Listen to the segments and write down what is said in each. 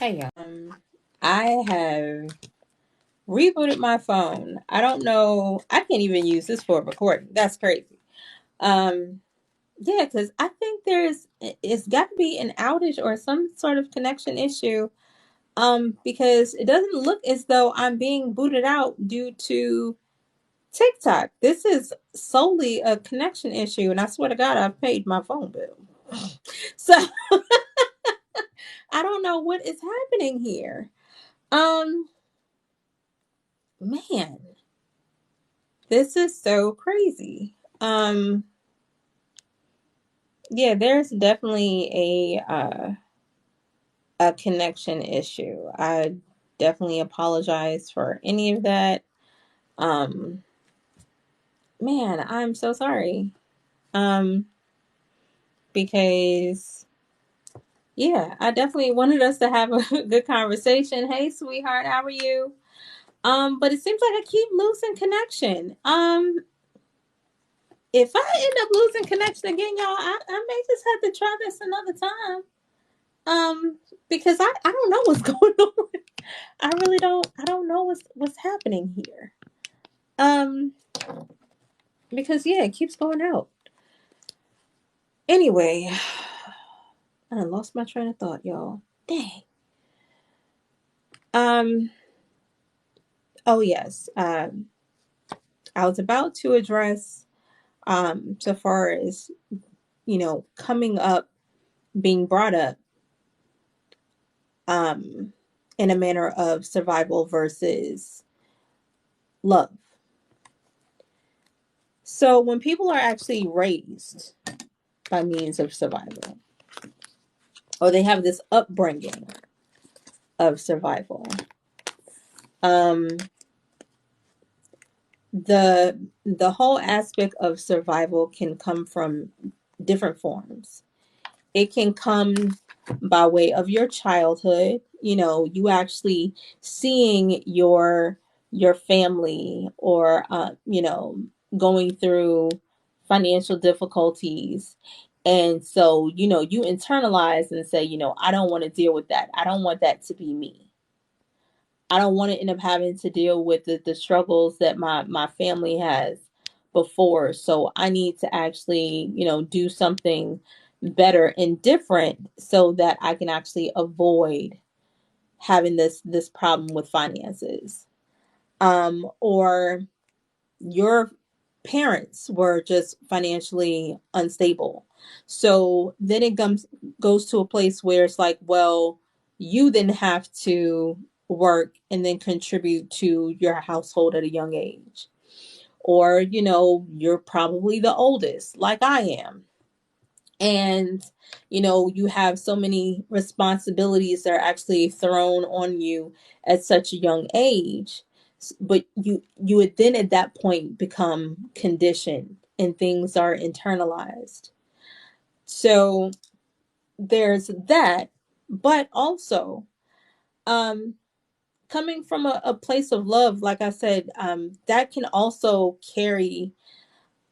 Hey, I have rebooted my phone. I don't know. I can't even use this for recording. That's crazy. Um, yeah, because I think it's got to be an outage or some sort of connection issue. Because it doesn't look as though I'm being booted out due to TikTok. This is solely a connection issue, and I swear to God, I've paid my phone bill. So I don't know what is happening here. Um, Man. This is so crazy. Yeah, there's definitely a connection issue. I definitely apologize for any of that. Um, Man, I'm so sorry. Um, because yeah, I definitely wanted us to have a good conversation. Hey, sweetheart, how are you? But it seems like I keep losing connection. If I end up losing connection again, y'all, I may just have to try this another time. Because I don't know what's going on. I don't know what's happening here. Um, because yeah, it keeps going out. Anyway, I done lost my train of thought, y'all. Dang. Um, oh yes. I was about to address so far as, coming up, being brought up, um in a manner of survival versus love. So when people are actually raised by means of survival, or they have this upbringing of survival. Um, the whole aspect of survival can come from different forms. It can come by way of your childhood. You actually seeing your family, or going through financial difficulties. And so, you internalize and say, I don't want to deal with that. I don't want that to be me. I don't want to end up having to deal with the struggles that my family has before. So I need to actually, do something better and different so that I can actually avoid having this problem with finances. Or your parents were just financially unstable. So then it goes to a place where it's like, well, you then have to work and then contribute to your household at a young age. Or, you're probably the oldest, like I am. And, you have so many responsibilities that are actually thrown on you at such a young age. But you would then at that point become conditioned and things are internalized. So there's that. But also, um, coming from a place of love, like I said, that can also carry.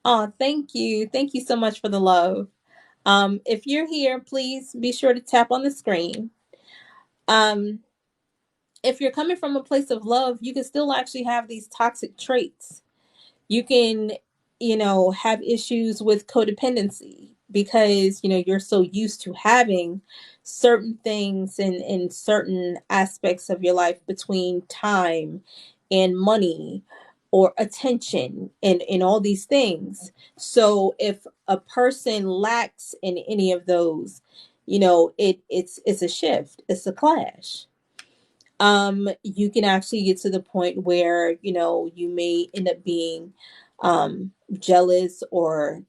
Oh, thank you. Thank you so much for the love. If you're here, please be sure to tap on the screen. Um, if you're coming from a place of love, you can still actually have these toxic traits. You can, have issues with codependency because, you're so used to having certain things in certain aspects of your life between time and money or attention and all these things. So if a person lacks in any of those, it's a shift, it's a clash. You can actually get to the point where you may end up being jealous or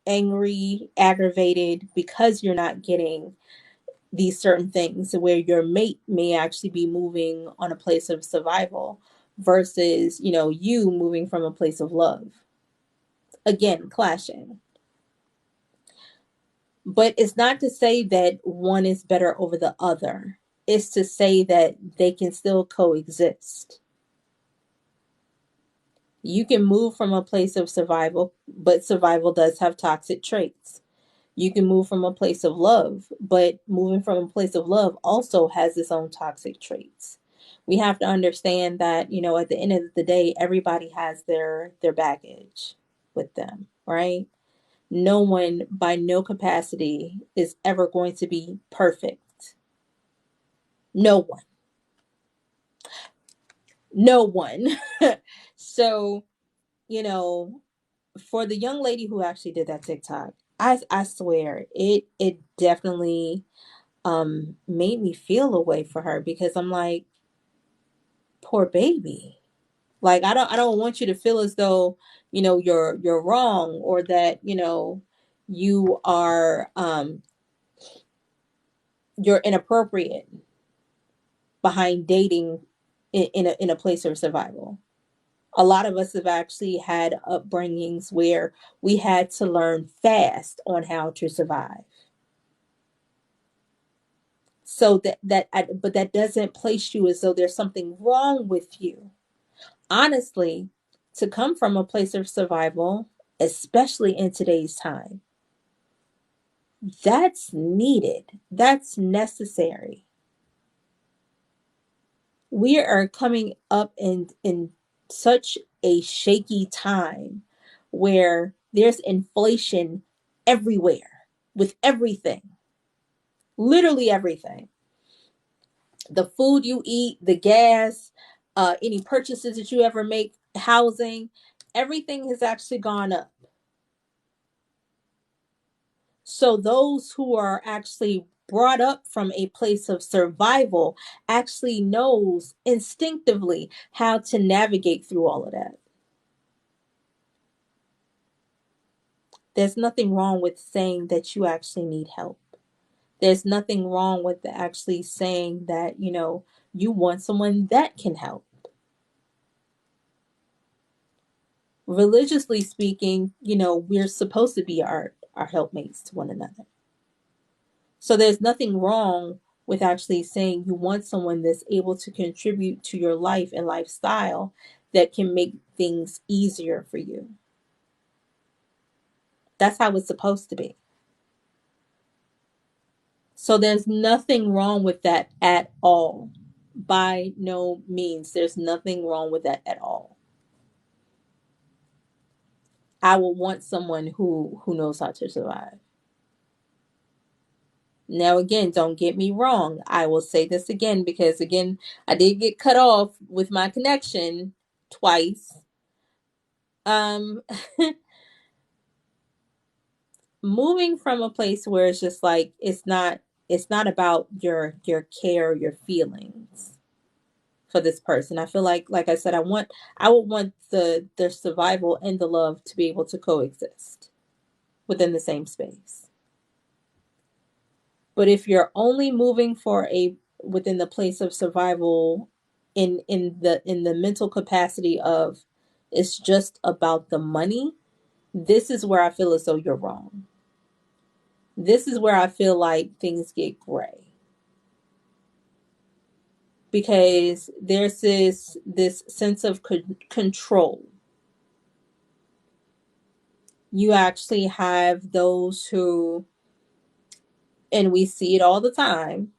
angry, aggravated because you're not getting these certain things, where your mate may actually be moving on a place of survival versus you moving from a place of love. Again, clashing. But it's not to say that one is better over the other. It's to say that they can still coexist. You can move from a place of survival, but survival does have toxic traits. You can move from a place of love, but moving from a place of love also has its own toxic traits. We have to understand that, at the end of the day, everybody has their baggage with them, right? No one by no capacity is ever going to be perfect. No one. No one. So, you know, for the young lady who actually did that TikTok, I swear it definitely made me feel a way for her, because I'm like, poor baby. Like, I don't want you to feel as though, you're wrong, or that, you are you're inappropriate behind dating in a place of survival. A lot of us have actually had upbringings where we had to learn fast on how to survive. So but that doesn't place you as though there's something wrong with you. Honestly, to come from a place of survival, especially in today's time, that's needed. That's necessary. We are coming up in such a shaky time where there's inflation everywhere with everything, literally everything. The food you eat, the gas, any purchases that you ever make, housing, everything has actually gone up. So those who are actually brought up from a place of survival actually knows instinctively how to navigate through all of that. There's nothing wrong with saying that you actually need help. There's nothing wrong with actually saying that, you want someone that can help. Religiously speaking, we're supposed to be our helpmates to one another. So there's nothing wrong with actually saying you want someone that's able to contribute to your life and lifestyle, that can make things easier for you. That's how it's supposed to be. So there's nothing wrong with that at all. By no means. There's nothing wrong with that at all. I will want someone who knows how to survive. Now, again, don't get me wrong. I will say this again, because again, I did get cut off with my connection twice. Um, Moving from a place where it's just like, it's not about your care, your feelings for this person. I feel like I said, I would want the survival and the love to be able to coexist within the same space. But if you're only moving for a within the place of survival, in the mental capacity of, it's just about the money, this is where I feel as though you're wrong. This is where I feel like things get gray, because there's this sense of control. You actually have those who, and we see it all the time,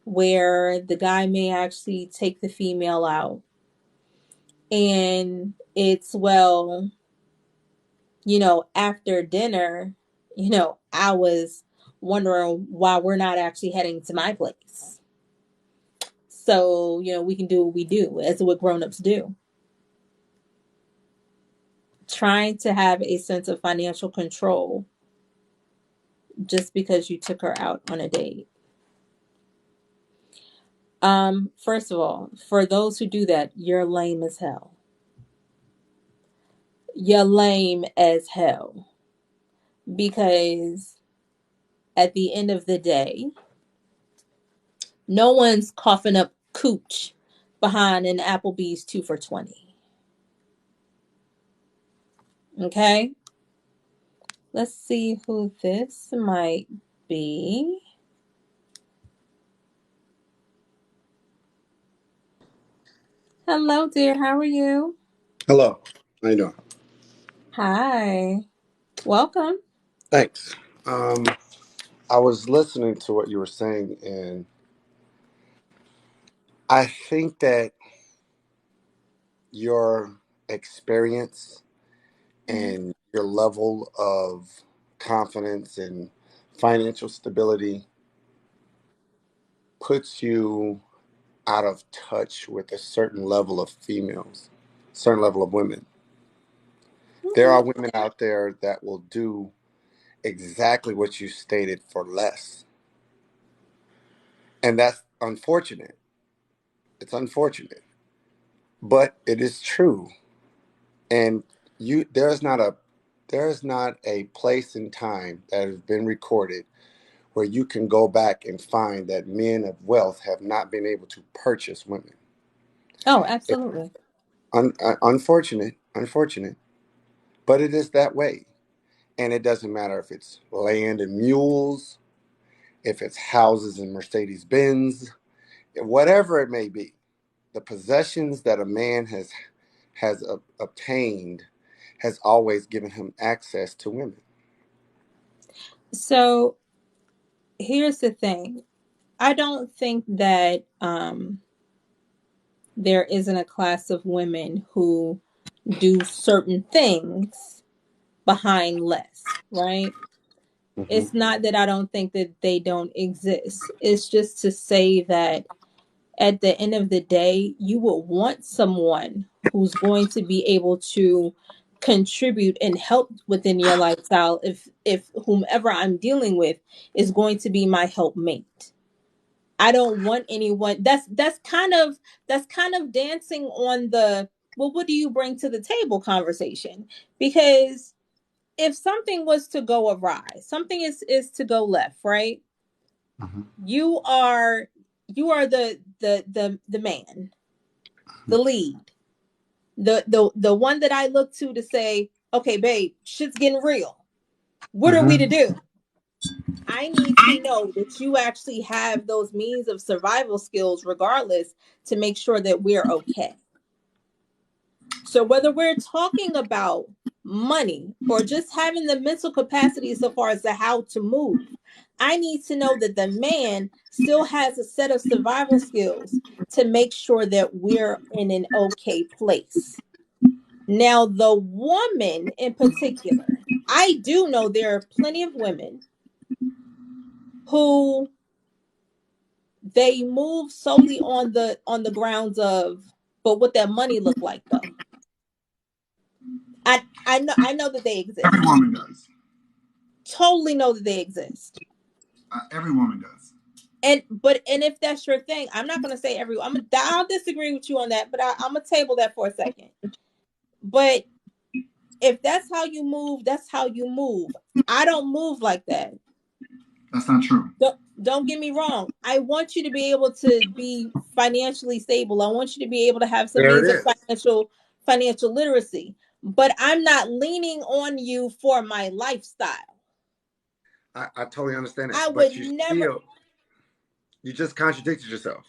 where the guy may actually take the female out, and it's, well, after dinner, I was wondering why we're not actually heading to my place. So, we can do what we do, as what grown-ups do. Trying to have a sense of financial control just because you took her out on a date. First of all, for those who do that, you're lame as hell. You're lame as hell. Because at the end of the day, no one's coughing up cooch behind an Applebee's 2 for $20. Okay? Let's see who this might be. Hello, dear. How are you? Hello. How you doing? Hi. Welcome. Thanks. Um, I was listening to what you were saying, and I think that your experience Mhm. and your level of confidence and financial stability puts you out of touch with a certain level of females, certain level of women. There Okay. are women out there that will do exactly what you stated for less. And that's unfortunate. It's unfortunate, but it is true. And you there's not a place and time that has been recorded where you can go back and find that men of wealth have not been able to purchase women. Oh, It's absolutely. unfortunate, but it is that way. And it doesn't matter if it's land and mules, if it's houses and Mercedes Benz, whatever it may be. The possessions that a man has obtained has always given him access to women. So here's the thing. I don't think that there isn't a class of women who do certain things behind less, right? Hmm. It's not that I don't think that they don't exist. It's just to say that at the end of the day, you will want someone who's going to be able to contribute and help within your lifestyle if whomever I'm dealing with is going to be my helpmate. I don't want anyone that's kind of dancing on the, well, what do you bring to the table conversation? Because if something was to go awry, something is to go left, right? Hmm. You are you are the man, the lead, the one that I look to say, okay, babe, shit's getting real. What are we to Hmm. do? I need to know that you actually have those means of survival skills, regardless, to make sure that we're okay. So, whether we're talking about money or just having the mental capacity so far as to how to move, I need to know that the man still has a set of survival skills to make sure that we're in an okay place. Now, the woman in particular, I do know there are plenty of women who they move solely on the grounds of, but what that money look like though. I know that they Every exist. woman does. Totally know that they exist. Every woman does. And if that's your thing, I'm not gonna say everyone. I'll disagree with you on that, but I'm gonna table that for a second. But if that's how you move, that's how you move. I don't move like that. That's not true. Don't get me wrong. I want you to be able to be financially stable. I want you to be able to have some There means it of is. financial literacy. But I'm not leaning on you for my lifestyle. I totally understand I that, would but never. you just contradicted yourself.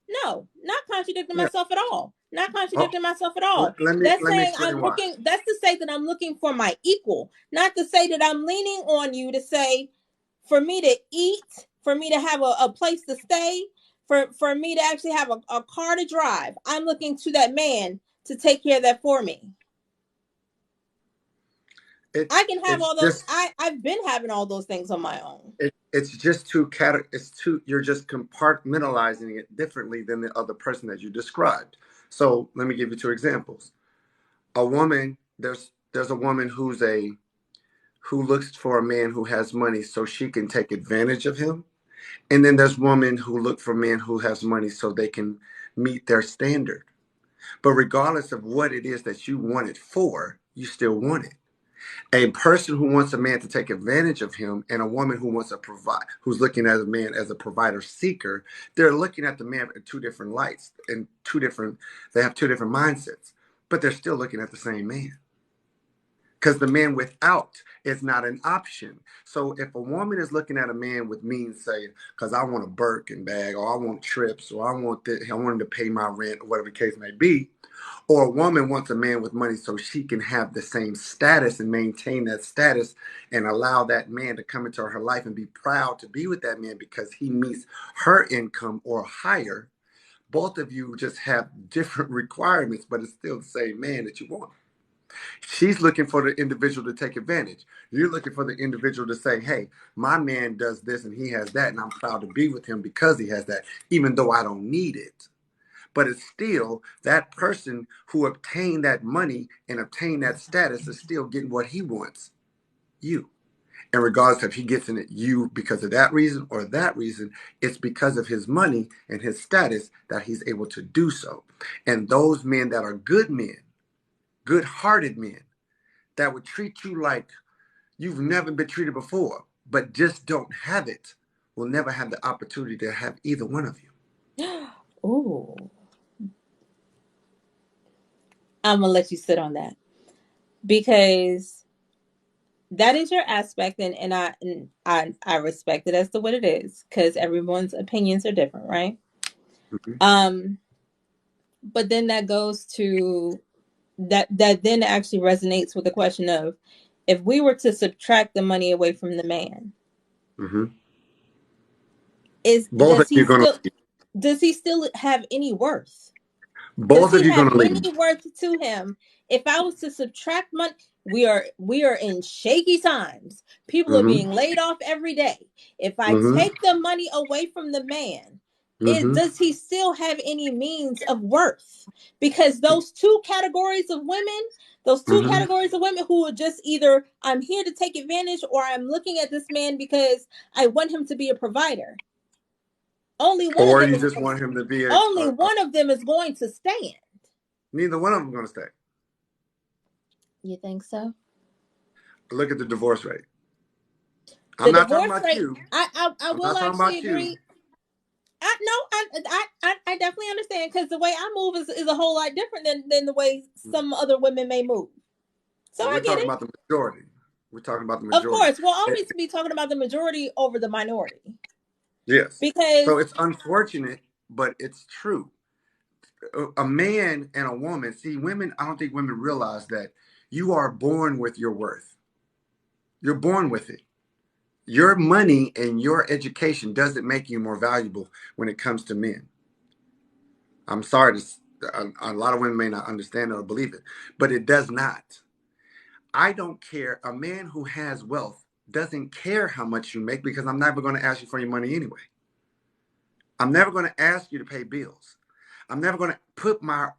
No, not contradicting Yeah. myself at all. Not Oh, contradicting myself at all. let me That's let me saying explain why. that's to say that I'm looking for my equal, not to say that I'm leaning on you to say for me to eat, for me to have a place to stay, for me to actually have a car to drive. I'm looking to that man to take care of that for me. I can have It's all those. just I've been having all those things on my own. it's just it's too you're just compartmentalizing it differently than the other person that you described. So let me give you two examples. A woman, there's a woman who looks for a man who has money so she can take advantage of him. And then there's women who look for men who has money so they can meet their standard. But regardless of what it is that you want it for, you still want it. A person who wants a man to take advantage of him and a woman who wants to provide, who's looking at a man as a provider seeker, they're looking at the man in two different lights and they have two different mindsets, but they're still looking at the same man. because the man without is not an option. So if a woman is looking at a man with means, saying, because I want a Birkin bag, or I want trips, or I want this, I want him to pay my rent, or whatever the case may be, or a woman wants a man with money so she can have the same status and maintain that status and allow that man to come into her life and be proud to be with that man because he meets her income or higher. Both of you just have different requirements, but it's still the same man that you want. She's looking for the individual to take advantage. You're looking for the individual to say, hey, my man does this and he has that, and I'm proud to be with him because he has that, even though I don't need it. But it's still that person who obtained that money and obtained that status is still getting what he wants, you. And regardless if he gets in it you because of that reason or that reason, it's because of his money and his status that he's able to do so. And those men that are good men, good-hearted men, that would treat you like you've never been treated before, but just don't have it, will never have the opportunity to have either one of you. Ooh. I'm gonna let you sit on that because that is your aspect, and I respect it as to what it is because everyone's opinions are different, right? Mm-hmm. But then that goes to that then actually resonates with the question of if we were to subtract the money away from the man, Mm-hmm. is Both of you gonna leave. does he still have any worth? Does Both of he you have gonna leave. any worth to him? If I was to subtract money, we are in shaky times. People are Mm-hmm. being laid off every day. If I Mm-hmm. take the money away from the man, Mm-hmm. does he still have any means of worth? Because those two categories of Mm-hmm. who are just either I'm here to take advantage or I'm looking at this man because I want him to be a provider. Only one of Or them you is just want him to be only one of them is going to stand. neither one of them gonna stay. You think so? Look at the divorce rate. I'm The not talking divorce about rate, you. I I'm will not talking actually about you. agree. I no, I definitely understand because the way I move is a whole lot different than the way some other women may move. So But I we're get talking it. about the majority. We're talking about the Of majority. course, we'll always be talking about the majority over the minority Yes. because So it's unfortunate, but it's true. A man and a woman, see, women, I don't think women realize that you are born with your worth. You're born with it. Your money and your education doesn't make you more valuable when it comes to men. I'm sorry, a lot of women may not understand it or believe it, but it does not. I don't care. A man who has wealth doesn't care how much you make because I'm never going to ask you for your money anyway. I'm never going to ask you to pay bills. I'm never going to put my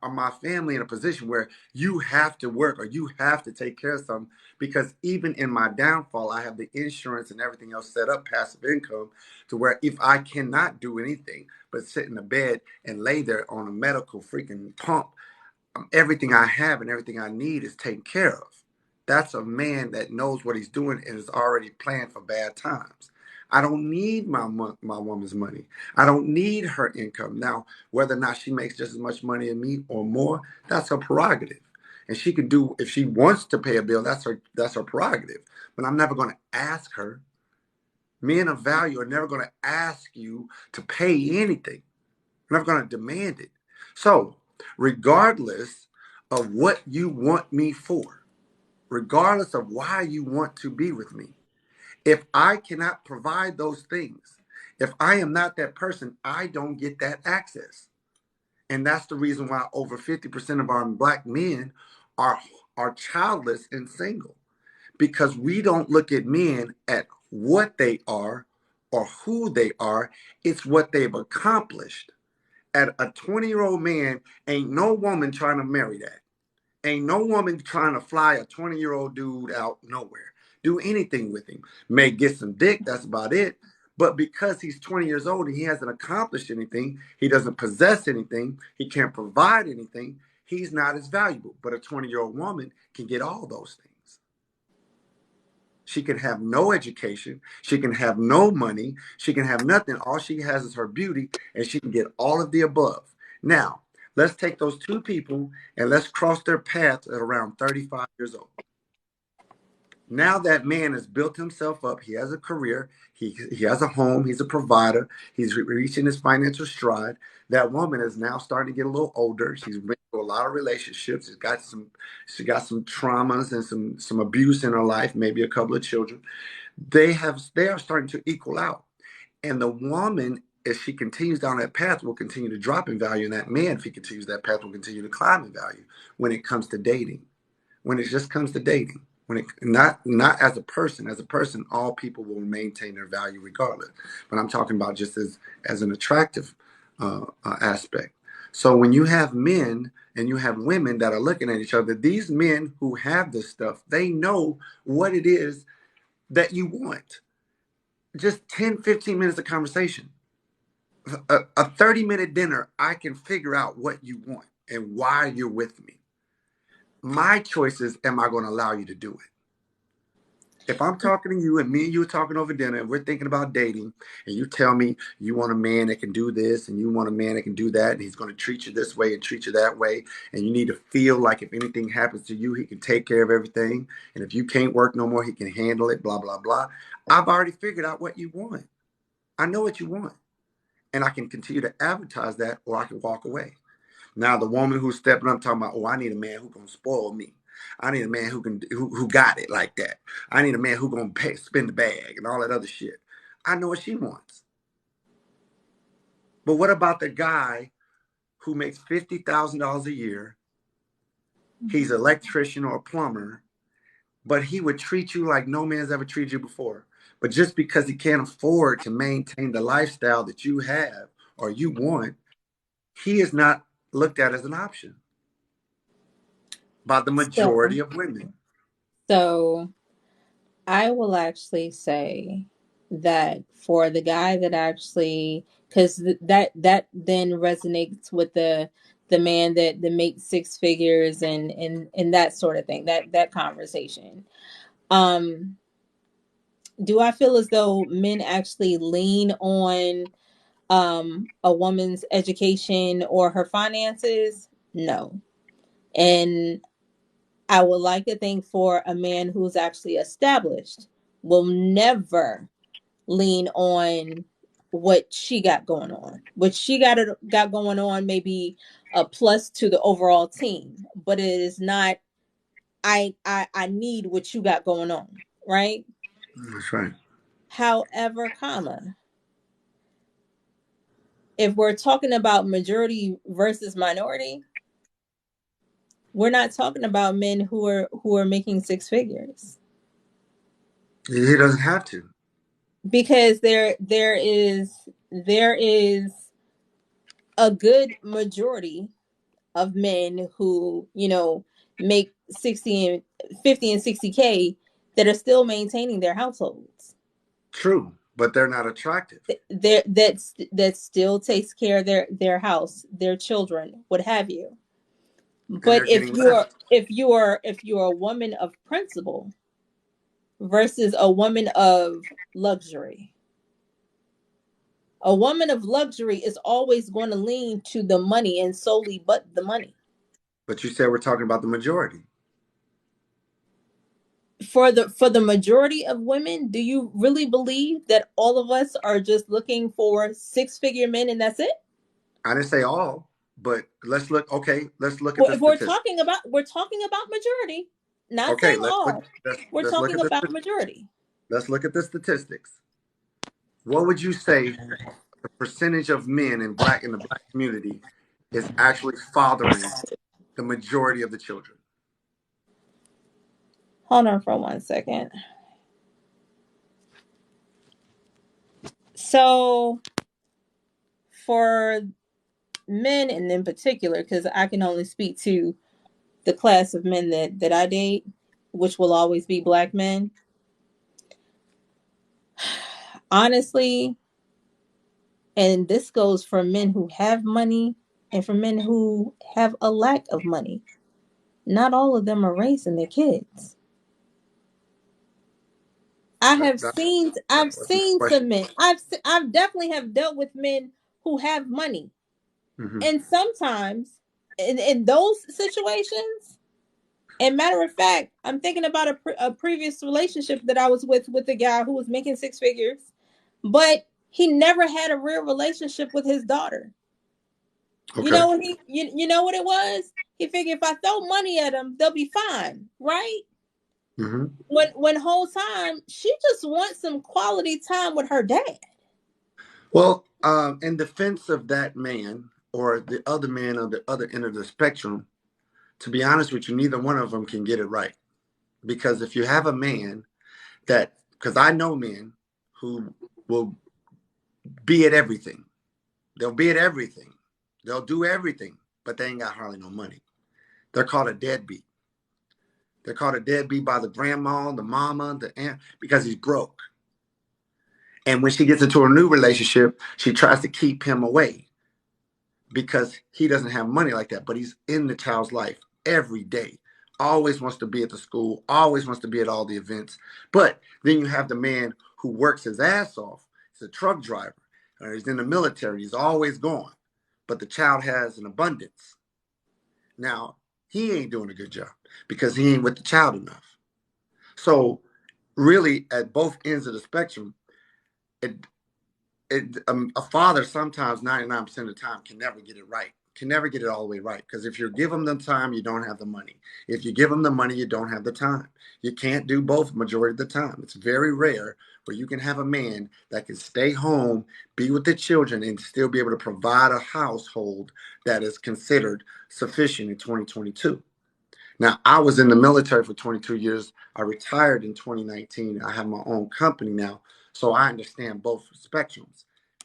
family in a position where you have to work or you have to take care of something because even in my downfall, I have the insurance and everything else set up, passive income, to where if I cannot do anything but sit in the bed and lay there on a medical freaking pump, everything I have and everything I need is taken care of. That's a man that knows what he's doing and is already planned for bad times. I don't need my woman's money. I don't need her income. Now, whether or not she makes just as much money as me or more, that's her prerogative. And she can do, if she wants to pay a bill, that's her prerogative. But I'm never going to ask her. Men of value are never going to ask you to pay anything. I'm never going to demand it. So, regardless of what you want me for, regardless of why you want to be with me, if I cannot provide those things, if I am not that person, I don't get that access. And that's the reason why over 50% of our black men are childless and single, because we don't look at men at what they are or who they are. It's what they've accomplished. At a 20-year-old man, ain't no woman trying to marry that. Ain't no woman trying to fly a 20-year-old dude out nowhere. Do anything with him. May get some dick, that's about it. But because he's 20 years old and he hasn't accomplished anything, he doesn't possess anything, he can't provide anything, he's not as valuable. But a 20-year-old woman can get all those things. She can have no education. She can have no money. She can have nothing. All she has is her beauty, and she can get all of the above. Now, let's take those two people and let's cross their paths at around 35 years old. Now that man has built himself up. He has a career. He has a home. He's a provider. He's reaching his financial stride. That woman is now starting to get a little older. She's been through a lot of relationships. She got some traumas and some abuse in her life. Maybe a couple of children. They are starting to equal out. And the woman, if she continues down that path, will continue to drop in value. And that man, if he continues that path, will continue to climb in value when it comes to dating. When it just comes to dating. When it not as a person, all people will maintain their value regardless. But I'm talking about just as an attractive aspect. So when you have men and you have women that are looking at each other, these men who have this stuff, they know what it is that you want. Just 10, 15 minutes of conversation. A 30-minute dinner, I can figure out what you want and why you're with me. My choice is, am I going to allow you to do it? If I'm talking to you and me and you are talking over dinner and we're thinking about dating and you tell me you want a man that can do this and you want a man that can do that and he's going to treat you this way and treat you that way and you need to feel like if anything happens to you, he can take care of everything. And if you can't work no more, he can handle it, blah, blah, blah. I've already figured out what you want. I know what you want. And I can continue to advertise that or I can walk away. Now the woman who's stepping up talking about, oh, I need a man who's gonna spoil me. I need a man who got it like that. I need a man who's gonna spin the bag and all that other shit. I know what she wants. But what about the guy who makes $50,000 a year? He's an electrician or a plumber, but he would treat you like no man's ever treated you before. But just because he can't afford to maintain the lifestyle that you have or you want, he is not looked at as an option by the majority of women. So I will actually say that for the guy that actually, because that then resonates with the man that makes six figures and that sort of thing, that conversation. Do I feel as though men actually lean on a woman's education or her finances? No. And I would like to think for a man who's actually established will never lean on what she got going on. What she got going on may be a plus to the overall team, but it is not I need what you got going on, right? That's right. However, if we're talking about majority versus minority, we're not talking about men who are making six figures. He doesn't have to. Because there is a good majority of men who, make 60 and 50 and 60K that are still maintaining their households. True, but they're not attractive. That still takes care of their house, their children, what have you. But if you're a woman of principle versus a woman of luxury, a woman of luxury is always going to lean to the money and solely but the money. But you said we're talking about the majority. For the majority of women, do you really believe that all of us are just looking for six-figure men and that's it? I didn't say all, but let's look. Okay, let's look at the statistics. We're talking about majority, not saying all. We're talking about majority. Let's look at the statistics. What would you say the percentage of men in the black community is actually fathering the majority of the children? Hold on for 1 second. So for men, and in particular, because I can only speak to the class of men that I date, which will always be black men. Honestly, and this goes for men who have money and for men who have a lack of money, not all of them are raising their kids. I've seen some men. I've definitely have dealt with men who have money. Mm-hmm. And sometimes in those situations, And matter of fact, I'm thinking about a previous relationship that I was with a guy who was making six figures, but he never had a real relationship with his daughter. You Okay. know what you know what it was? He figured if I throw money at them, they'll be fine, right? Hmm. When whole time she just wants some quality time with her dad. Well, in defense of that man or the other man on the other end of the spectrum, to be honest with you, neither one of them can get it right. Because if you have a man that, because I know men who will be at everything, they'll be at everything, they'll do everything, but they ain't got hardly no money. They're called a deadbeat. They're called a deadbeat by the grandma, the mama, the aunt, because he's broke. And when she gets into a new relationship, she tries to keep him away because he doesn't have money like that, but he's in the child's life every day. Always wants to be at the school, always wants to be at all the events. But then you have the man who works his ass off. He's a truck driver, or he's in the military, he's always gone. But the child has an abundance. Now, he ain't doing a good job because he ain't with the child enough. So, really, at both ends of the spectrum, it a father sometimes 99% of the time can never get it right, can never get it all the way right, because if you give them the time, you don't have the money. If you give them the money, you don't have the time. You can't do both majority of the time. It's very rare where you can have a man that can stay home, be with the children, and still be able to provide a household that is considered sufficient in 2022. Now, I was in the military for 22 years. I retired in 2019. I have my own company now, so I understand both spectrums.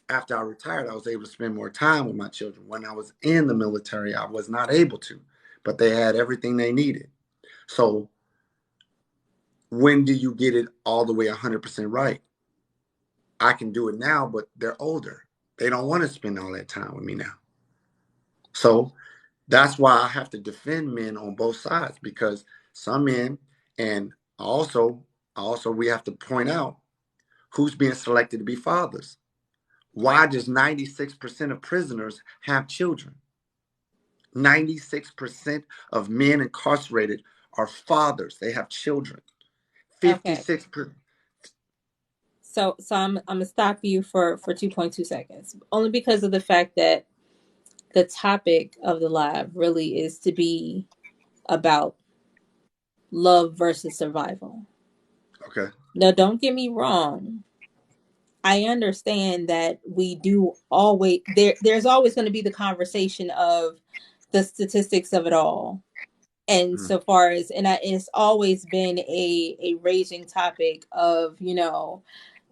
After I retired, I was able to spend more time with my children. When I was in the military, I was not able to, but they had everything they needed. So, when do you get it all the way 100% right? I can do it now, but they're older. They don't want to spend all that time with me now. So, that's why I have to defend men on both sides, because some men, and also we have to point out who's being selected to be fathers. Why does 96% of prisoners have children? 96% of men incarcerated are fathers. They have children. Okay. 56%. So I'm gonna stop you for 2.2 seconds. Only because of the fact that the topic of the live really is to be about love versus survival. Okay. Now, don't get me wrong. I understand that we do always there's always going to be the conversation of the statistics of it all. And Mm. so far as it's always been a raging topic of,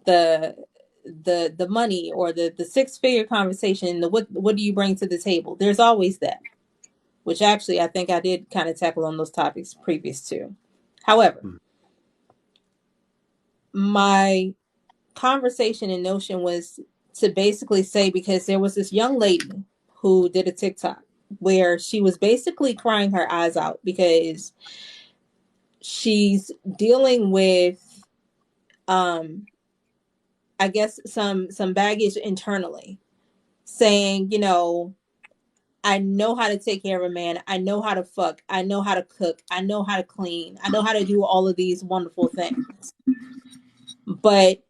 the the money or the six-figure conversation, the what do you bring to the table? There's always that, which actually I think I did kind of tackle on those topics previous to. However, Mm. my conversation and notion was to basically say, because there was this young lady who did a TikTok where she was basically crying her eyes out because she's dealing with I guess some baggage internally, saying, I know how to take care of a man. I know how to fuck. I know how to cook. I know how to clean. I know how to do all of these wonderful things. But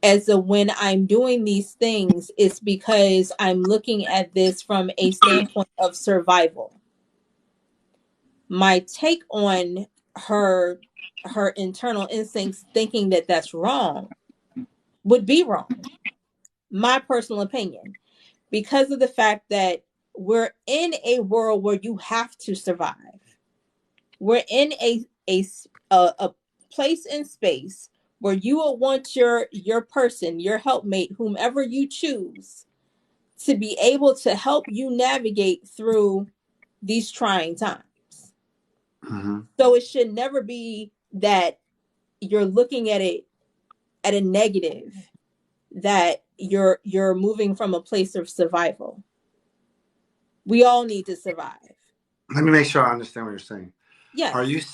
as of when I'm doing these things, it's because I'm looking at this from a standpoint of survival. My take on her internal instincts thinking that that's wrong would be wrong. My personal opinion, because of the fact that we're in a world where you have to survive. We're in a place in space where you will want your person, your helpmate, whomever you choose, to be able to help you navigate through these trying times. Mm-hmm. So it should never be that you're looking at it at a negative, that you're moving from a place of survival. We all need to survive. Let me make sure I understand what you're saying. Are Yes.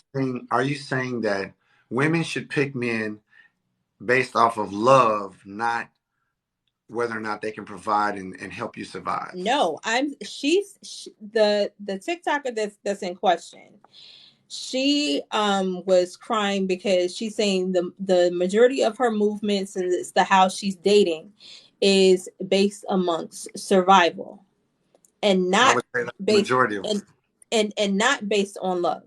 you saying that women should pick men based off of love, not whether or not they can provide and help you survive? No, the TikToker that's in question. She was crying because she's saying the majority of her movements and it's the house she's dating is based amongst survival and I not would say that's the based majority of and not based on love.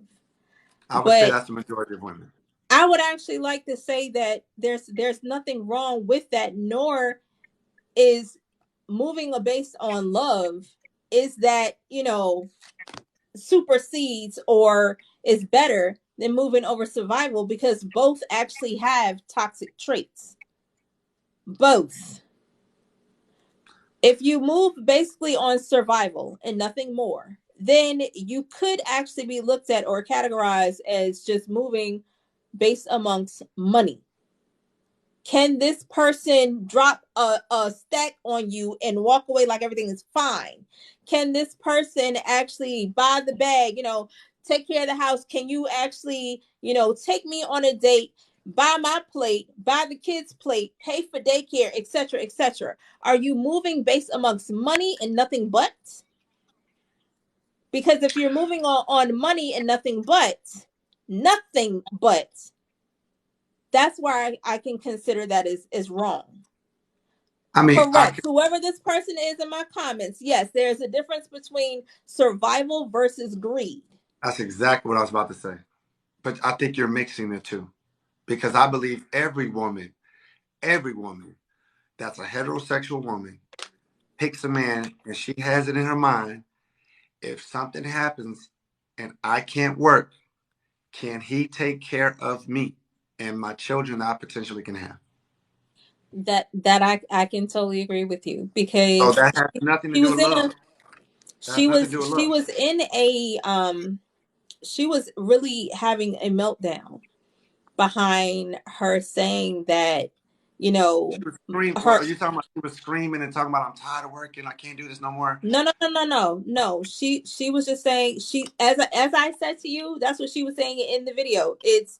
I would say But that's the majority of women. I would actually like to say that there's nothing wrong with that, nor is moving based on love is that, supersedes or is better than moving over survival, because both actually have toxic traits. Both. If you move basically on survival and nothing more, then you could actually be looked at or categorized as just moving based amongst money. Can this person drop a stack on you and walk away like everything is fine? Can this person actually buy the bag, take care of the house? Can you actually, take me on a date, buy my plate, buy the kids' plate, pay for daycare, etc., etc.? Are you moving based amongst money and nothing but? Because if you're moving on money and nothing but, that's why I can consider that is wrong. I mean, Correct. Whoever this person is in my comments, yes, there's a difference between survival versus greed. that's exactly what I was about to say. But I think you're mixing the two, because I believe every woman that's a heterosexual woman picks a man and she has it in her mind, if something happens and I can't work, can he take care of me and my children that I potentially can have? That I can totally agree with you, So because that has nothing to she do was with in a love. That has nothing to do with she love. was in a she was really having a meltdown behind her saying that, She was screaming. Well, her. are you talking about she was screaming and talking about I'm tired of working, I can't do this no more? No. She was just saying, as I said to you, that's what she was saying in the video. It's,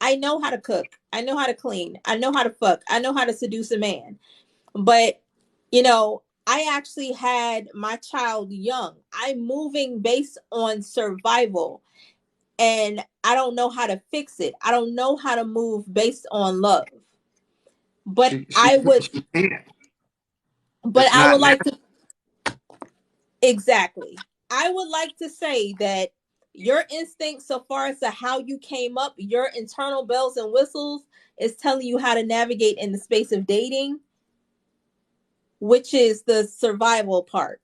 I know how to cook, I know how to clean, I know how to fuck, I know how to seduce a man. But I actually had my child young. I'm moving based on survival, and I don't know how to fix it. I don't know how to move based on love. But I would She can't. but It's I not would now. like to. Exactly. I would like to say that your instinct, so far as to how you came up, your internal bells and whistles is telling you how to navigate in the space of dating, which is the survival part.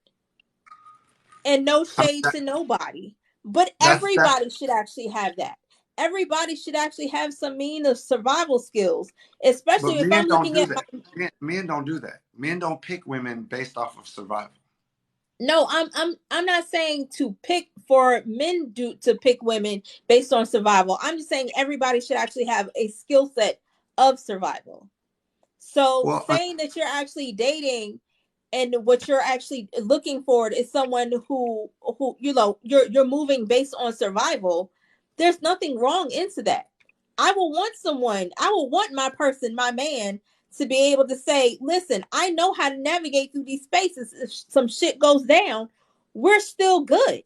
And no I mean, shade to nobody, but that's everybody should actually have that. Everybody should actually have some mean of survival skills, especially but if men I'm don't looking do at that. my. Men don't do that. Men don't pick women based off of survival. No, I'm not saying to pick for men to pick women based on survival. I'm just saying everybody should actually have a skill set of survival. So Well, saying that you're actually dating and what you're actually looking for is someone who you're moving based on survival, there's nothing wrong into that. I will want my person, my man, to be able to say, listen, I know how to navigate through these spaces. If some shit goes down, we're still good.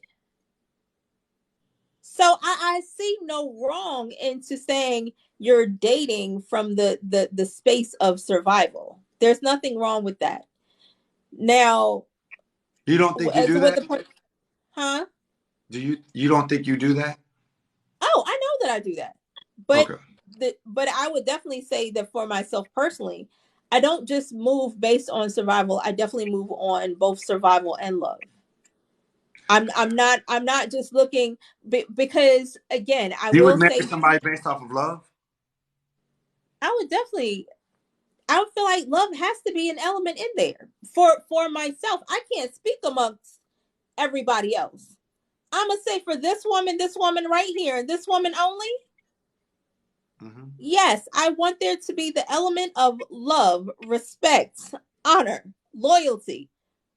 So I see no wrong into saying you're dating from the space of survival. There's nothing wrong with that. Now, you don't think you as do with that? the huh? You don't think you do that? Oh, I know that I do that, but Okay. but I would definitely say that for myself personally, I don't just move based on survival. I definitely move on both survival and love. I'm not just looking because again, I You would will marry say somebody based off of love? I would definitely. I would feel like love has to be an element in there for myself. I can't speak amongst everybody else. I'm gonna say for this woman right here, and this woman only. Mm-hmm. Yes, I want there to be the element of love, respect, honor, loyalty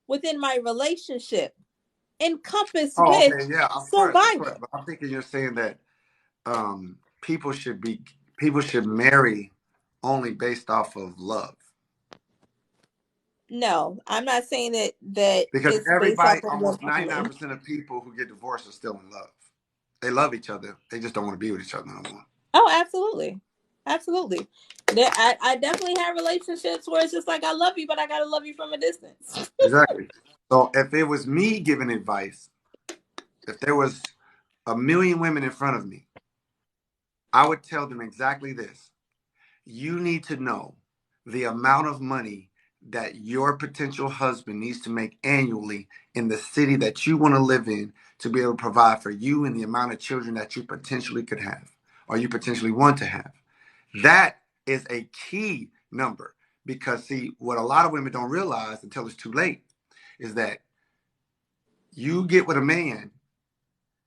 within my relationship, encompassed Oh, with okay, yeah, of course, of course. survival. But I'm thinking you're saying that people should marry only based off of love. No, I'm not saying that Because it's based off everybody, of love almost only. 99% of people who get divorced are still in love. They love each other. They just don't want to be with each other no more. Oh, absolutely. Absolutely. I definitely have relationships where it's just like, I love you, but I got to love you from a distance. Exactly. So if it was me giving advice, if there was a million women in front of me, I would tell them exactly this. You need to know the amount of money that your potential husband needs to make annually in the city that you want to live in to be able to provide for you and the amount of children that you potentially could have or you potentially want to have. That is a key number because, see, what a lot of women don't realize until it's too late is that you get with a man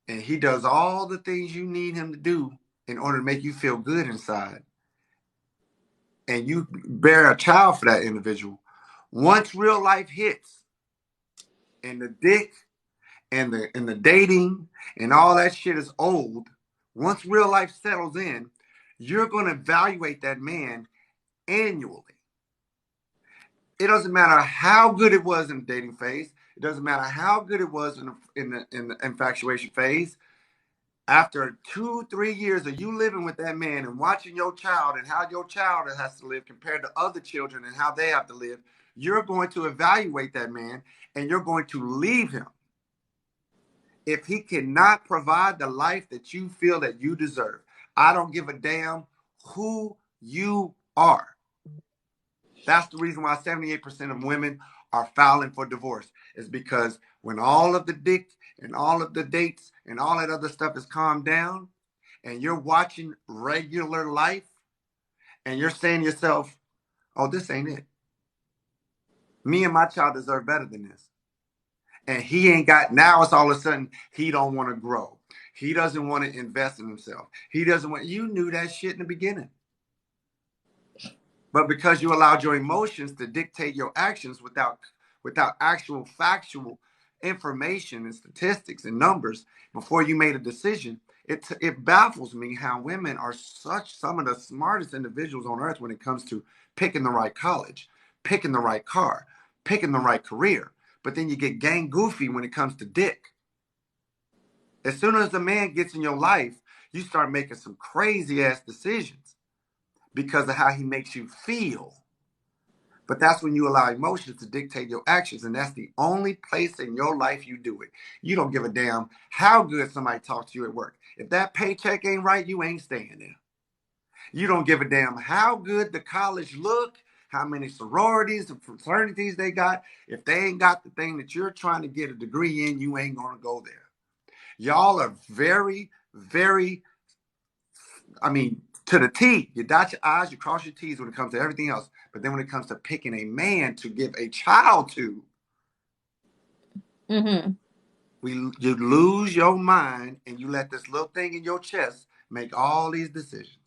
and he does all the things you need him to do in order to make you feel good inside, and you bear a child for that individual. Once real life hits and the dick and the dating and all that shit is old, once real life settles in, you're going to evaluate that man annually. It doesn't matter how good it was in the dating phase. It doesn't matter how good it was in the infatuation phase. After 2-3 years of you living with that man and watching your child and how your child has to live compared to other children and how they have to live, you're going to evaluate that man and you're going to leave him if he cannot provide the life that you feel that you deserve. I don't give a damn who you are. That's the reason why 78% of women are filing for divorce, is because when all of the dick and all of the dates and all that other stuff is calmed down and you're watching regular life and you're saying to yourself, oh, this ain't it. Me and my child deserve better than this. And he ain't got, now it's all of a sudden, he don't want to grow. He doesn't want to invest in himself. He doesn't want, you knew that shit in the beginning. But because you allowed your emotions to dictate your actions without actual factual information and statistics and numbers before you made a decision, it baffles me how women are some of the smartest individuals on earth when it comes to picking the right college, picking the right car, picking the right career. But then you get gang goofy when it comes to dick. As soon as the man gets in your life, you start making some crazy ass decisions because of how he makes you feel. But that's when you allow emotions to dictate your actions. And that's the only place in your life you do it. You don't give a damn how good somebody talks to you at work. If that paycheck ain't right, you ain't staying there. You don't give a damn how good the college look, how many sororities and fraternities they got. If they ain't got the thing that you're trying to get a degree in, you ain't going to go there. Y'all are very, very, to the T. You dot your I's, you cross your T's when it comes to everything else. But then when it comes to picking a man to give a child to, Mm-hmm. you lose your mind and you let this little thing in your chest make all these decisions.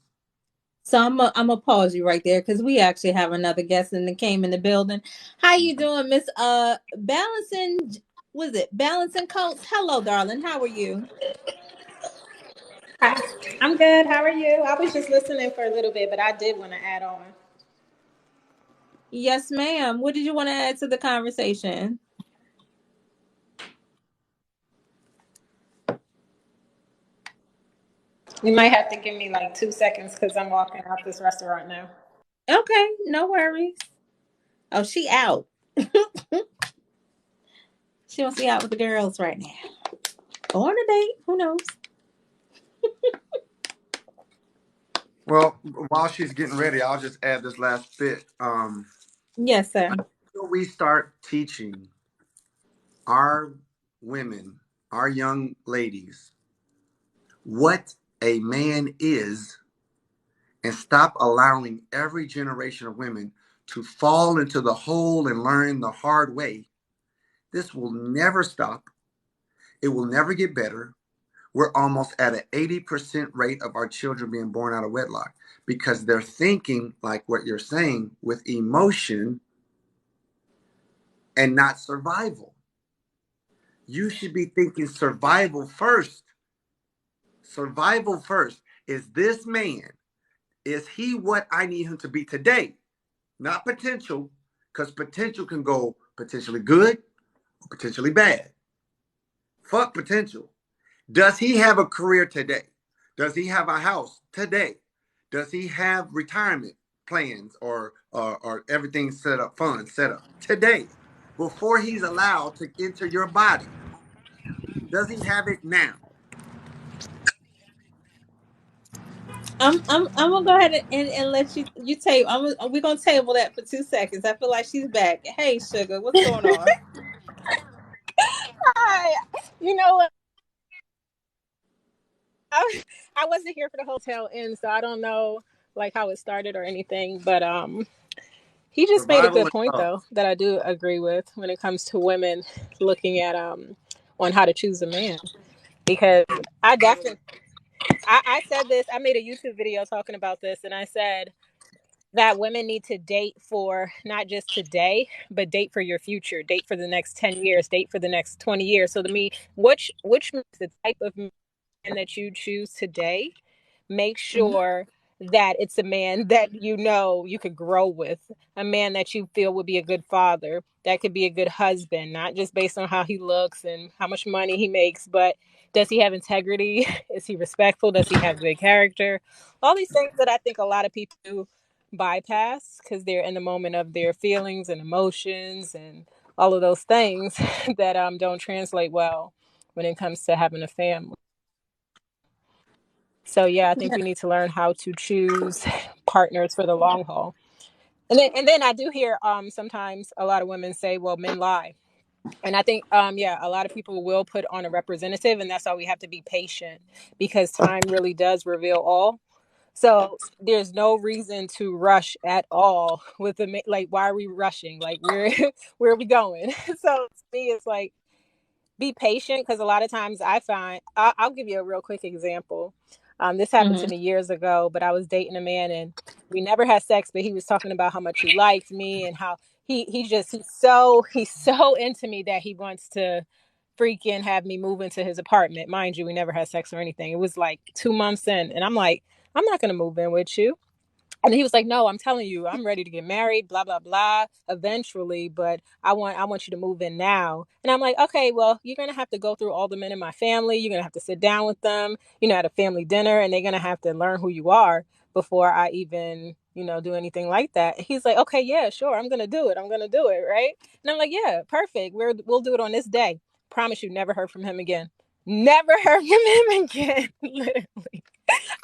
So I'm gonna pause you right there because we actually have another guest that came in the building. How you doing, Miss Balancing? Was it Balancing Coats? Hello, darling. How are you? Hi, I'm good. How are you? I was just listening for a little bit, but I did want to add on. Yes, ma'am. What did you want to add to the conversation? You might have to give me like 2 seconds because I'm walking out this restaurant now. Okay, no worries. Oh, she out. She wants to be out with the girls right now. Or on a date. Who knows? Well, while she's getting ready, I'll just add this last bit. Yes, sir. Until we start teaching our women, our young ladies, what a man is, and stop allowing every generation of women to fall into the hole and learn the hard way, this will never stop. It will never get better. We're almost at an 80% rate of our children being born out of wedlock because they're thinking like what you're saying with emotion and not survival. You should be thinking survival first. Survival first. Is this man, is he what I need him to be today? Not potential, because potential can go potentially good or potentially bad. Fuck potential. Does he have a career today? Does he have a house today? Does he have retirement plans or everything set up, funds set up today? Before he's allowed to enter your body, does he have it now? I'm gonna go ahead and let you tape. We're gonna table that for 2 seconds. I feel like she's back. Hey, sugar, what's going on? Hi. You know what? I wasn't here for the hotel inn, so I don't know like how it started or anything. But he just made a Survival good and point love. though that I do agree with when it comes to women looking at on how to choose a man. Because I definitely I said this, I made a YouTube video talking about this, and I said that women need to date for not just today, but date for your future, date for the next 10 years, date for the next 20 years. So to me, which the type of man that you choose today, make Mhm. sure that it's a man that you know you could grow with, a man that you feel would be a good father, that could be a good husband, not just based on how he looks and how much money he makes, but does he have integrity? Is he respectful? Does he have good character? All these things that I think a lot of people do bypass because they're in the moment of their feelings and emotions and all of those things that don't translate well when it comes to having a family. So yeah, I think Yeah. we need to learn how to choose partners for the long haul. And then I do hear sometimes a lot of women say, well, men lie. And I think yeah, a lot of people will put on a representative, and that's why we have to be patient because time really does reveal all. So there's no reason to rush at all with the like. Why are we rushing? Like where are we going? So to me, it's like be patient because a lot of times I find I'll give you a real quick example. This happened to Mhm. me years ago, but I was dating a man and we never had sex, but he was talking about how much he liked me and how he's so into me that he wants to freaking have me move into his apartment. Mind you, we never had sex or anything. It was like 2 months in, and I'm like, I'm not gonna move in with you. And he was like, no, I'm telling you, I'm ready to get married, blah blah blah, eventually, but I want you to move in now. And I'm like, okay, well, you're gonna have to go through all the men in my family, you're gonna have to sit down with them, at a family dinner, and they're gonna have to learn who you are before I even do anything like that. And he's like, okay, yeah, sure, I'm gonna do it, right? And I'm like, yeah, perfect, we'll do it on this day. Promise you, never heard from him again. Never heard from him again. Literally,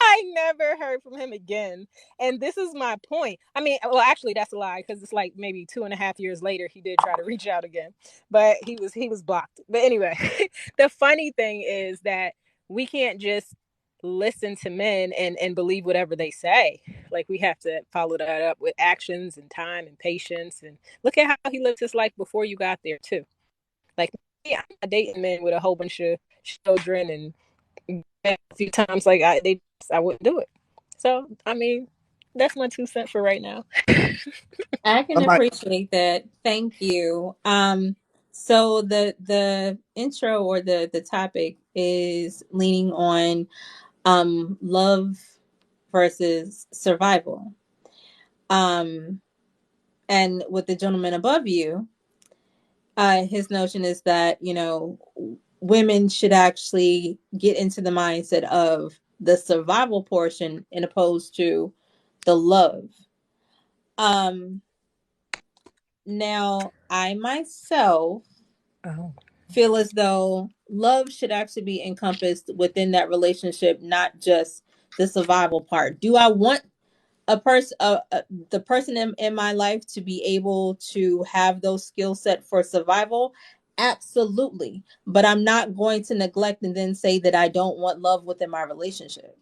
I never heard from him again. And this is my point. I mean, well, actually, that's a lie because it's like maybe 2.5 years later he did try to reach out again, but he was blocked. But anyway, the funny thing is that we can't just listen to men and believe whatever they say. Like we have to follow that up with actions and time and patience. And look at how he lived his life before you got there too. Like yeah, I'm not dating men with a whole bunch of children and a few times like I wouldn't do it. So I mean, that's my 2 cents for right now. I I can might. appreciate that. Thank you. So the intro or the topic is leaning on love versus survival. Um, and with the gentleman above you, his notion is that women should actually get into the mindset of the survival portion in opposed to the love. Um, Now, I myself Oh. feel as though love should actually be encompassed within that relationship, not just the survival part. Do I want the person in my life to be able to have those skill set for survival? Absolutely. But I'm not going to neglect and then say that I don't want love within my relationship.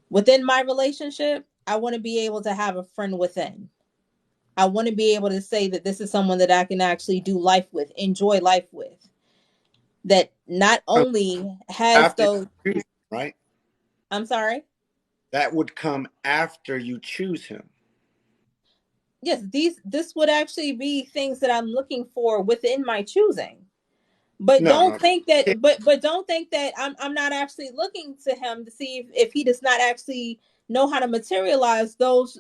Within my relationship, I want to be able to have a friend within. I want to be able to say that this is someone that I can actually do life with, enjoy life with, that not only has After those, you choose him, right? I'm sorry. That would come after you choose him. Yes, this would actually be things that I'm looking for within my choosing. But No, don't no. think that but don't think that I'm not actually looking to him to see if he does not actually know how to materialize those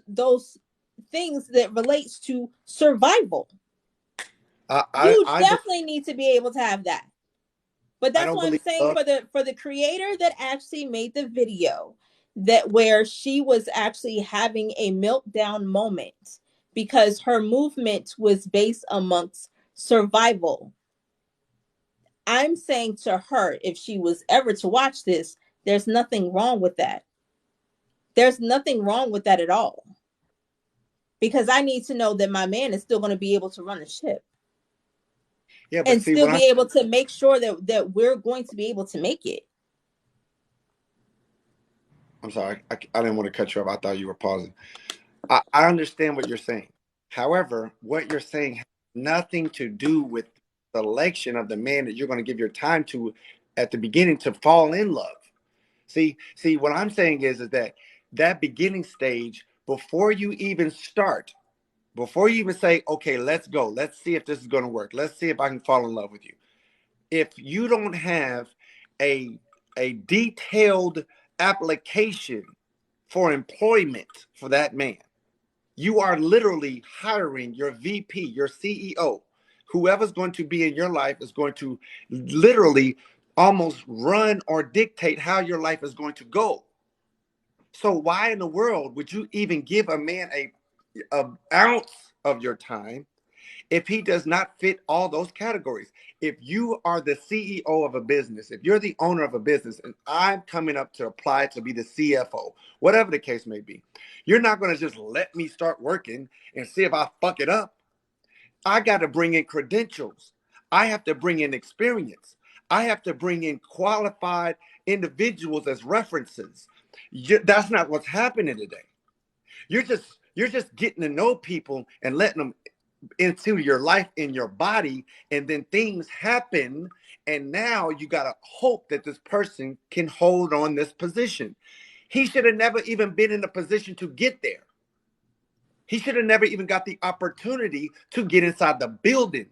things that relates to survival. I, I, You I just definitely need to be able to have that. But I that's don't what I'm believe saying love. for the creator that actually made the video, that where she was actually having a meltdown moment because her movement was based amongst survival. I'm saying to her, if she was ever to watch this, there's nothing wrong with that. There's nothing wrong with that at all. Because I need to know that my man is still going to be able to run the ship Yeah, but and see, still be able to make sure that we're going to be able to make it. I'm sorry, I didn't want to cut you off. I thought you were pausing. I understand what you're saying. However, what you're saying has nothing to do with the selection of the man that you're going to give your time to at the beginning to fall in love. See, what I'm saying is that beginning stage, before you even start, before you even say, okay, let's go, let's see if this is going to work, let's see if I can fall in love with you. If you don't have a detailed application for employment for that man, you are literally hiring your VP, your CEO. Whoever's going to be in your life is going to literally almost run or dictate how your life is going to go. So why in the world would you even give a man a ounce of your time if he does not fit all those categories? If you are the CEO of a business, if you're the owner of a business, and I'm coming up to apply to be the CFO, whatever the case may be, you're not going to just let me start working and see if I fuck it up. I got to bring in credentials. I have to bring in experience. I have to bring in qualified individuals as references. That's not what's happening today. You're just getting to know people and letting them into your life, in your body, and then things happen, and now you got to hope that this person can hold on this position. He should have never even been in a position to get there. He should have never even got the opportunity to get inside the building.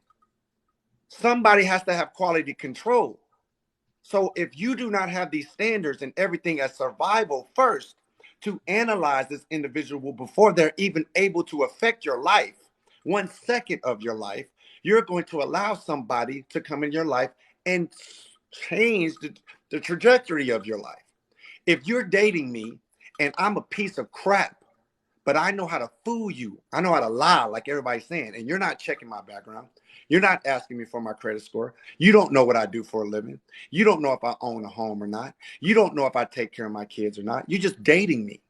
Somebody has to have quality control. So if you do not have these standards and everything as survival first, to analyze this individual before they're even able to affect your life, 1 second of your life, you're going to allow somebody to come in your life and change the trajectory of your life. If you're dating me and I'm a piece of crap, but I know how to fool you, I know how to lie, like everybody's saying, and you're not checking my background, you're not asking me for my credit score, you don't know what I do for a living, you don't know if I own a home or not, you don't know if I take care of my kids or not, you're just dating me,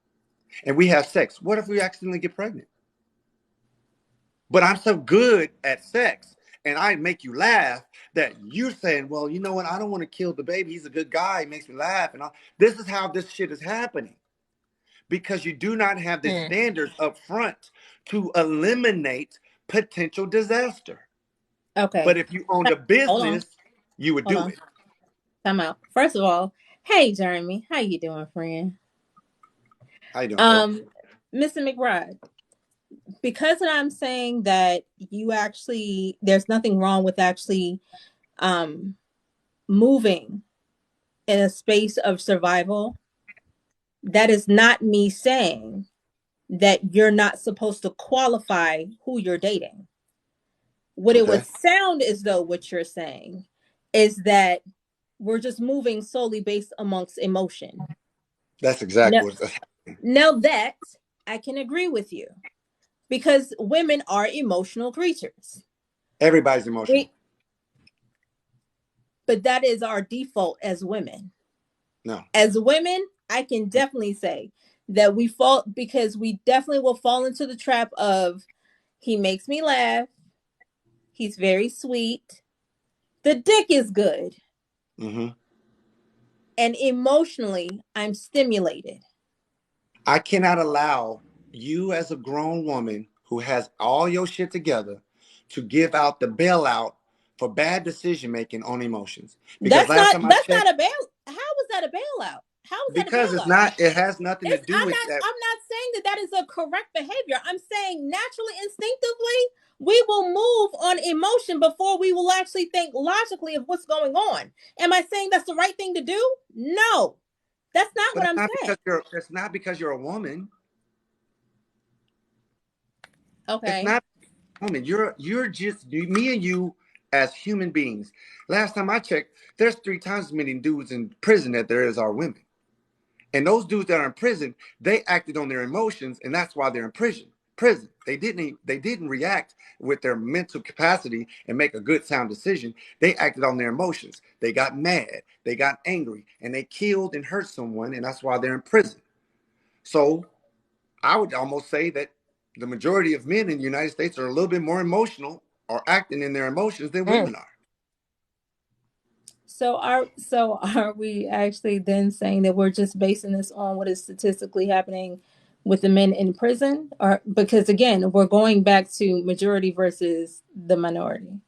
and we have sex. What if we accidentally get pregnant? But I'm so good at sex and I make you laugh that you're saying, well, you know what? I don't want to kill the baby. He's a good guy. He makes me laugh. And this is how this shit is happening, because you do not have the standards up front to eliminate potential disaster. Okay. But if you owned a business, you would Hold do on. it. Time out. First of all, hey Jeremy, how you doing, friend? How you doing, folks? Mr. McBride, because I'm saying that you actually, there's nothing wrong with actually moving in a space of survival. That is not me saying that you're not supposed to qualify who you're dating. What it Okay. would sound as though what you're saying is that we're just moving solely based amongst emotion. That's exactly what's happening. Now that I can agree with you, because women are emotional creatures. Everybody's emotional. But that is our default as women. No. As women, I can definitely say that we fall, because we definitely will fall into the trap of, he makes me laugh, he's very sweet, the dick is good, and emotionally I'm stimulated. I cannot allow you, as a grown woman who has all your shit together, to give out the bailout for bad decision making on emotions. Because That's last not time I that's checked, not a bail. How is that a bailout? How is that a because it's bailout? not, it has nothing to It's, do with that. I'm not saying that that is a correct behavior. I'm saying naturally, instinctively, we will move on emotion before we will actually think logically of what's going on. Am I saying that's the right thing to do? No, that's not But what it's I'm not saying. because you're a woman. It's Okay. not a woman. You're just me and you as human beings. Last time I checked, there's 3 times as many dudes in prison that there is are women. And those dudes that are in prison, they acted on their emotions, and that's why they're in prison. Prison. They didn't react with their mental capacity and make a good sound decision. They acted on their emotions. They got mad, they got angry, and they killed and hurt someone, and that's why they're in prison. So I would almost say that the majority of men in the United States are a little bit more emotional or acting in their emotions than Mm. women are. So are we actually then saying that we're just basing this on what is statistically happening with the men in prison? Or because again, we're going back to majority versus the minority.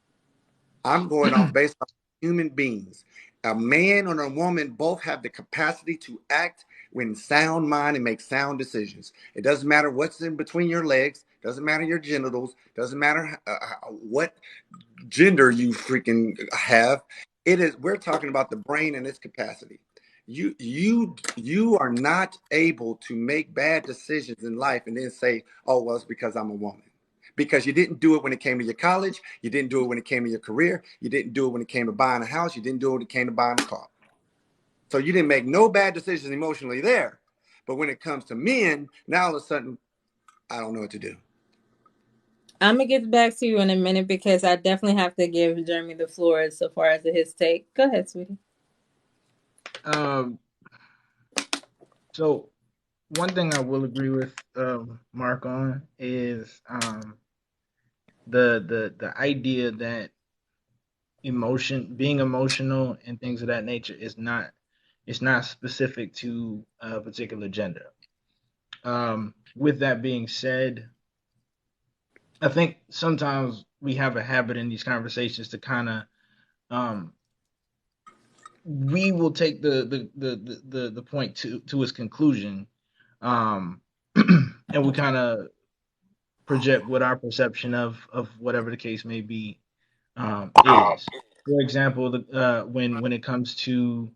I'm going off based on human beings. A man and a woman both have the capacity to act when sound mind and make sound decisions. It doesn't matter what's in between your legs, doesn't matter your genitals, doesn't matter what gender you freaking have. It is, we're talking about the brain and its capacity. You are not able to make bad decisions in life and then say, oh, well, it's because I'm a woman. Because you didn't do it when it came to your college, you didn't do it when it came to your career, you didn't do it when it came to buying a house, you didn't do it when it came to buying a car. So you didn't make no bad decisions emotionally there. But when it comes to men, now all of a sudden, I don't know what to do. I'm gonna get back to you in a minute because I definitely have to give Jeremy the floor so far as his take. Go ahead, sweetie. Um, so one thing I will agree with Mark on is the idea that being emotional and things of that nature is not, it's not specific to a particular gender. With that being said, I think sometimes we have a habit in these conversations to kind of we will take the point to its conclusion, and we kind of project what our perception of whatever the case may be is. For example, when it comes to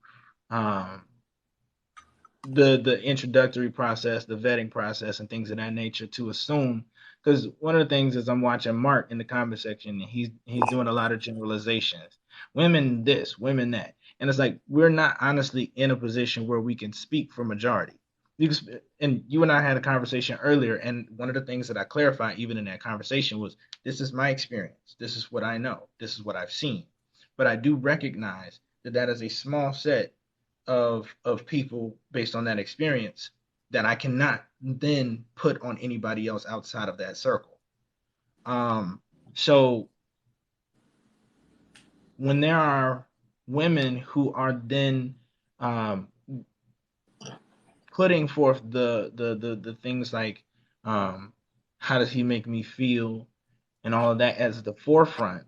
um, the introductory process, the vetting process, and things of that nature, to assume, because one of the things is I'm watching Mark in the comment section, and he's doing a lot of generalizations. Women this, women that, and it's like we're not honestly in a position where we can speak for majority. And you and I had a conversation earlier, and one of the things that I clarified even in that conversation was this is my experience, this is what I know, this is what I've seen, but I do recognize that that is a small set of people based on that experience that I cannot then put on anybody else outside of that circle. So when there are women who are then um, putting forth the things like how does he make me feel and all of that as the forefront,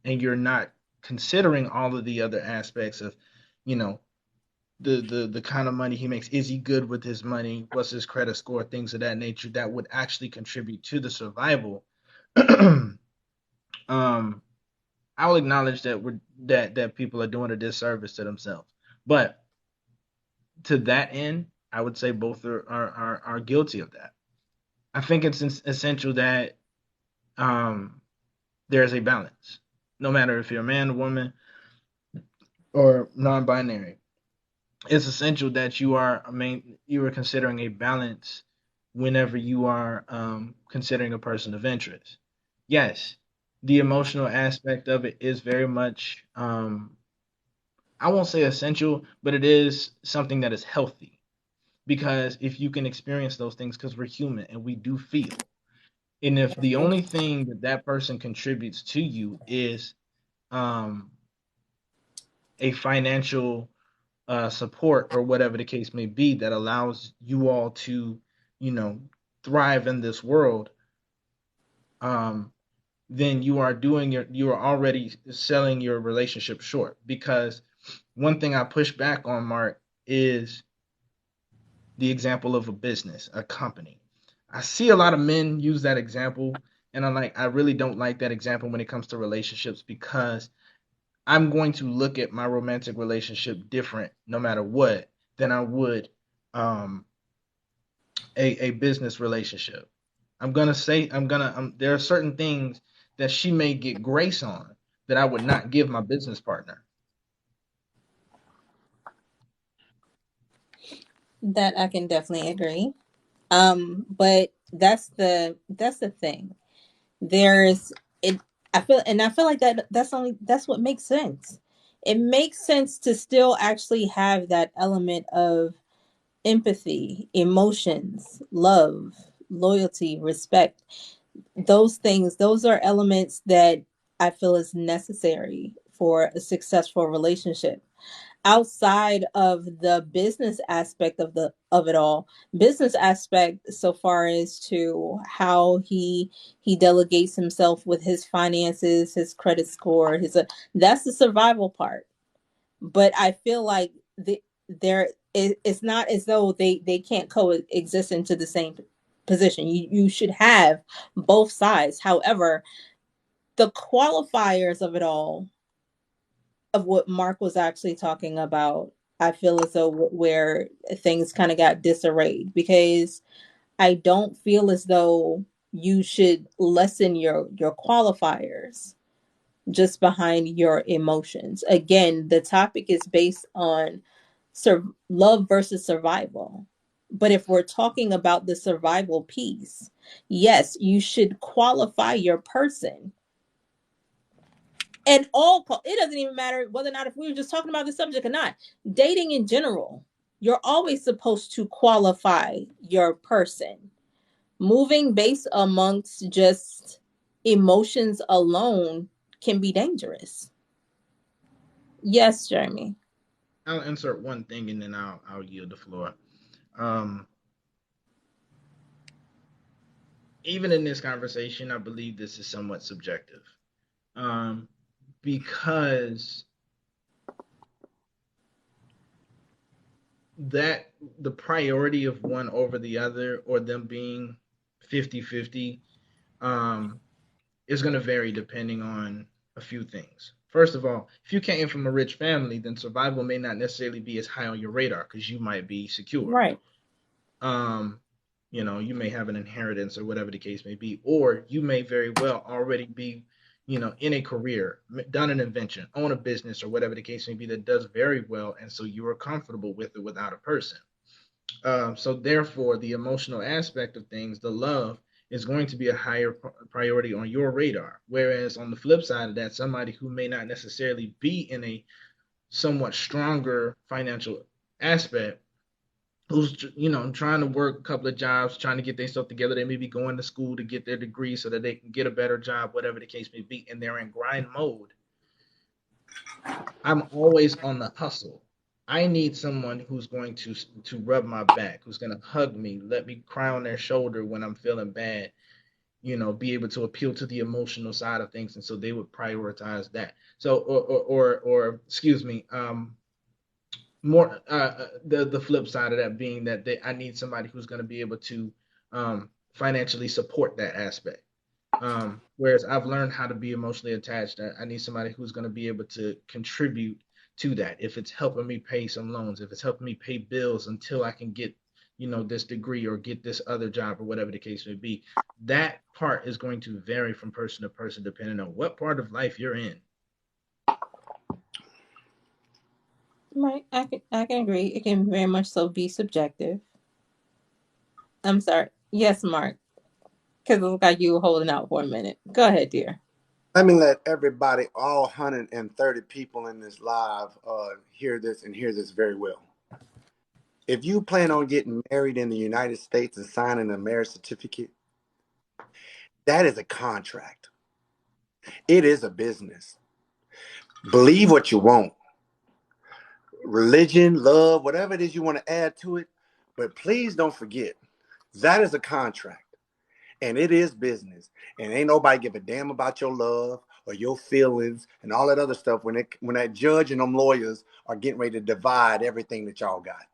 and you're not considering all of the other aspects of, you know, the kind of money he makes. Is he good with his money? What's his credit score? Things of that nature that would actually contribute to the survival. um, I'll acknowledge that that people are doing a disservice to themselves, but to that end, I would say both are guilty of that. I think it's essential that there's a balance, no matter if you're a man, woman, or non-binary. It's essential that you are considering a balance whenever you are considering a person of interest. Yes, the emotional aspect of it is very much I won't say essential, but it is something that is healthy, because if you can experience those things, because we're human and we do feel, and if the only thing that that person contributes to you is um, a financial support or whatever the case may be that allows you all to, you know, thrive in this world, um, then you are already selling your relationship short. Because one thing I push back on, Mark, is the example of a business, a company. I see a lot of men use that example, and I really don't like that example when it comes to relationships, because I'm going to look at my romantic relationship different no matter what than I would um, a business relationship. There are certain things that she may get grace on, that I would not give my business partner. That I can definitely agree. But that's the thing. There's it. I feel like that's what makes sense. It makes sense to still actually have that element of empathy, emotions, love, loyalty, respect. Those things, those are elements that I feel is necessary for a successful relationship. Outside of the business aspect of it all, business aspect so far as to how he delegates himself with his finances, his credit score, that's the survival part. But I feel like it's not as though they can't coexist into the same position. You should have both sides. However, the qualifiers of it all, of what Mark was actually talking about, I feel as though where things kind of got disarrayed, because I don't feel as though you should lessen your qualifiers just behind your emotions. Again, the topic is based on love versus survival. But if we're talking about the survival piece, yes, you should qualify your person. And it doesn't even matter whether or not, if we were just talking about the subject or not, dating in general, you're always supposed to qualify your person. Moving based amongst just emotions alone can be dangerous. Yes, Jeremy. I'll insert one thing and then I'll yield the floor. Um, Even in this conversation, I believe this is somewhat subjective. Um, because that the priority of one over the other, or them being 50-50, um, is going to vary depending on a few things. First of all, if you came from a rich family, then survival may not necessarily be as high on your radar because you might be secure. Right. Um, you may have an inheritance or whatever the case may be, or you may very well already be, in a career, done an invention, own a business, or whatever the case may be that does very well, and so you are comfortable with it without a person. So therefore, the emotional aspect of things, the love, is going to be a higher priority on your radar. Whereas on the flip side of that, somebody who may not necessarily be in a somewhat stronger financial aspect, who's trying to work a couple of jobs, trying to get themselves together. They may be going to school to get their degree so that they can get a better job, whatever the case may be, and they're in grind mode. I'm always on the hustle. I need someone who's going to rub my back, who's going to hug me, let me cry on their shoulder when I'm feeling bad, be able to appeal to the emotional side of things, and so they would prioritize that. So, or excuse me, more the flip side of that being that I need somebody who's going to be able to financially support that aspect. Whereas I've learned how to be emotionally attached. I need somebody who's going to be able to contribute to that. If it's helping me pay some loans, if it's helping me pay bills until I can get, this degree or get this other job or whatever the case may be, that part is going to vary from person to person depending on what part of life you're in. Right. I can agree. It can very much so be subjective. I'm sorry. Yes, Mark. Because it looks like you were holding out for a minute. Go ahead, dear. Let me let everybody, all 130 people in this live, hear this and hear this very well. If you plan on getting married in the United States and signing a marriage certificate, that is a contract. It is a business. Believe what you want. Religion, love, whatever it is you want to add to it. But please don't forget, that is a contract. And it is business. And ain't nobody give a damn about your love or your feelings and all that other stuff when that judge and them lawyers are getting ready to divide everything that y'all got.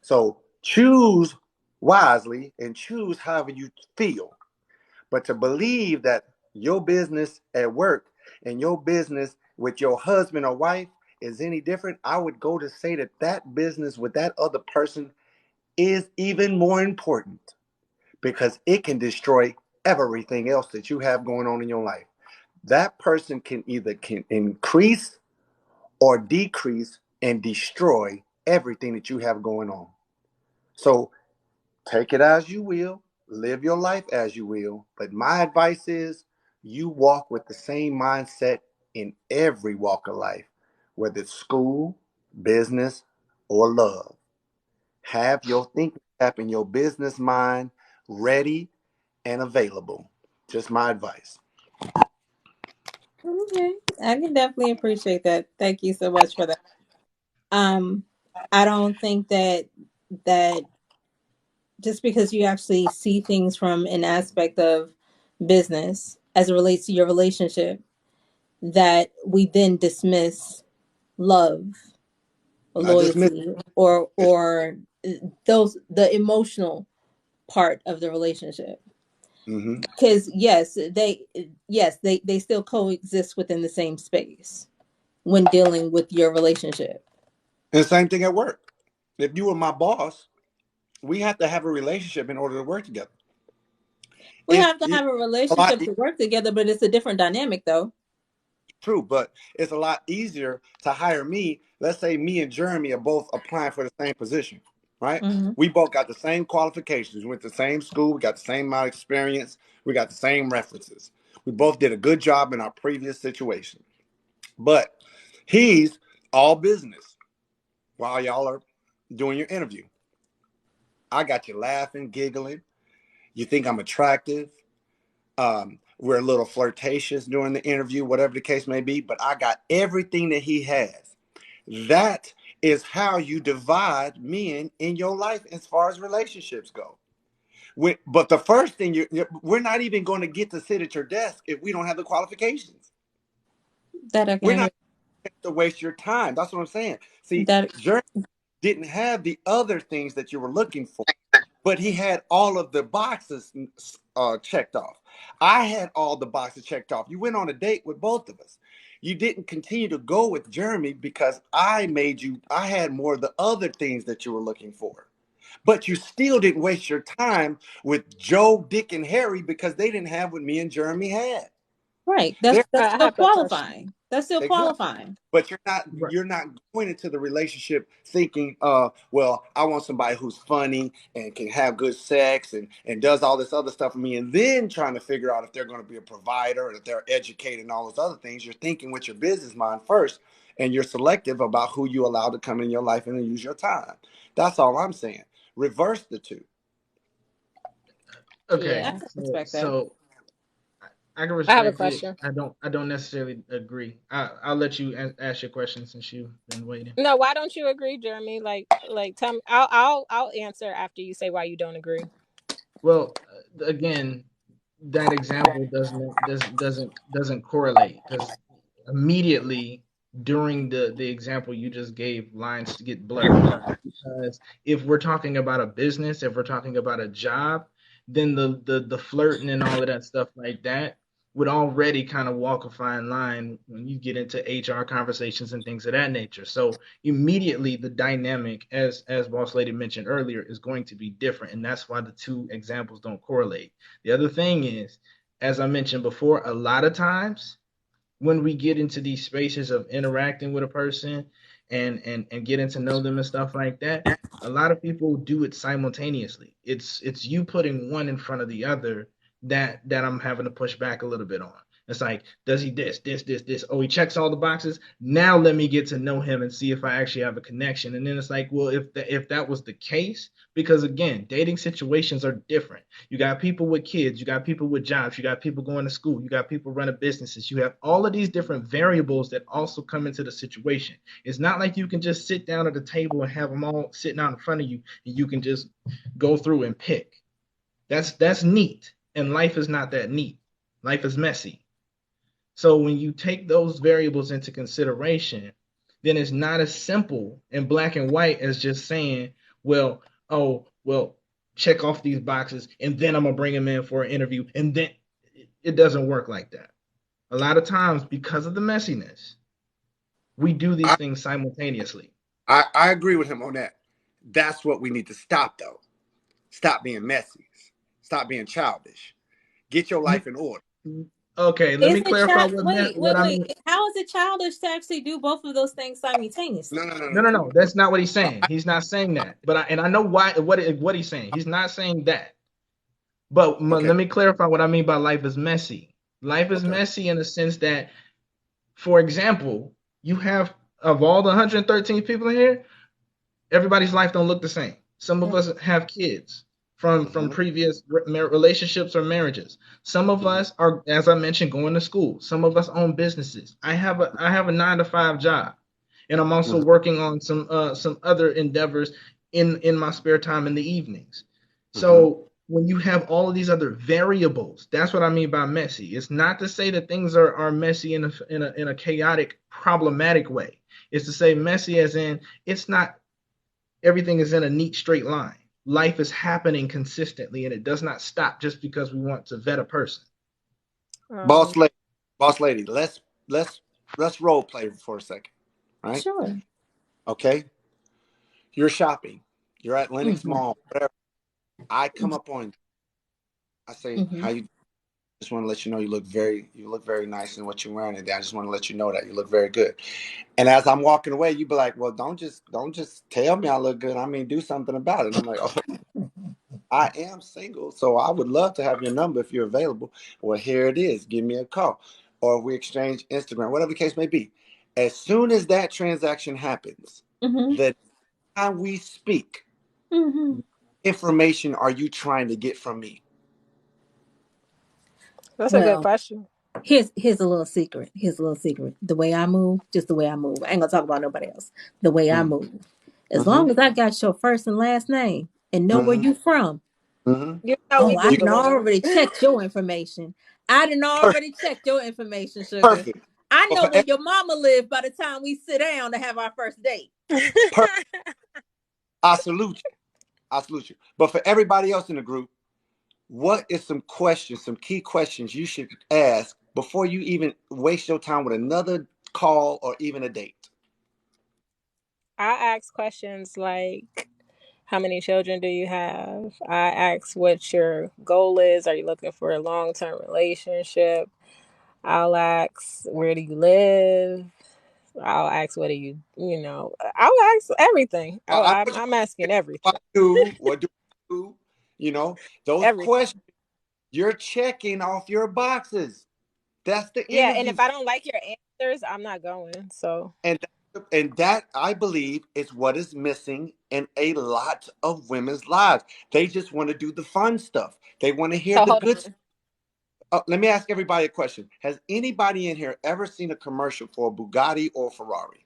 So choose wisely and choose however you feel. But to believe that your business at work and your business with your husband or wife is any different, I would go to say that business with that other person is even more important, because it can destroy everything else that you have going on in your life. that person can increase or decrease and destroy everything that you have going on. So take it as you will, live your life as you will. But my advice is you walk with the same mindset in every walk of life, whether it's school, business, or love. Have your thinking cap in your business mind ready and available. Just my advice. Okay, I can definitely appreciate that. Thank you so much for that. Um, I don't think that just because you actually see things from an aspect of business as it relates to your relationship, that we then dismiss love, or I just missed loyalty, or those the emotional part of the relationship. hmm Because yes, they still coexist within the same space when dealing with your relationship. And same thing at work. If you were my boss, we have to have a relationship in order to work together. We have to It's have a a lot relationship to work together, but it's a different dynamic though. true, but it's a lot easier to hire me. Let's say me and Jeremy are both applying for the same position, right? Hmm. We both got the same qualifications. We went to the same school. We got the same amount of experience. We got the same references. We both did a good job in our previous situation. But he's all business while y'all are doing your interview. I got you laughing, giggling. You think I'm attractive. We're a little flirtatious during the interview, whatever the case may be, but I got everything that he has. That is how you divide men in your life as far as relationships go. But the first thing we're not even going to get to sit at your desk if we don't have the qualifications. That I can We're agree. not to waste your time. That's what I'm saying. See, That Jeremy didn't have the other things that you were looking for, but he had all of the boxes checked off. I had all the boxes checked off. You went on a date with both of us. You didn't continue to go with Jeremy because I had more of the other things that you were looking for. But you still didn't waste your time with Joe, Dick, and Harry because they didn't have what me and Jeremy had. right. They're That's I still have a question. qualifying. That's still exactly. qualifying. But Right. you're not going into the relationship thinking, well, I want somebody who's funny and can have good sex and does all this other stuff for me, and then trying to figure out if they're going to be a provider or if they're educated and all those other things. You're thinking with your business mind first, and you're selective about who you allow to come in your life and use your time. That's all I'm saying. Reverse the two. I Okay. Yeah. can So respect that. so I can I have a respect it. question. I don't necessarily agree. I'll let you ask your question since you've been waiting. No, why don't you agree, Jeremy? Like, tell me. I'll answer after you say why you don't agree. Well, again, that example doesn't correlate because immediately during the example you just gave, lines get blurred. Because if we're talking about a business, if we're talking about a job, then the flirting and all of that stuff like that would already kind of walk a fine line when you get into HR conversations and things of that nature. So immediately the dynamic, as Boss Lady mentioned earlier, is going to be different, and that's why the two examples don't correlate. The other thing is, as I mentioned before, a lot of times when we get into these spaces of interacting with a person and getting to know them and stuff like that, a lot of people do it simultaneously. It's you putting one in front of the other that I'm having to push back a little bit on. It's like, does he this? Oh, he checks all the boxes. Now let me get to know him and see if I actually have a connection. And then it's like, well, if that was the case, because again, dating situations are different. You got people with kids, you got people with jobs, you got people going to school, you got people running businesses. You have all of these different variables that also come into the situation. It's not like you can just sit down at the table and have them all sitting out in front of you and you can just go through and pick. That's neat. And life is not that neat. Life is messy. So when you take those variables into consideration, then it's not as simple and black and white as just saying, well, oh, well, check off these boxes and then I'm gonna bring him in for an interview. And then it doesn't work like that. A lot of times, because of the messiness, we do these I, things simultaneously. I agree with him on that. That's what we need to stop, though. Stop being messy. Stop being childish. Get your You life in order. Okay, let Is me it clarify child? Wait, what wait, I wait. mean. How is it childish to actually do both of those things No, simultaneously? no, no, No, no, no, no, no. no. That's not what he's saying. He's not saying that. But I know why what he's saying. He's not saying that. But Okay, let me clarify what I mean by life is messy. Life is okay. messy in the sense that, for example, you have of all the 113 people in here, everybody's life don't look the same. Some of us have kids from Mm-hmm, previous relationships or marriages. Some of mm-hmm, us are, as I mentioned, going to school. Some of us own businesses. I have a 9 to 5 job, and I'm also mm-hmm, working on some other endeavors in my spare time in the evenings. mm-hmm. So when you have all of these other variables, that's what I mean by messy. It's not to say that things are messy in a chaotic, problematic way. It's to say messy as in it's not everything is in a neat straight line. Life is happening consistently and it does not stop just because we want to vet a person. Boss Um, lady, boss lady. Let's let's role play for a second, right? Sure. Okay. You're shopping. You're at Lenox Mm-hmm. Mall. Whatever. I come up on. I say, Mm-hmm. "How you?" Just want to let you know you look very nice in what you're wearing today. I just want to let you know that you look very good. And as I'm walking away, you be like, "Well, don't just tell me I look good. I mean, do something about it." And I'm like, "Oh, I am single, so I would love to have your number if you're available. Well, here it is. Give me a call, or we exchange Instagram, whatever the case may be." As soon as that transaction happens, Mm-hmm. the time we speak, Mm-hmm. information are you trying to get from me? that's a good Well, question. here's a little secret. Here's a little secret. The way I move, just the way I move. I ain't gonna talk about nobody else. The way I Mm-hmm. move. As Mm-hmm. long as I got your first and last name and know where Mm-hmm. you from, Mm-hmm. You know we oh, I You done googling them. already checked your information. I done per- already checked your information, sugar. perfect. I But know for where your mama lived by the time we sit down to have our first date. per- I salute you. I salute you. But for everybody else in the group, what is some questions, some key questions you should ask before you even waste your time with another call or even a date? I ask questions like, how many children do you have? I ask what your goal is. Are you looking for a long term relationship? I'll ask, where do you live? I'll ask, what do you, I'll ask everything. I know what I'm asking I everything. do. What do I do? Those Everything. questions, you're checking off your boxes. That's the Yeah. And interview. if I don't like your answers, I'm not going. So, And that I believe is what is missing in a lot of women's lives. They just want to do the fun stuff. They want to hear so the hold good. on. Let me ask everybody a question. Has anybody in here ever seen a commercial for a Bugatti or Ferrari?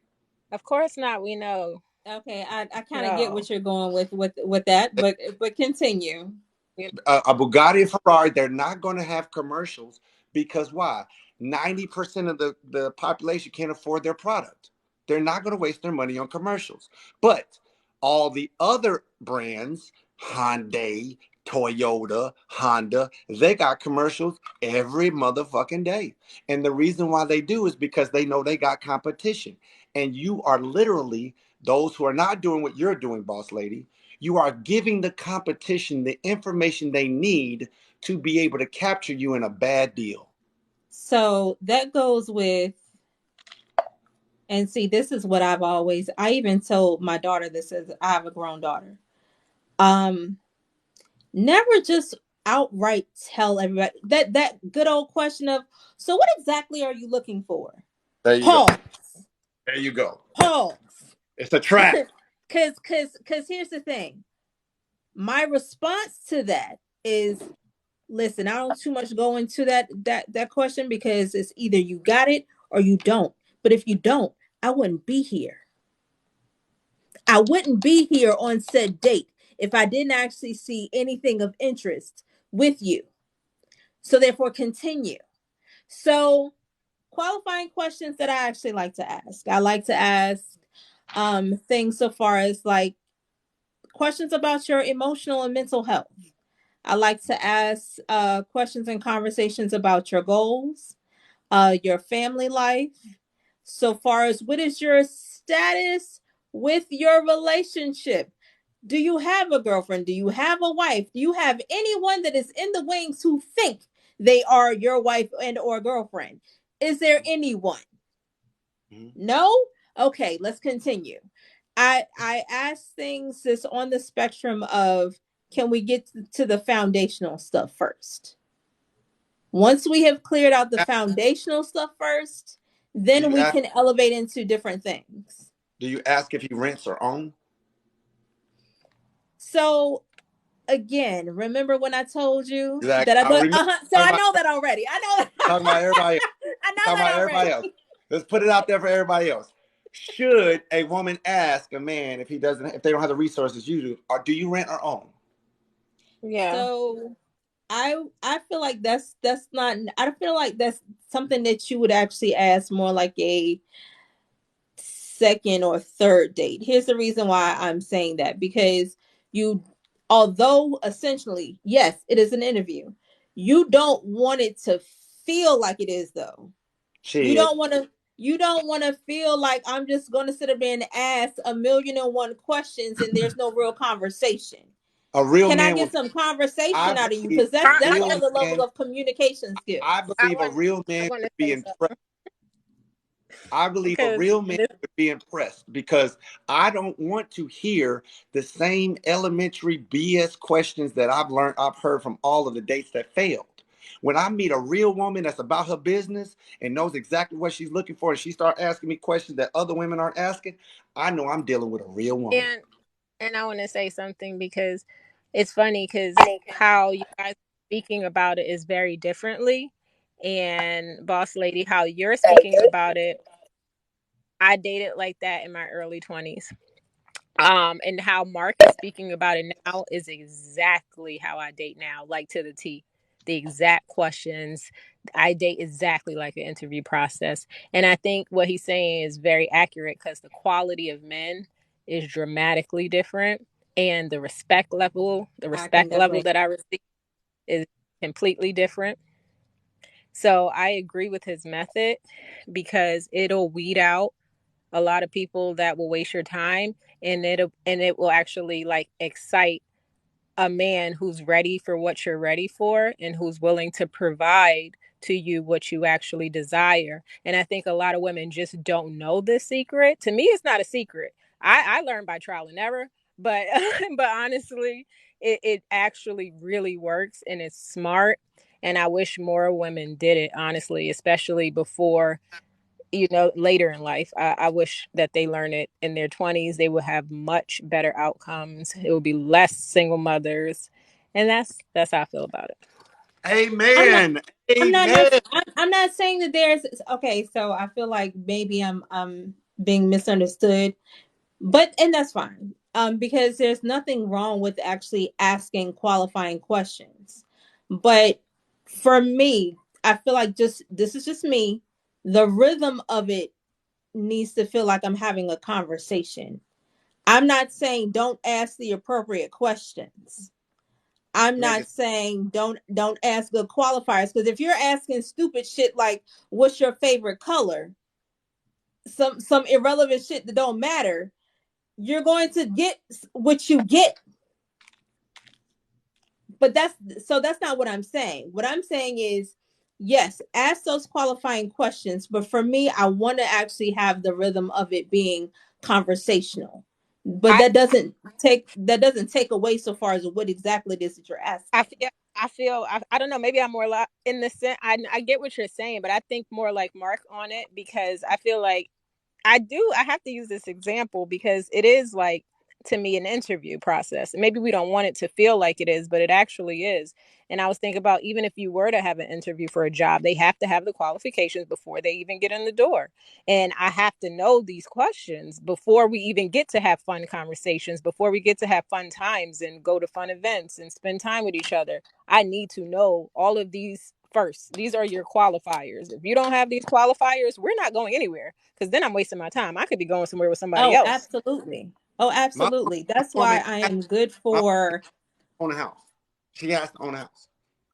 Of course not. We know. Okay, I kind of get No. what you're going with that, but continue. A Bugatti or Ferrari, they're not going to have commercials because why? 90% of the population can't afford their product. They're not going to waste their money on commercials. But all the other brands, Hyundai, Toyota, Honda, they got commercials every motherfucking day. And the reason why they do is because they know they got competition. And you are literally those who are not doing what you're doing, boss lady. You are giving the competition the information they need to be able to capture you in a bad deal. So that goes with, and see, this is what I even told my daughter this, as I have a grown daughter. Um, Never just outright tell everybody that good old question of, so what exactly are you looking for? There you go. Pause. There you go. Pause. It's a trap. Cause here's the thing. My response to that is, listen, I don't too much go into that question because it's either you got it or you don't. But if you don't, I wouldn't be here. I wouldn't be here on said date if I didn't actually see anything of interest with you. So therefore continue. So qualifying questions that I actually like to ask. I like to ask things so far as like questions about your emotional and mental health. I like to ask questions and conversations about your goals, your family life. So far as what is your status with your relationship? Do you have a girlfriend? Do you have a wife? Do you have anyone that is in the wings who think they are your wife and or girlfriend. Is there anyone? No? Okay, let's continue. I ask things that's on the spectrum of, can we get to the foundational stuff first? Once we have cleared out the foundational stuff first, then we can elevate into different things. Do you ask if he rents or owns? So again, remember when I told you Like, that I I remember. so I know that already. I know that. Talking about everybody else. I know Talking that about everybody already. else. Let's put it out there for everybody else. Should a woman ask a man if they don't have the resources you do, or do you rent or own? Yeah. So I feel like that's not, I feel like that's something that you would actually ask more like a second or third date. Here's the reason why I'm saying that, because although essentially, yes, it is an interview, you don't want it to feel like it is though. You don't want to feel like I'm just going to sit up there and ask 1,000,001 questions and there's no real conversation. A real Can man I get some conversation out of you? Because that's I another level of communication skills. I believe a real man would be impressed. I believe a real man would be impressed, because I don't want to hear the same elementary BS questions that I've heard from all of the dates that failed. When I meet a real woman that's about her business and knows exactly what she's looking for, and she starts asking me questions that other women aren't asking, I know I'm dealing with a real woman. And I want to say something, because it's funny, because how you guys are speaking about it is very differently. And Boss Lady, how you're speaking about it, I dated like that in my early 20s. And how Mark is speaking about it now is exactly how I date now, like to the T. The exact questions. I date exactly like an interview process. And I think what he's saying is very accurate, because the quality of men is dramatically different. And the respect level that I receive is completely different. So I agree with his method, because it'll weed out a lot of people that will waste your time, and it will actually like excite a man who's ready for what you're ready for, and who's willing to provide to you what you actually desire. And I think a lot of women just don't know this secret. To me, it's not a secret. I learned by trial and error, but but honestly, it actually really works, and it's smart. And I wish more women did it, honestly, especially before, later in life. I wish that they learn it in their 20s. They will have much better outcomes. It will be less single mothers. And that's how I feel about it. Amen. I'm not saying that there's, okay, so I feel like maybe I'm being misunderstood, and that's fine. Because there's nothing wrong with actually asking qualifying questions. But for me, I feel like this is just me. The rhythm of it needs to feel like I'm having a conversation. I'm not saying don't ask the appropriate questions. I'm not saying don't ask good qualifiers, because if you're asking stupid shit like what's your favorite color, some irrelevant shit that don't matter, you're going to get what you get. But that's not what I'm saying. What I'm saying is, yes, ask those qualifying questions, but for me, I want to actually have the rhythm of it being conversational. But that doesn't take away so far as what exactly it is that you're asking. I don't know, maybe I'm more in the sense, I get what you're saying, but I think more like Mark on it, because I feel like I have to use this example, because it is like, to me, an interview process. Maybe we don't want it to feel like it is, but it actually is. And I was thinking about, even if you were to have an interview for a job, they have to have the qualifications before they even get in the door. And I have to know these questions before we even get to have fun conversations, before we get to have fun times and go to fun events and spend time with each other. I need to know all of these first. These are your qualifiers. If you don't have these qualifiers, we're not going anywhere, because then I'm wasting my time. I could be going somewhere with somebody else. Absolutely. Oh, absolutely. That's why I am good for own a house. She has to own a house.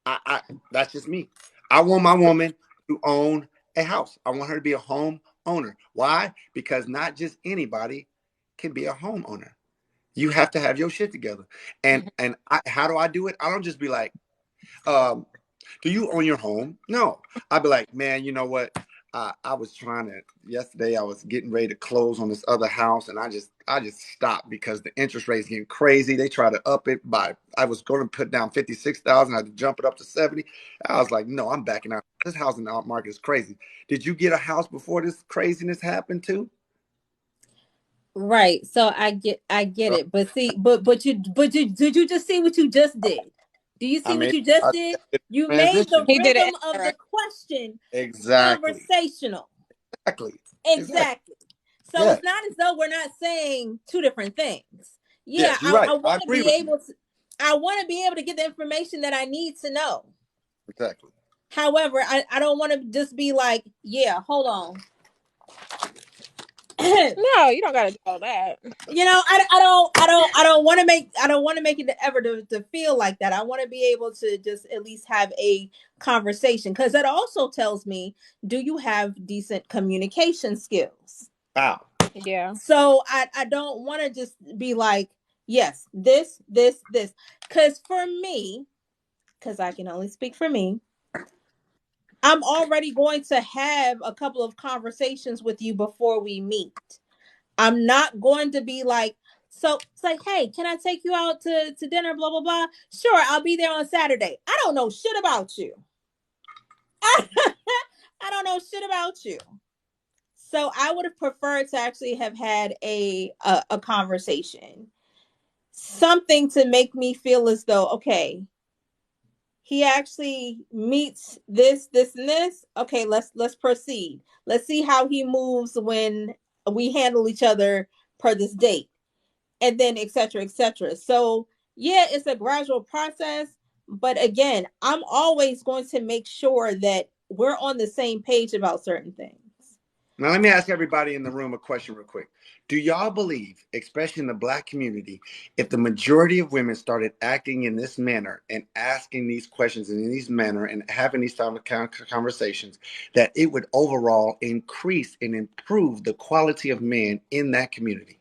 I that's just me. I want my woman to own a house. I want her to be a home owner. Why? Because not just anybody can be a homeowner. You have to have your shit together. And how do I do it? I don't just be like, Do you own your home? No. I'd be like, man, you know what? I was trying to yesterday. I was getting ready to close on this other house, and I just stopped because the interest rate's getting crazy. They try to up it by. I was going to put down 56,000. I had to jump it up to 70. I was like, no, I'm backing out. This housing market is crazy. Did you get a house before this craziness happened too? Right. So I get it. But see, did you just see what you just did? Do you I see what mean, you just I did? did You a made the transition. He did rhythm it of the indirect. question Exactly. conversational. Exactly. Exactly. So Yeah. it's not as though we're not saying two different things. Yeah, Yes, you're right. I I want to agree be with you. able to I want to be able to get the information that I need to know. Exactly. However, I don't want to just be like, yeah, hold on. No, you don't got to do all that. I don't want to make it ever to feel like that. I want to be able to just at least have a conversation, because that also tells me, do you have decent communication skills? Wow. Yeah. So I don't want to just be like, yes, this, because for me, because I can only speak for me, I'm already going to have a couple of conversations with you before we meet. I'm not going to be like, so it's like, hey, can I take you out to dinner? Blah, blah, blah. Sure, I'll be there on Saturday. I don't know shit about you. I don't know shit about you. So I would have preferred to actually have had a conversation. Something to make me feel as though, okay, he actually meets this, and this. Okay, let's proceed. Let's see how he moves when we handle each other per this date, and then etc etc. So yeah, it's a gradual process, but again, I'm always going to make sure that we're on the same page about certain things. Now, let me ask everybody in the room a question real quick. Do y'all believe, especially in the Black community, if the majority of women started acting in this manner and asking these questions in this manner and having these type of conversations, that it would overall increase and improve the quality of men in that community?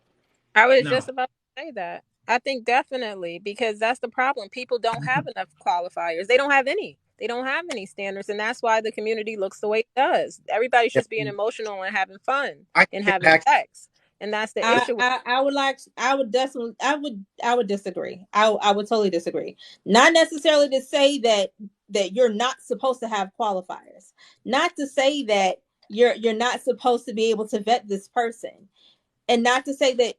I was No. just about to say that. I think definitely, because that's the problem. People don't have enough qualifiers. They don't have any. They don't have any standards, and that's why the community looks the way it does. Everybody's If just being emotional and having fun I and can having ask, sex, and that's the issue. I would like I would definitely I would disagree. I would totally disagree. Not necessarily to say that you're not supposed to have qualifiers. Not to say that you're not supposed to be able to vet this person. And not to say that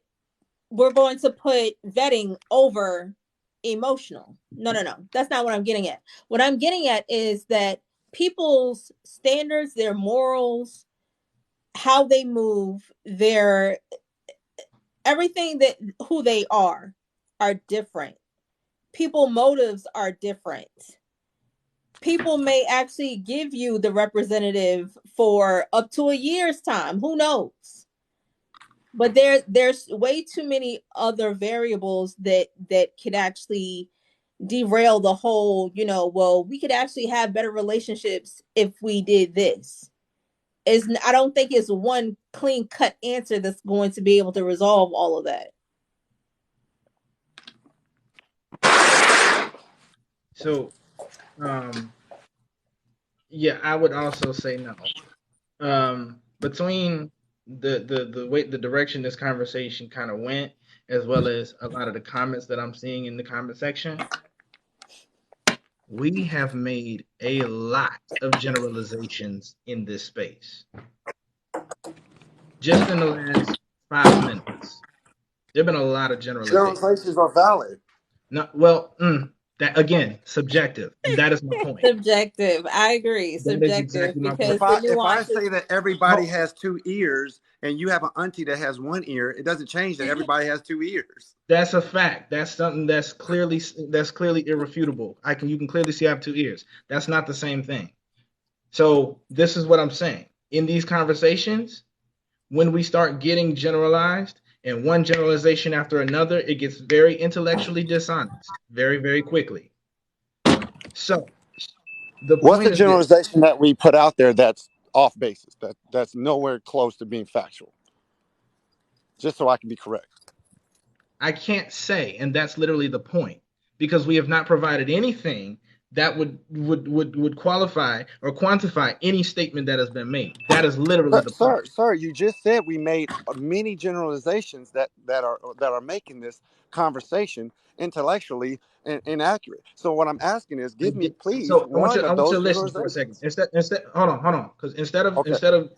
we're going to put vetting over emotional. No, no, no. That's not what I'm getting at. What I'm getting at is that people's standards, their morals, how they move, their everything that who they are different. People motives are different. People may actually give you the representative for up to a year's time. Who knows? But there's way too many other variables that could actually derail the whole, well, we could actually have better relationships if we did this. I don't think it's one clean cut answer that's going to be able to resolve all of that. So, yeah, I would also say no. Between the way the direction this conversation kind of went, as well as a lot of the comments that I'm seeing in the comment section, we have made a lot of generalizations in this space. Just in the last 5 minutes, there have been a lot of generalizations. generalizations are valid. No, well, that again, subjective, and that is my point. Subjective. I agree. That is Subjective, exactly my because point. the If I nuances. say that everybody No, has two ears and you have an auntie that has one ear, it doesn't change that everybody has two ears. that's a fact. That's something that's clearly irrefutable. You can clearly see I have 2 ears. That's not the same thing. So this is what I'm saying. In these conversations, when we start getting generalized and one generalization after another, it gets very intellectually dishonest very, very quickly. So the What's the point of this, generalization that we put out there that's off basis, that's nowhere close to being factual? Just so I can be correct. I can't say, and that's literally the point, because we have not provided anything that would qualify or quantify any statement that has been made. That is literally the point. Sir, you just said we made many generalizations that are making this conversation intellectually inaccurate. So what I'm asking is, give me please So one I of want you those to listen for a second. generalizations. Instead, hold on, because instead Okay, of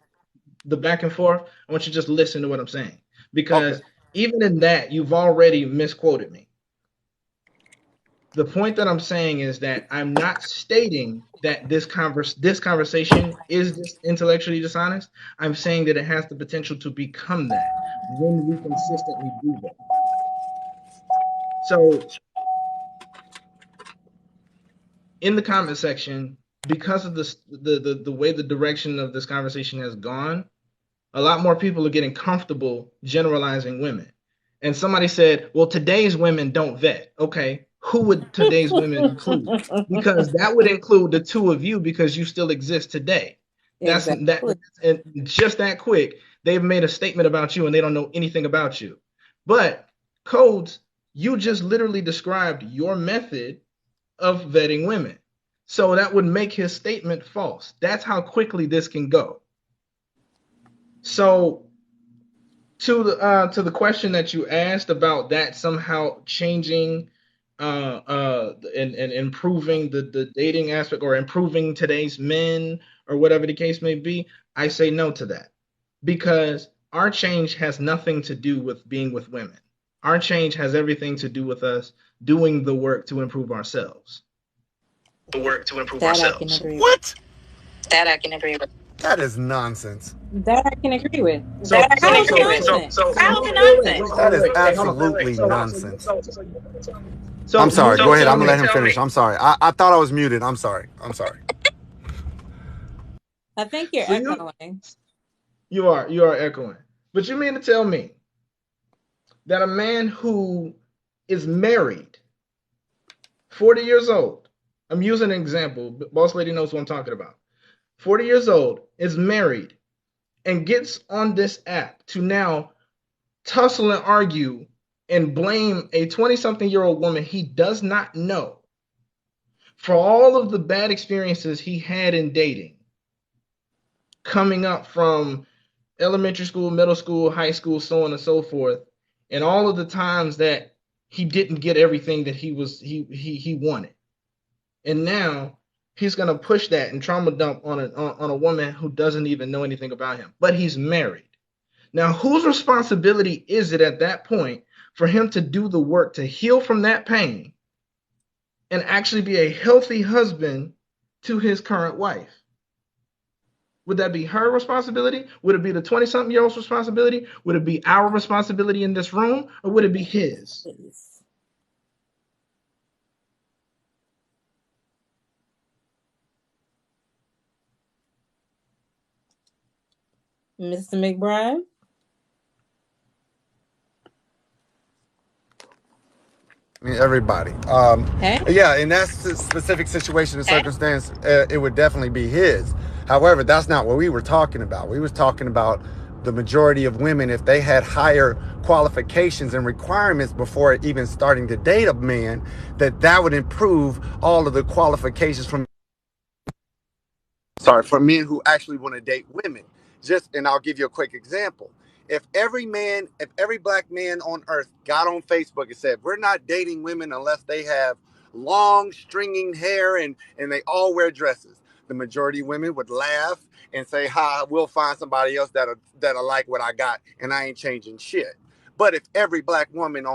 the back and forth, I want you to just listen to what I'm saying, okay. because even in that, you've already misquoted me. The point that I'm saying is that I'm not stating that this conversation is just intellectually dishonest. I'm saying that it has the potential to become that when we consistently do that. So in the comment section, because of the way the direction of this conversation has gone, a lot more people are getting comfortable generalizing women. And somebody said, well, today's women don't vet. Okay, who would today's women include? Because that would include the two of you, because you still exist today. That's that, Exactly. and just that quick, they've made a statement about you and they don't know anything about you. But Codes, you just literally described your method of vetting women. So that would make his statement false. That's how quickly this can go. So to the question that you asked about that somehow changing and improving the dating aspect, or improving today's men, or whatever the case may be, I say no to that, because our change has nothing to do with being with women. Our change has everything to do with us doing the work to improve ourselves. That I can agree with. What? That is nonsense. That I can agree with. So How is it nonsense? That is absolutely nonsense. I'm sorry. Go ahead. I'm gonna let him finish. I'm sorry. I thought I was muted. I'm sorry. I think you're So echoing. you are echoing. But you mean to tell me that a man who is married, 40 years old, I'm using an example, but Boss Lady knows what I'm talking about, 40 years old, is married, and gets on this app to now tussle and argue and blame a 20-something-year-old woman he does not know for all of the bad experiences he had in dating, coming up from elementary school, middle school, high school, so on and so forth, and all of the times that he didn't get everything that he wanted. And now he's going to push that and trauma dump on a woman who doesn't even know anything about him, but he's married. Now, whose responsibility is it at that point for him to do the work to heal from that pain and actually be a healthy husband to his current wife? Would that be her responsibility? Would it be the 20-something-year-old's responsibility? Would it be our responsibility in this room? Or would it be his? Mr. McBride? Everybody. Hey? Yeah, in that specific situation and circumstance, it would definitely be his. However, that's not what we were talking about. We was talking about the majority of women, if they had higher qualifications and requirements before even starting to date a man, that would improve all of the qualifications from men who actually want to date women. And I'll give you a quick example. If every black man on earth got on Facebook and said, we're not dating women unless they have long stringing hair and they all wear dresses, the majority of women would laugh and say, we'll find somebody else that'll like what I got, and I ain't changing shit. But if every black woman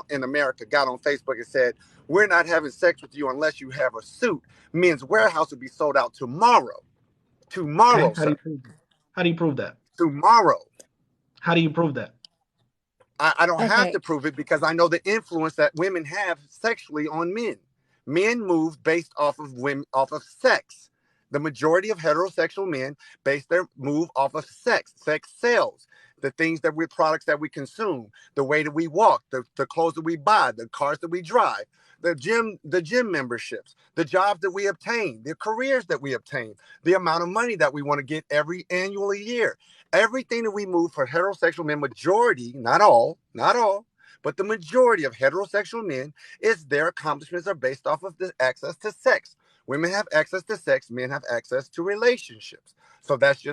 in America got on Facebook and said, we're not having sex with you unless you have a suit, Men's Warehouse would be sold out tomorrow. Tomorrow, okay. How do you prove that? Tomorrow. How do you prove that? I don't have to prove it, because I know the influence that women have sexually on men. Men move based off of sex. The majority of heterosexual men base their move off of sex. Sex sells. The products that we consume, the way that we walk, the clothes that we buy, the cars that we drive, the gym memberships, the jobs that we obtain, the careers that we obtain, the amount of money that we want to get every annual year. Everything that we move for heterosexual men, majority, not all, but the majority of heterosexual men, is their accomplishments are based off of the access to sex. Women have access to sex, men have access to relationships. So that's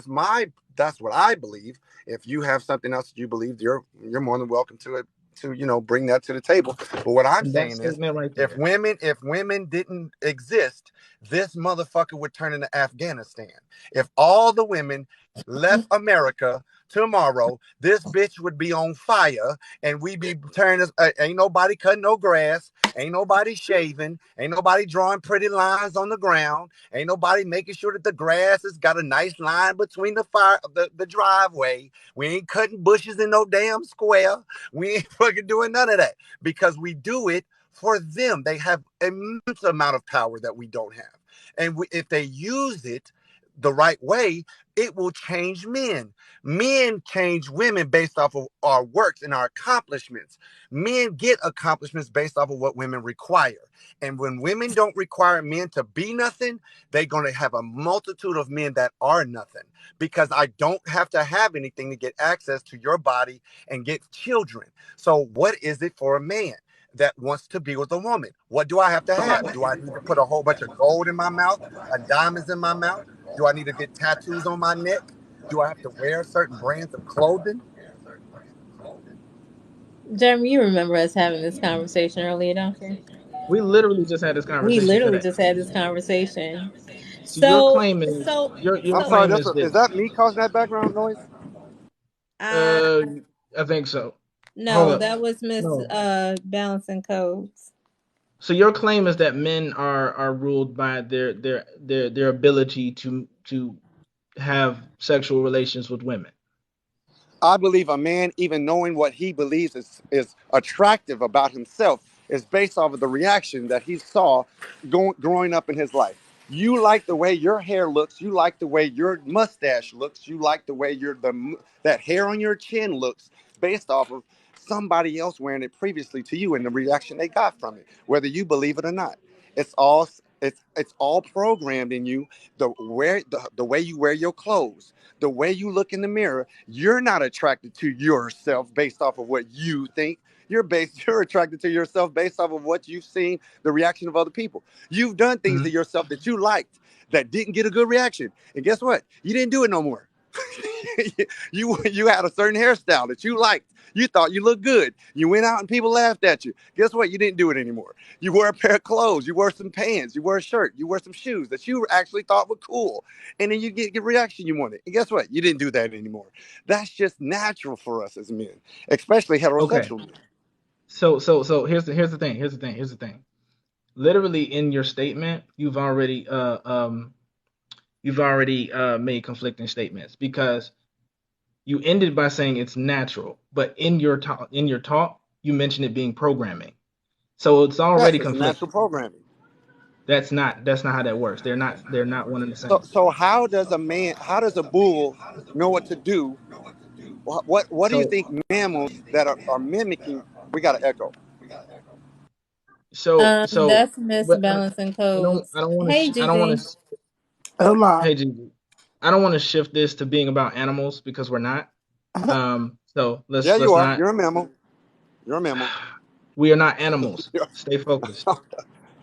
what I believe. If you have something else that you believe, you're more than welcome to it, to bring that to the table. But what I'm And that saying is, statement right if there. women didn't exist, this motherfucker would turn into Afghanistan. If all the women left America tomorrow, this bitch would be on fire, and we be turning. Ain't nobody cutting no grass. Ain't nobody shaving. Ain't nobody drawing pretty lines on the ground. Ain't nobody making sure that the grass has got a nice line between the driveway. We ain't cutting bushes in no damn square. We ain't fucking doing none of that, because we do it for them. They have immense amount of power that we don't have. And if they use it the right way, it will change men. Men change women based off of our works and our accomplishments. Men get accomplishments based off of what women require. And when women don't require men to be nothing, they're going to have a multitude of men that are nothing, because I don't have to have anything to get access to your body and get children. So what is it for a man that wants to be with a woman? What do I have to have? Do I need to put a whole bunch of gold in my mouth and diamonds in my mouth? Do I need to get tattoos on my neck? Do I have to wear certain brands of clothing? Jeremy, you remember us having this conversation earlier, don't you? We literally just had this We conversation literally today. just had this conversation. So your So, claim is so, your I'm so, sorry, claim is is this. that me causing that background noise? uh, Uh, I think so. Hold no, up. that was Miss No. Balancing Codes. So your claim is that men are ruled by their ability to have sexual relations with women. I believe a man, even knowing what he believes is attractive about himself, is based off of the reaction that he saw growing up in his life. You like the way your hair looks. You like the way your mustache looks. You like the way that hair on your chin looks, based off of somebody else wearing it previously to you and the reaction they got from it, whether you believe it or not. It's all it's all programmed in you. The way you wear your clothes, the way you look in the mirror. You're not attracted to yourself based off of what you think. You're attracted to yourself based off of what you've seen, the reaction of other people. You've done things to Mhm. yourself that you liked that didn't get a good reaction. And guess what? You didn't do it no more. you had a certain hairstyle that you liked. You thought you looked good. You went out and people laughed at you. Guess what? You didn't do it anymore. You wore a pair of clothes. You wore some pants. You wore a shirt. You wore some shoes that you actually thought were cool. And then you get the reaction you wanted. And guess what? You didn't do that anymore. That's just natural for us as men, especially Okay. heterosexual men. So here's the thing. Here's the thing. Literally in your statement, you've already made conflicting statements, because you ended by saying it's natural, but in your talk you mentioned it being programming. So it's Yes, already it's natural conflicting. programming. That's not how that works. They're not one and the So, same. so how does a bull know what to do? What do you So think mammals that are mimicking? We got an echo. so so That's Miss but Balancing I Codes. don't want Hey, to I don't want Gigi. to Hola. hey Gigi, I don't want to shift this to being about animals, because we're not. So Yeah, you let's are. not. You're a mammal. You're a mammal. We are not animals. Stay focused.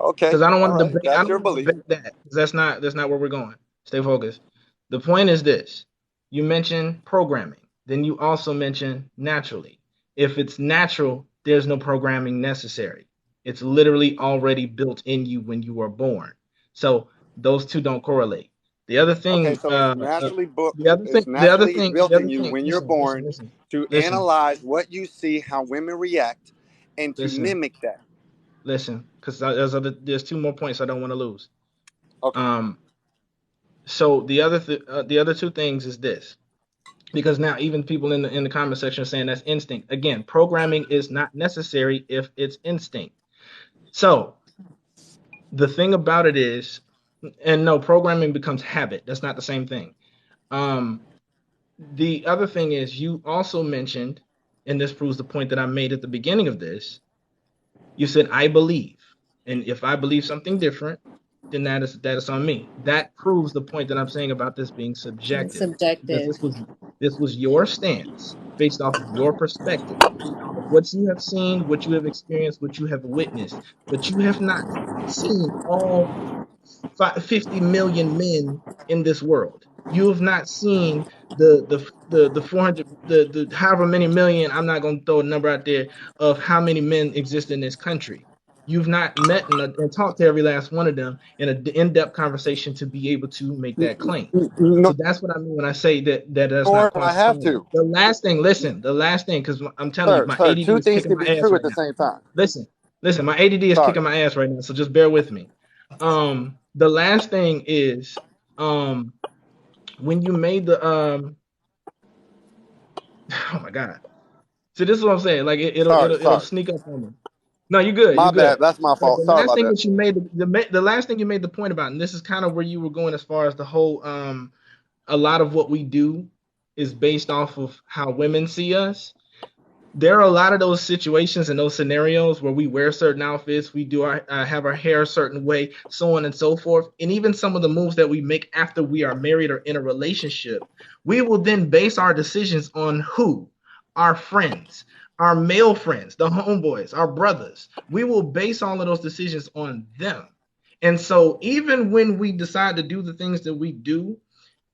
Okay. Because I don't All want to right. If debate. I that's don't your want to belief. debate that, because that's not where we're going. Stay focused. The point is this: you mentioned programming, then you also mentioned naturally. If it's natural, there's no programming necessary. It's literally already built in you when you are born. So those two don't correlate. The other Okay, thing, so the other naturally thing, built the in other you thing. when you're Listen, listen, born listen, to listen, analyze what you see, how women react, and to listen, mimic that. listen, because there's two more points I don't want to lose. Okay. Um, So the other two things is this, because now even people in the comment section are saying that's instinct. Again, programming is not necessary if it's instinct. So the thing about it is, and no, programming becomes habit. That's not the same thing. Um, the other thing is, you also mentioned, and this proves the point that I made at the beginning of this. You said I believe, and if I believe something different, then that is on me. That proves the point that I'm saying about this being subjective, because Subjective. this was your stance based off of your perspective of what you have seen, what you have experienced, what you have witnessed, but you have not seen all 50 million men in this world. You have not seen the 400 the however many million, I'm not going to throw a number out there, of how many men exist in this country. You've not met and talked to every last one of them in an in-depth conversation to be able to make that claim. No, So that's what I mean when I say that's not or I have quantifiable. to. The last thing, listen, the last thing, because I'm telling you, my Sir, ADD two is things kicking can my be ass true at right the now. same time. Listen, my ADD is Sorry. kicking my ass right now, so just bear with me. The last thing is, when you made the oh my god. So this is what I'm saying. Like it'll Sorry. sneak up on me. No, you good. You My bad. good. That's my But fault. Sorry about that. the last thing you made the point about, and this is kind of where you were going as far as the whole a lot of what we do is based off of how women see us. There are a lot of those situations and those scenarios where we wear certain outfits, we do our have our hair a certain way, so on and so forth, and even some of the moves that we make after we are married or in a relationship. We will then base our decisions on who? Our friends, our male friends, the homeboys, our brothers. We will base all of those decisions on them. And so even when we decide to do the things that we do,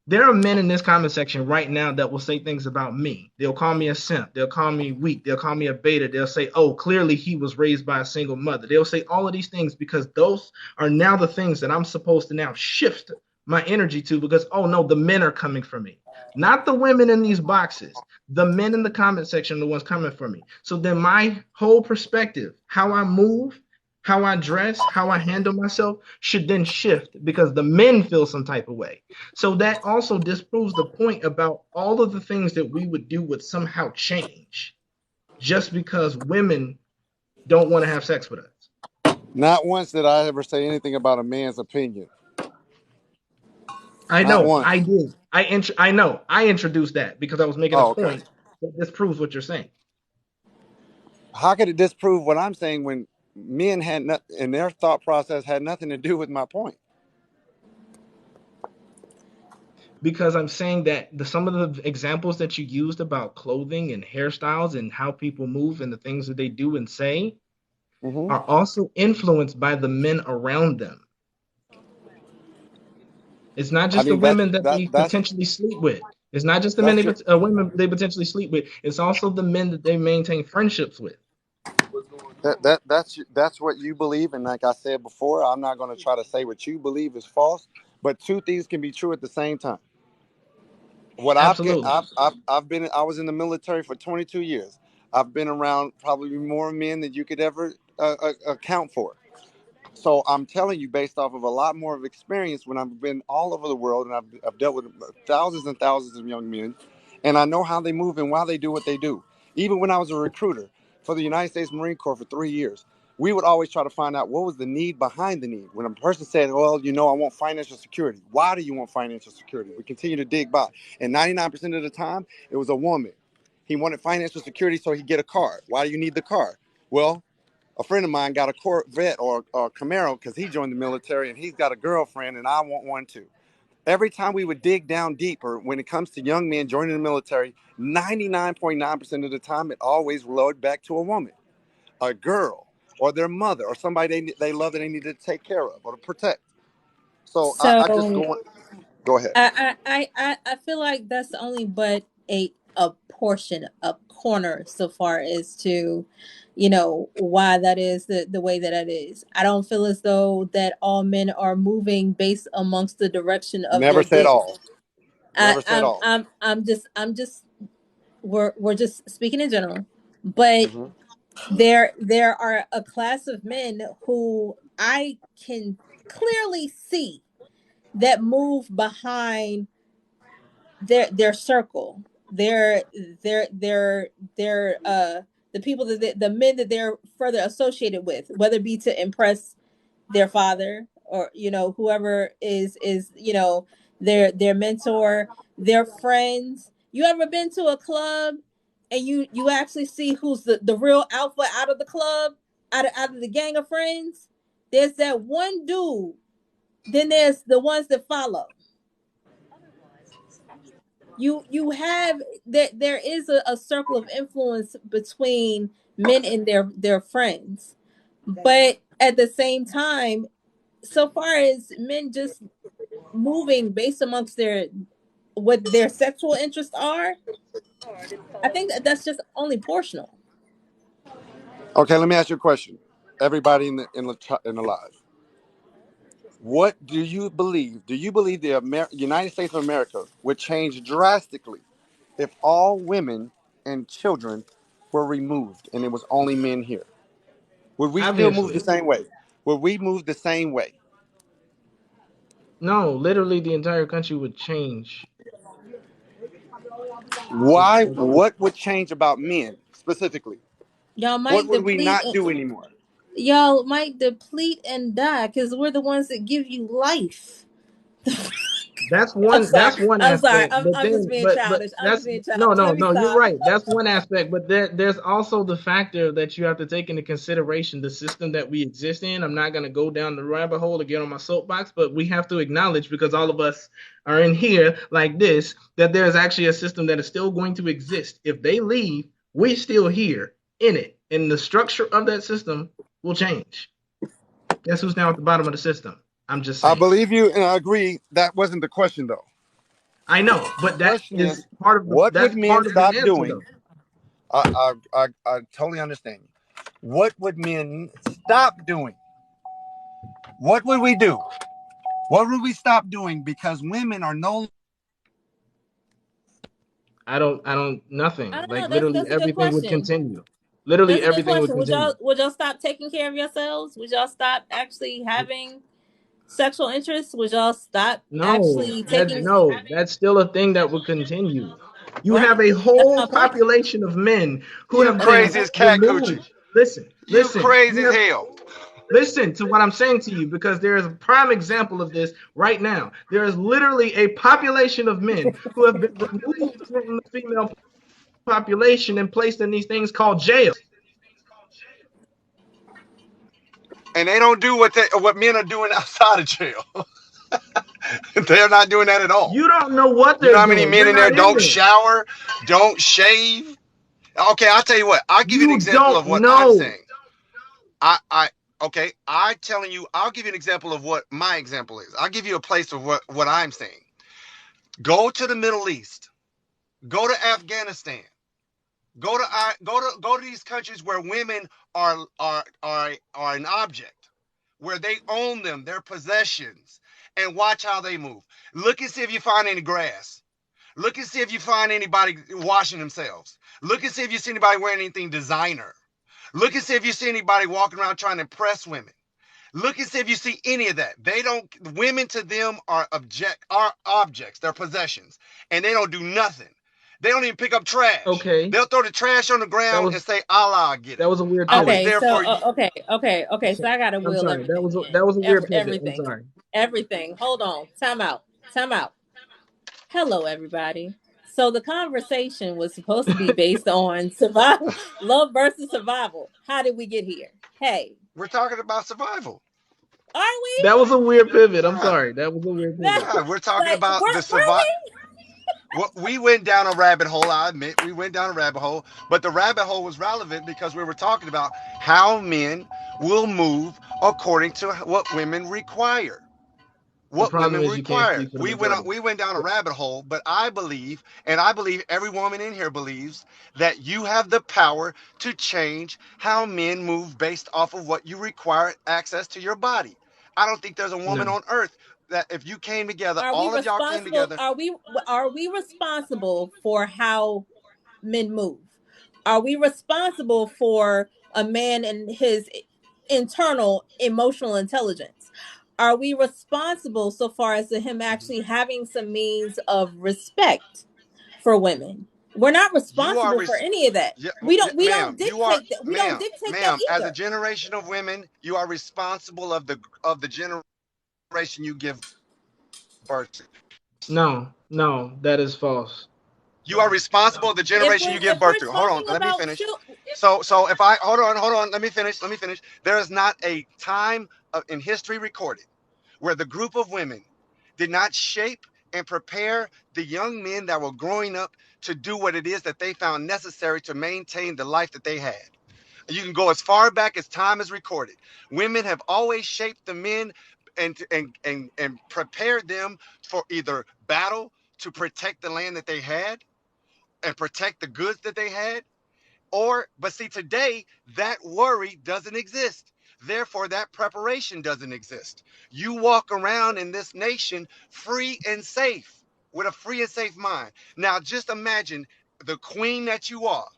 there are men in this comment section right now that will say things about me. They'll call me a simp. They'll call me weak. They'll call me a beta. They'll say, oh, clearly he was raised by a single mother. They'll say all of these things because those are now the things that I'm supposed to now shift my energy to, because, oh no, the men are coming for me. Not the women in these boxes. The men in the comment section are the ones coming for me. So then my whole perspective, how I move, how I dress, how I handle myself should then shift because the men feel some type of way. So that also disproves the point about all of the things that we would do would somehow change just because women don't want to have sex with us. Not once did I ever say anything about a man's opinion. I Not know, I once. did. I know. I introduced that because I was making a Oh, okay. point that disproves what you're saying. How could it disprove what I'm saying when men had nothing and their thought process had nothing to do with my point? Because I'm saying that some of the examples that you used about clothing and hairstyles and how people move and the things that they do and say Mm-hmm. are also influenced by the men around them. It's not I just the mean, women that they that's potentially sleep with. It's not just the that's your women they potentially sleep with. It's also the men that they maintain friendships with. that's what you believe, and like I said before, I'm not going to try to say what you believe is false, but two things can be true at the same time. What Absolutely. I've been, I was in the military for 22 years. I've been around probably more men than you could ever account for. So I'm telling you, based off of a lot more of experience, when I've been all over the world and I've dealt with thousands and thousands of young men, and I know how they move and why they do what they do. Even when I was a recruiter for the United States Marine Corps for 3 years, we would always try to find out what was the need behind the need. When a person said, well, I want financial security. Why do you want financial security? We continue to dig by. And 99% of the time, it was a woman. He wanted financial security so he'd get a car. Why do you need the car? Well, a friend of mine got a Corvette or a Camaro because he joined the military and he's got a girlfriend and I want one too. Every time we would dig down deeper when it comes to young men joining the military, 99.9% of the time it always led back to a woman, a girl, or their mother, or somebody they love that they need to take care of or to protect. So I just So go ahead. I feel like that's only but a portion, a corner, so far as to, why that is the way that it is. I don't feel as though that all men are moving based amongst the direction of Never their said dick. all. Never said all. I'm just we're just speaking in general, but Mm-hmm. there are a class of men who I can clearly see that move behind their circle, their the people that the men that they're further associated with, whether it be to impress their father or whoever is their mentor, their friends. You ever been to a club and you actually see who's the real alpha out of the club, out of the gang of friends? There's that one dude, then there's the ones that follow. You have that there is a circle of influence between men and their friends, but at the same time, so far as men just moving based amongst their what their sexual interests are, I think that's just only portional. Okay, let me ask you a question. Everybody in the live, what do you believe? Do you believe the United States of America would change drastically if all women and children were removed and it was only men here? Would we still move the Obviously. same way? Would we move the same way? No, literally the entire country would change. Why? What would change about men specifically? Y'all What might would we deplete not do anymore? y'all might deplete and die because we're the ones that give you life. That's I'm one sorry. that's one I'm sorry. aspect, but I'm just then being but childish. I'm just that's being no childish. no Let me no you're stop. right. That's one aspect, but there's also the factor that you have to take into consideration the system that we exist in. I'm not going to go down the rabbit hole to get on my soapbox, but we have to acknowledge, because all of us are in here like this, that there's actually a system that is still going to exist. If they leave, we're still here in it, and the structure of that system will change. Guess who's now at the bottom of the system? I'm just I saying. believe you, and I agree. That wasn't the question, though. I know, but The question is, what would that's men part of the stop answer doing? though. I totally understand you. What would men stop doing? What would we do? What would we stop doing because women are no? Nothing. I don't Like know. literally That's a good everything would question. continue. Literally That's a good everything would question. continue. Would y'all stop taking care of yourselves? Would y'all stop actually having sexual interests? Would y'all stop actually taking? That's still a thing that would continue. You Right. have a That's whole my point. population of men who You have That's my been crazy as point. cat coochie. removed. Listen, You listen. crazy You as have hell. Listen to what I'm saying to you, because there is a prime example of this right now. There is literally a population of men who have been removed from the female population and placed in these things called jails. And they don't do what men are doing outside of jail. They're not doing that at all. You don't know what You know they're how many doing. men You're in there not in don't there. shower, don't shave? Okay, I'll tell you what. I'll give you an You example of don't what I'm know. saying. Okay, I'll give you an example of what my example is. I'll give you a place of what I'm saying. Go to the Middle East. Go to Afghanistan. Go to these countries where women are an object, where they own them, their possessions, and watch how they move. Look and see if you find any grass. Look and see if you find anybody washing themselves. Look and see if you see anybody wearing anything designer. Look and see if you see anybody walking around trying to impress women. Look and see if you see any of that. They don't. Women to them are objects. They're possessions, and they don't do nothing. They don't even pick up trash. Okay. They'll throw the trash on the That ground and was say, "Allah, get it." that was a weird I was pivot. Okay. there So for you. okay. So I gotta I'm wheel sorry. everything That in. was a weird pivot. I'm Everything. sorry. Everything. Hold on. Time out. Time out. Hello, everybody. So the conversation was supposed to be based on survival, love versus survival. How did we get here? Hey, We're talking about survival. are we? That was a weird pivot. I'm Yeah, sorry. That was a weird pivot. yeah. We're talking Like, about the were survival. we? Well, we went down a rabbit hole. I admit we went down a rabbit hole, but the rabbit hole was relevant because we were talking about how men will move according to what women require. The What problem women is you can't require. speak for the We majority. went down a rabbit hole, but I believe, and I believe every woman in here believes, that you have the power to change how men move based off of what you require access to your body. I don't think there's a woman No. on earth that if you came together, Are we all of y'all came responsible? together. Are we responsible for how men move? Are we responsible for a man and his internal emotional intelligence? Are we responsible so far as to him actually having some means of respect for women? We're not You are, responsible for any of that. yeah, We don't ma'am. You are, dictate that. We don't ma'am, dictate that ma'am. As a either. generation of women, you are responsible of the generation you give birth to. No, that is false. You are responsible of the generation you give If birth we're to. Hold on, talking let me about finish. So if I hold on, let me finish. There is not a time in history recorded where the group of women did not shape and prepare the young men that were growing up to do what it is that they found necessary to maintain the life that they had. You can go as far back as time is recorded. Women have always shaped the men and prepared them for either battle to protect the land that they had and protect the goods that they had, but see, today that worry doesn't exist. Therefore, that preparation doesn't exist. You walk around in this nation free and safe with a free and safe mind. Now, just imagine the queen that you are.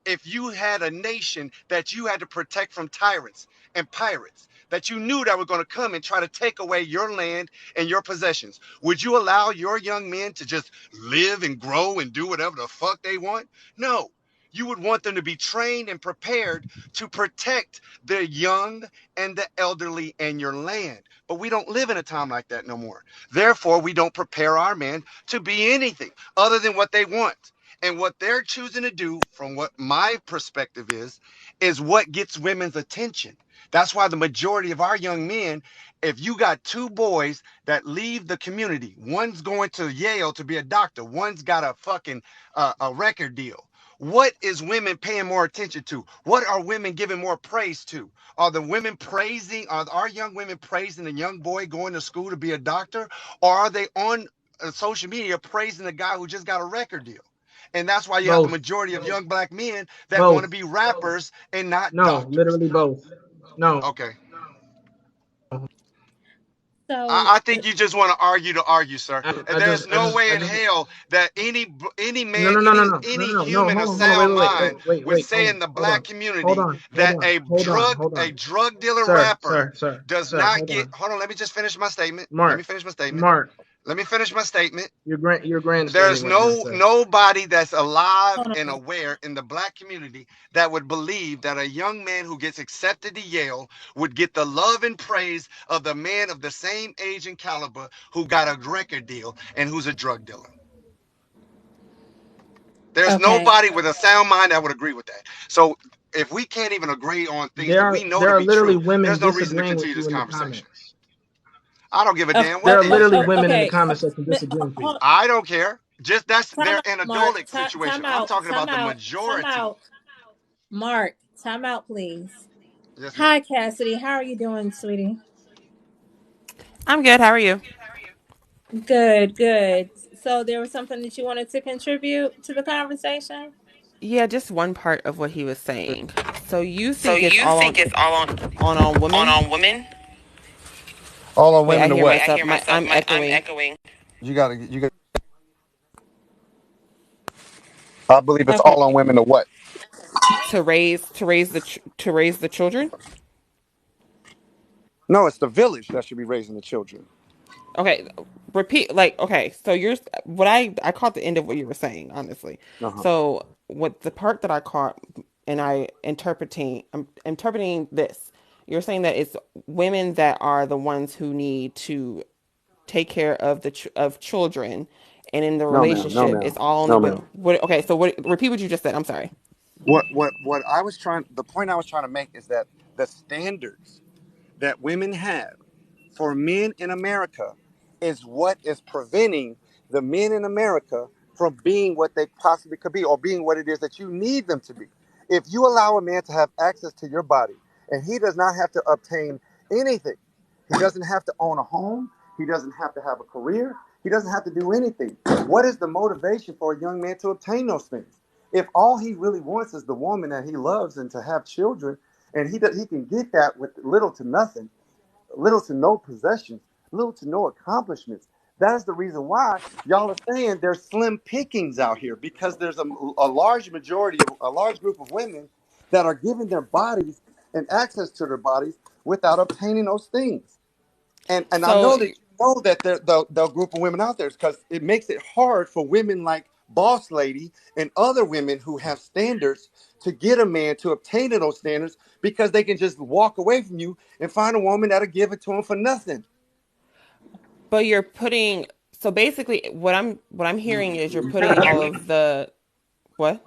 If you had a nation that you had to protect from tyrants and pirates, that you knew that were going to come and try to take away your land and your possessions, would you allow your young men to just live and grow and do whatever the fuck they want? No. You would want them to be trained and prepared to protect the young and the elderly and your land. But we don't live in a time like that no more. Therefore, we don't prepare our men to be anything other than what they want. And what they're choosing to do, from what my perspective is what gets women's attention. That's why the majority of our young men, if you got two boys that leave the community, one's going to Yale to be a doctor, one's got a fucking a record deal. What is women paying more attention to? What are women giving more praise to? Are our young women praising the young boy going to school to be a doctor? Or are they on social media praising the guy who just got a record deal? And that's why you have the majority of young black men that want to be rappers and not doctors. Literally both. No. Okay. So I think you just want to argue, sir. There's no way in hell that any man, any human of sound mind would say in the black community that a drug dealer rapper does not get. Hold on, let me just finish my statement. Let me finish my statement. Your grandstanding. There's nobody that's alive and aware in the black community that would believe that a young man who gets accepted to Yale would get the love and praise of the man of the same age and caliber who got a record deal and who's a drug dealer. There's nobody with a sound mind that would agree with that. So if we can't even agree on things that we know to be true, there's no reason to continue this conversation. I don't give a damn what. There are literally women in the comment section disagreeing with you. I don't care. Just they're anecdotal situation. I'm talking about the majority. Mark, time out, please. Yes, hi, Cassidy. How are you doing, sweetie? I'm good. How are you? Good. So there was something that you wanted to contribute to the conversation? Yeah, just one part of what he was saying. So you think it's all on women? women? All on Wait, women I to hear what? myself. I'm echoing. You got. I believe it's all on women to what? To raise the children. No, it's the village that should be raising the children. Okay, repeat. Like, okay, so I caught the end of what you were saying, honestly. So what the part that I caught, and I'm interpreting this. You're saying that it's women that are the ones who need to take care of of children, and in the relationship, it's all on the women. Okay, so repeat what you just said. I'm sorry. What the point I was trying to make is that the standards that women have for men in America is what is preventing the men in America from being what they possibly could be, or being what it is that you need them to be. If you allow a man to have access to your body and he does not have to obtain anything, he doesn't have to own a home, he doesn't have to have a career, he doesn't have to do anything. What is the motivation for a young man to obtain those things? If all he really wants is the woman that he loves and to have children, and he can get that with little to nothing, little to no possessions, little to no accomplishments. That's the reason why y'all are saying there's slim pickings out here, because there's a large group of women that are giving their bodies and access to their bodies without obtaining those things. And I know that you know that the group of women out there, because it makes it hard for women like Boss Lady and other women who have standards to get a man to obtain those standards, because they can just walk away from you and find a woman that'll give it to them for nothing. But you're putting, so basically what I'm hearing is you're putting all of the what?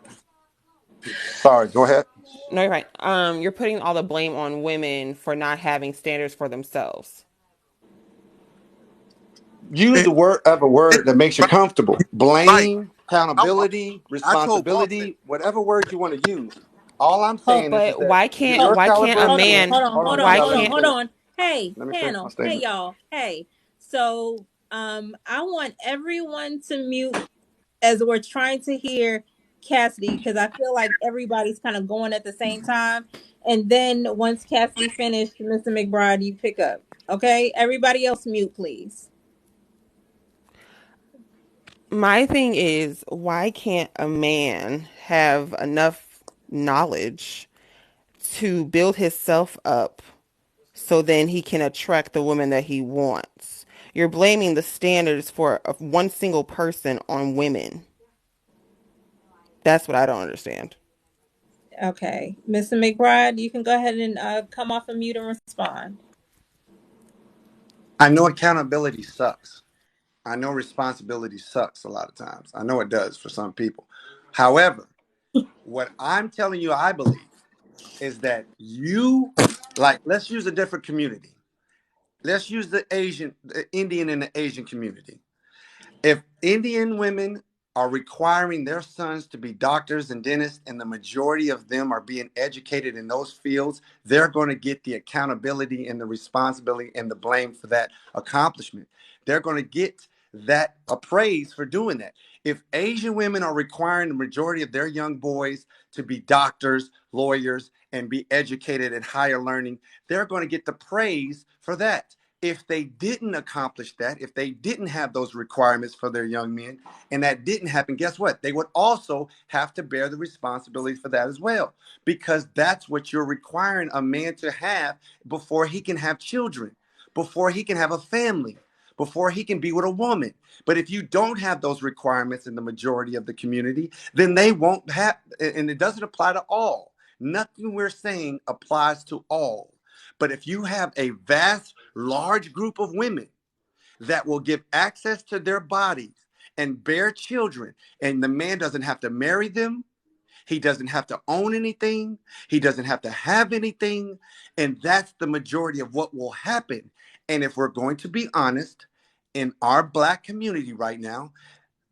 Sorry, go ahead. No, you're right. You're putting all the blame on women for not having standards for themselves. Use a word that makes you comfortable. Blame, accountability, responsibility, whatever word you want to use. All I'm saying is But that why can't a man? Hold on. Hey, Let me finish my panel. Hey, statement. y'all. Hey. So, I want everyone to mute as we're trying to hear Cassidy, because I feel like everybody's kind of going at the same time. And then once Cassidy finished, Mr. McBride, you pick up. Okay? Everybody else mute, please. My thing is, why can't a man have enough knowledge to build himself up so then he can attract the woman that he wants? You're blaming the standards for of one single person on women. That's what I don't understand. Okay. Mr. McBride, you can go ahead and come off of mute and respond. I know accountability sucks. I know responsibility sucks a lot of times. I know it does for some people. However, what I'm telling you, I believe, is that you, like, let's use a different community. Let's use the Indian and the Asian community. If Indian women are requiring their sons to be doctors and dentists, and the majority of them are being educated in those fields, they're going to get the accountability and the responsibility and the blame for that accomplishment. They're going to get that appraised for doing that. If Asian women are requiring the majority of their young boys to be doctors, lawyers, and be educated at higher learning, they're going to get the praise for that. If they didn't accomplish that, if they didn't have those requirements for their young men, and that didn't happen, guess what? They would also have to bear the responsibility for that as well, because that's what you're requiring a man to have before he can have children, before he can have a family, before he can be with a woman. But if you don't have those requirements in the majority of the community, then they won't have, and it doesn't apply to all. Nothing we're saying applies to all. But if you have a vast, large group of women that will give access to their bodies and bear children, and the man doesn't have to marry them, he doesn't have to own anything, he doesn't have to have anything, and that's the majority of what will happen. And if we're going to be honest, in our Black community right now,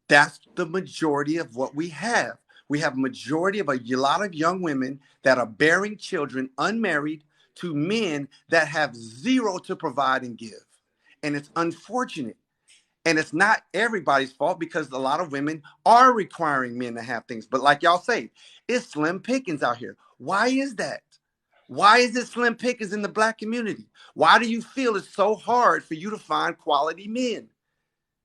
that's the majority of what we have. We have a majority of a lot of young women that are bearing children unmarried to men that have zero to provide and give. And it's unfortunate. And it's not everybody's fault, because a lot of women are requiring men to have things. But like y'all say, it's slim pickings out here. Why is that? Why is it slim pickings in the Black community? Why do you feel it's so hard for you to find quality men?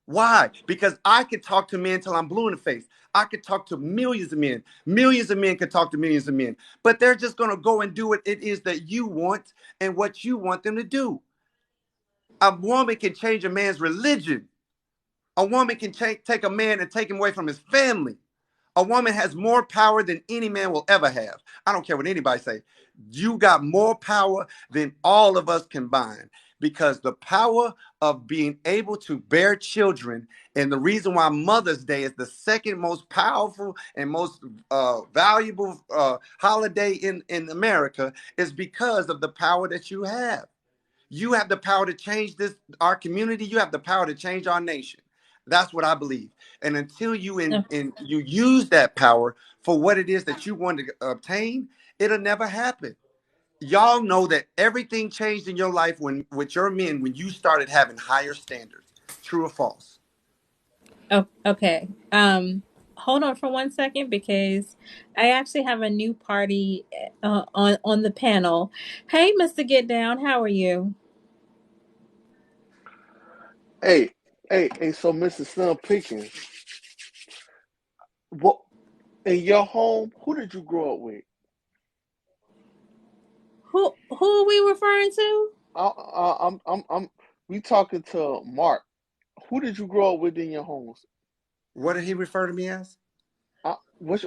Why? Because I could talk to men till I'm blue in the face. I could talk to millions of men. Millions of men could talk to millions of men. But they're just going to go and do what it is that you want and what you want them to do. A woman can change a man's religion. A woman can take a man and take him away from his family. A woman has more power than any man will ever have. I don't care what anybody say. You got more power than all of us combined, because the power of being able to bear children, and the reason why Mother's Day is the second most powerful and most valuable holiday in America, is because of the power that you have. You have the power to change our community. You have the power to change our nation. That's what I believe. And until you you use that power for what it is that you want to obtain, it'll never happen. Y'all know that everything changed in your life with your men when you started having higher standards. True or false? Oh, okay. Hold on for 1 second, because I actually have a new party on the panel. Hey, Mr. Get Down, how are you? Hey, hey, so Mr. Slim Pickens, what in your home, who did you grow up with? Who are we referring to? We talking to Mark. Who did you grow up with in your homes? What did he refer to me as? What's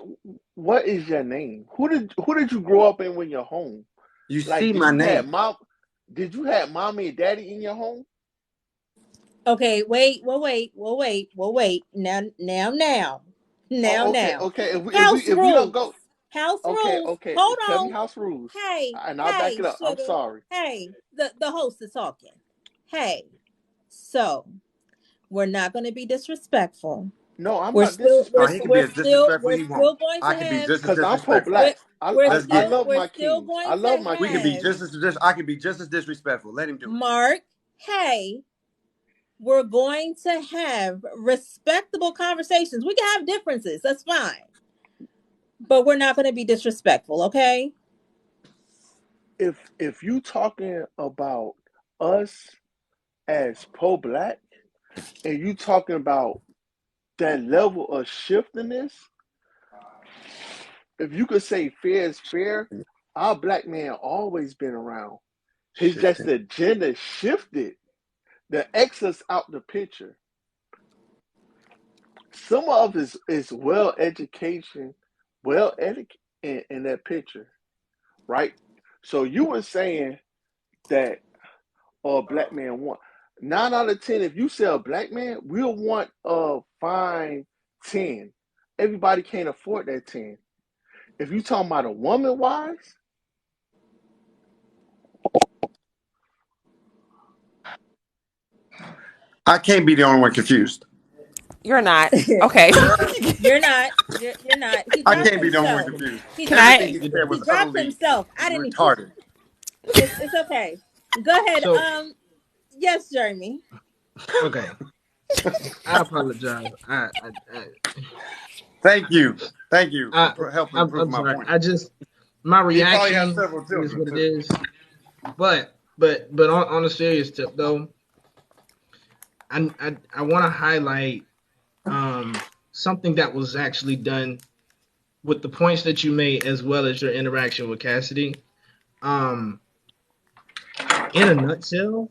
what is your name? Who did you grow up in when you're home? You Like, see my name. Did you have mommy and daddy in your home? Okay, wait, wait. Okay, Now. okay. House If we don't rules. go, House okay, rules. okay. Hold Tell me on. house rules, Hey, and I'll back hey, it up. I'm sugar. sorry. Hey, the host is talking. Hey, so we're not going to be disrespectful. No, I'm We're not still No, we're he disrespectful. can be we're as still disrespectful we're as he wants. still going I to can be have just as Because I'm disrespectful. pro-black. we're we're Let's I get still it. love we're my still kings. going I to love my We can be have kings. just as I can be just as disrespectful. Let him do it. Mark. Hey, we're going to have respectable conversations. We can have differences. That's fine. But we're not going to be disrespectful, okay? If you talking about us as pro-black and you talking about that level of shiftiness, if you could say fair is fair, our black man always been around. It's just Shifting. the agenda shifted. The X is out the picture. Some of it is well education, well educated in that picture, right? So you were saying that a black man want 9 out of 10. If you say a black man, we'll want a fine 10. Everybody can't afford that 10. If you talking about a woman wise, I can't be the only one confused. You're not. Okay. You're not. You're not. He I dropped can't be the only one himself. confused. He Can dropped Everything him. he You said know. He was dropped utterly himself. I didn't even. retarded. It's okay. Go ahead. So Yes, Jeremy. okay, I apologize. Thank you. Thank you I for helping prove I'm my sorry. point. My He probably has reaction several is children what it too. is. But on a serious tip though, I want to highlight something that was actually done with the points that you made as well as your interaction with Cassidy. Um, in a nutshell,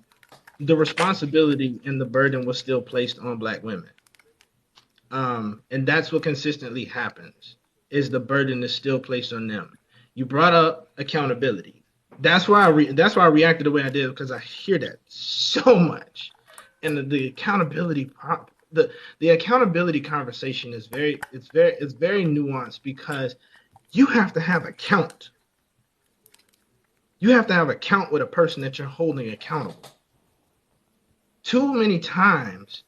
the responsibility and the burden was still placed on Black women. And that's what consistently happens is the burden is still placed on them. You brought up accountability. That's why I reacted the way I did because I hear that so much. And the accountability the accountability conversation is very nuanced because you have to have account. You have to have account with a person that you're holding accountable. Too many times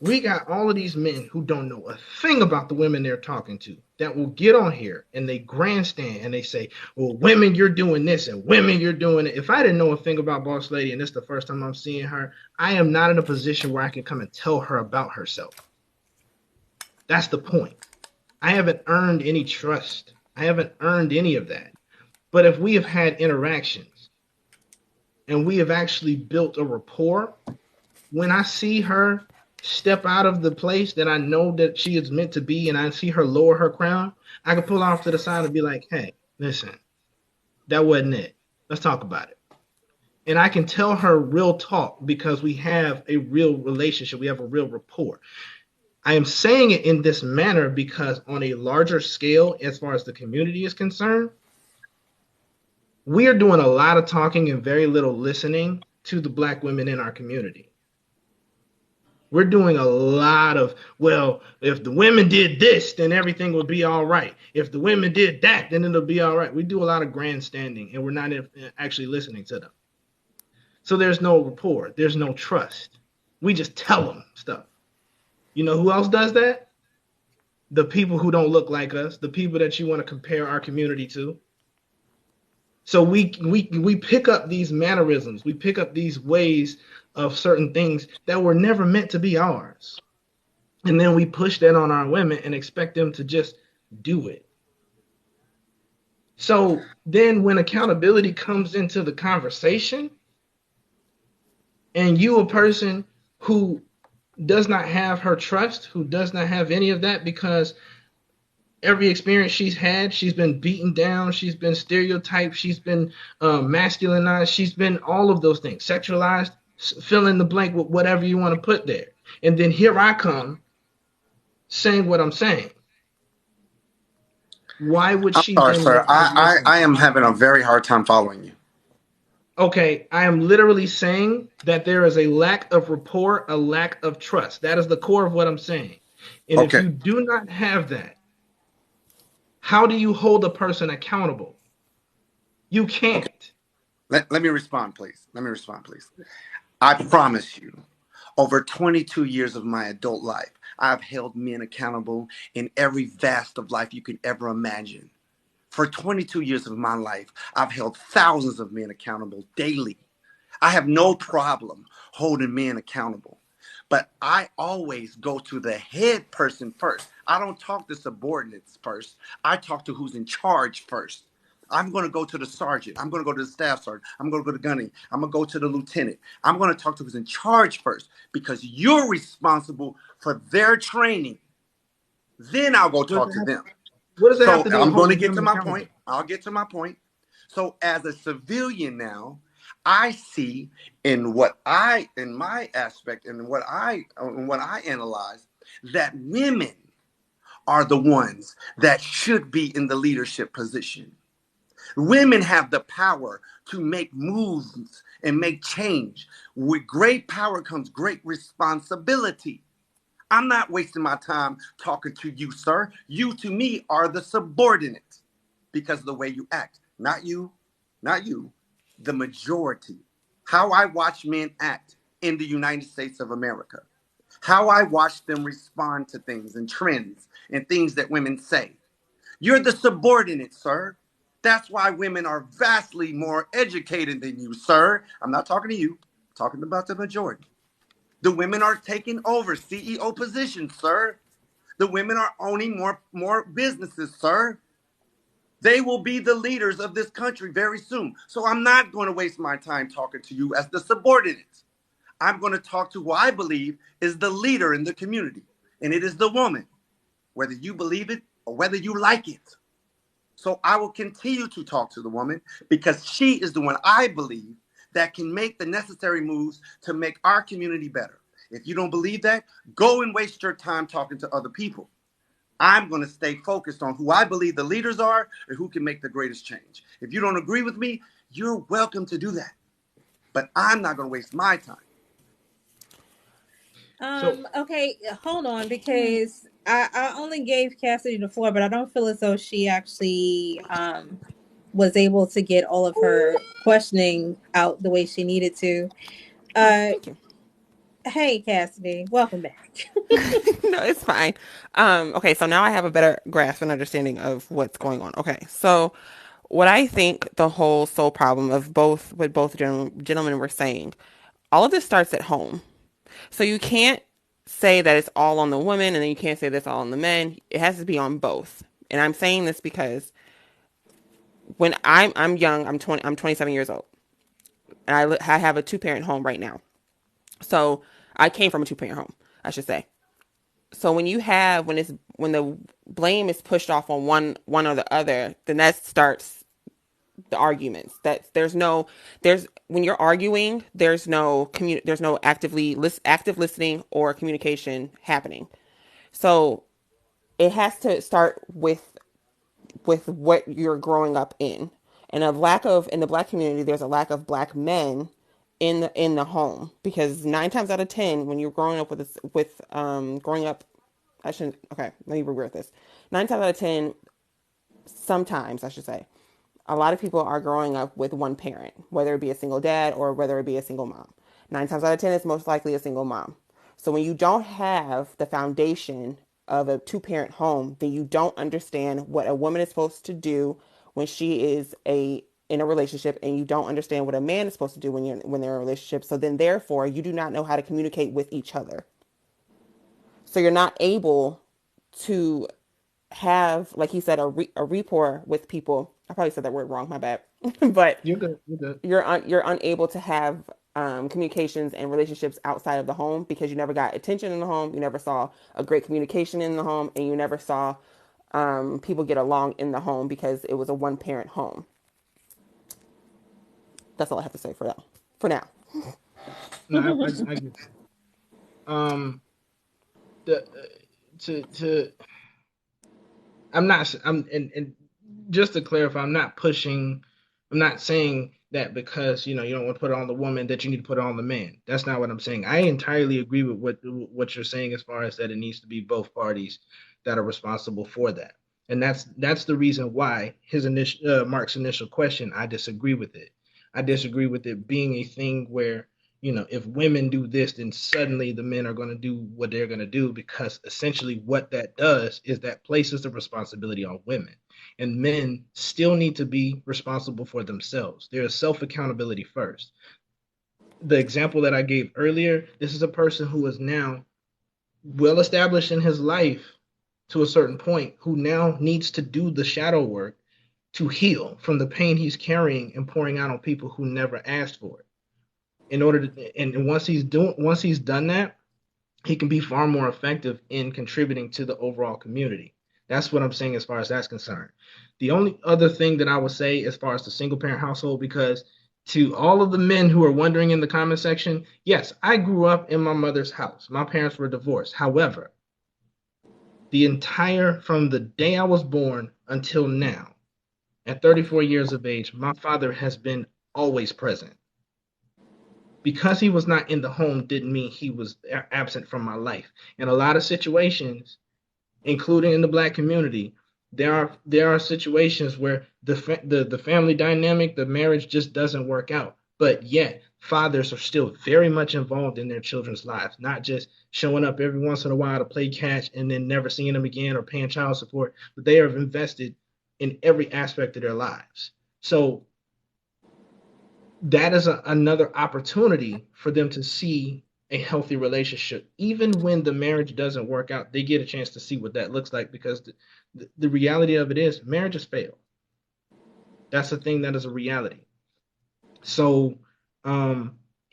we got all of these men who don't know a thing about the women they're talking to that will get on here and they grandstand and they say, well, women, you're doing this and women, you're doing it. If I didn't know a thing about Boss Lady and this is the first time I'm seeing her, I am not in a position where I can come and tell her about herself. That's the point. I haven't earned any trust. I haven't earned any of that. But if we have had interactions and we have actually built a rapport, when I see her step out of the place that I know that she is meant to be and I see her lower her crown, I can pull off to the side and be like, hey, listen, that wasn't it. Let's talk about it. And I can tell her real talk because we have a real relationship. We have a real rapport. I am saying it in this manner because on a larger scale, as far as the community is concerned, we are doing a lot of talking and very little listening to the Black women in our community. We're doing a lot of, well, if the women did this, then everything would be all right. If the women did that, then it'll be all right. We do a lot of grandstanding and we're not actually listening to them. So there's no rapport. There's no trust. We just tell them stuff. You know who else does that? The people who don't look like us, the people that you want to compare our community to. So we pick up these mannerisms. We pick up these ways of certain things that were never meant to be ours. And then we push that on our women and expect them to just do it. So then when accountability comes into the conversation and you a person who does not have her trust, who does not have any of that because every experience she's had, she's been beaten down, she's been stereotyped, she's been masculinized, she's been all of those things, sexualized, fill in the blank with whatever you want to put there. And then here I come saying what I'm saying. Why would I'm she sorry, then sir. want to listen? I am having a very hard time following you. Okay, I am literally saying that there is a lack of rapport, a lack of trust. That is the core of what I'm saying. And if Okay. you do not have that, how do you hold a person accountable? You can't. Okay. Let me respond, please. I promise you, over 22 years of my adult life, I've held men accountable in every vast of life you can ever imagine. For 22 years of my life, I've held thousands of men accountable daily. I have no problem holding men accountable. But I always go to the head person first. I don't talk to subordinates first. I talk to who's in charge first. I'm going to go to the sergeant. I'm going to go to the staff sergeant. I'm going to go to gunny. I'm going to go to the lieutenant. I'm going to talk to who's in charge first because you're responsible for their training. Then I'll go talk to them. What does that have So to do with I'm going to holding get to them my accountable? point. I'll get to my point. So as a civilian now, I see in my aspect and what I analyze that women are the ones that should be in the leadership position. Women have the power to make moves and make change. With great power comes great responsibility. I'm not wasting my time talking to you, sir. You to me are the subordinate because of the way you act. Not you, the majority. How I watch men act in the United States of America. How I watch them respond to things and trends and things that women say. You're the subordinate, sir. That's why women are vastly more educated than you, sir. I'm not talking to you. I'm talking about the majority. The women are taking over CEO positions, sir. The women are owning more businesses, sir. They will be the leaders of this country very soon. So I'm not going to waste my time talking to you as the subordinate. I'm going to talk to who I believe is the leader in the community, and it is the woman, whether you believe it or whether you like it. So I will continue to talk to the woman because she is the one I believe that can make the necessary moves to make our community better. If you don't believe that, go and waste your time talking to other people. I'm going to stay focused on who I believe the leaders are and who can make the greatest change. If you don't agree with me, you're welcome to do that. But I'm not going to waste my time. Okay, hold on, because I only gave Cassidy the floor, but I don't feel as though she actually was able to get all of her questioning out the way she needed to. Thank you. Hey Cassidy, welcome back. No, it's fine. Okay, so now I have a better grasp and understanding of what's going on. Okay, so what I think the whole sole problem of what both gentlemen were saying, all of this starts at home. So you can't say that it's all on the woman and then you can't say that's all on the men. It has to be on both. And I'm saying this because when I'm young, I'm 27 years old. And I have a two-parent home right now. So I came from a two-parent home, I should say. So when the blame is pushed off on one or the other, then that starts the arguments. That there's when you're arguing, there's no active listening or communication happening. So it has to start with what you're growing up in. And in the black community, there's a lack of black men in the home, because 9 times out of 10 when you're growing up growing up, I shouldn't, okay, let me reword this. 9 times out of 10, sometimes I should say, a lot of people are growing up with one parent, whether it be a single dad or whether it be a single mom. 9 times out of 10, it's most likely a single mom. So when you don't have the foundation of a two-parent home, then you don't understand what a woman is supposed to do when she is in a relationship, and you don't understand what a man is supposed to do when they're in a relationship. So then therefore you do not know how to communicate with each other. So you're not able to have, like he said, a rapport with people. I probably said that word wrong, my bad. But You're good. You're good. you're unable to have communications and relationships outside of the home, because you never got attention in the home, you never saw a great communication in the home, and you never saw people get along in the home because it was a one parent home. That's all I have to say for now. For now. No, I get that. The to I'm not. I'm and just to clarify, I'm not pushing. I'm not saying that because you don't want to put it on the woman that you need to put it on the man. That's not what I'm saying. I entirely agree with what you're saying as far as that it needs to be both parties that are responsible for that, and that's the reason why his Mark's initial question, I disagree with it. I disagree with it being a thing where if women do this, then suddenly the men are going to do what they're going to do, because essentially what that does is that places the responsibility on women. And men still need to be responsible for themselves. There is self accountability first. The example that I gave earlier, this is a person who is now well established in his life to a certain point, who now needs to do the shadow work to heal from the pain he's carrying and pouring out on people who never asked for it. In order to, and once he's done that, he can be far more effective in contributing to the overall community. That's what I'm saying as far as that's concerned. The only other thing that I would say as far as the single parent household, because to all of the men who are wondering in the comment section, yes, I grew up in my mother's house. My parents were divorced. However, from the day I was born until now, at 34 years of age, my father has been always present. Because he was not in the home didn't mean he was absent from my life. In a lot of situations, including in the Black community, there are situations where the family dynamic, the marriage just doesn't work out. But yet, fathers are still very much involved in their children's lives, not just showing up every once in a while to play catch and then never seeing them again or paying child support, but they are invested in every aspect of their lives. So that is another opportunity for them to see a healthy relationship. Even when the marriage doesn't work out, they get a chance to see what that looks like, because the reality of it is marriages fail. That's the thing, that is a reality. So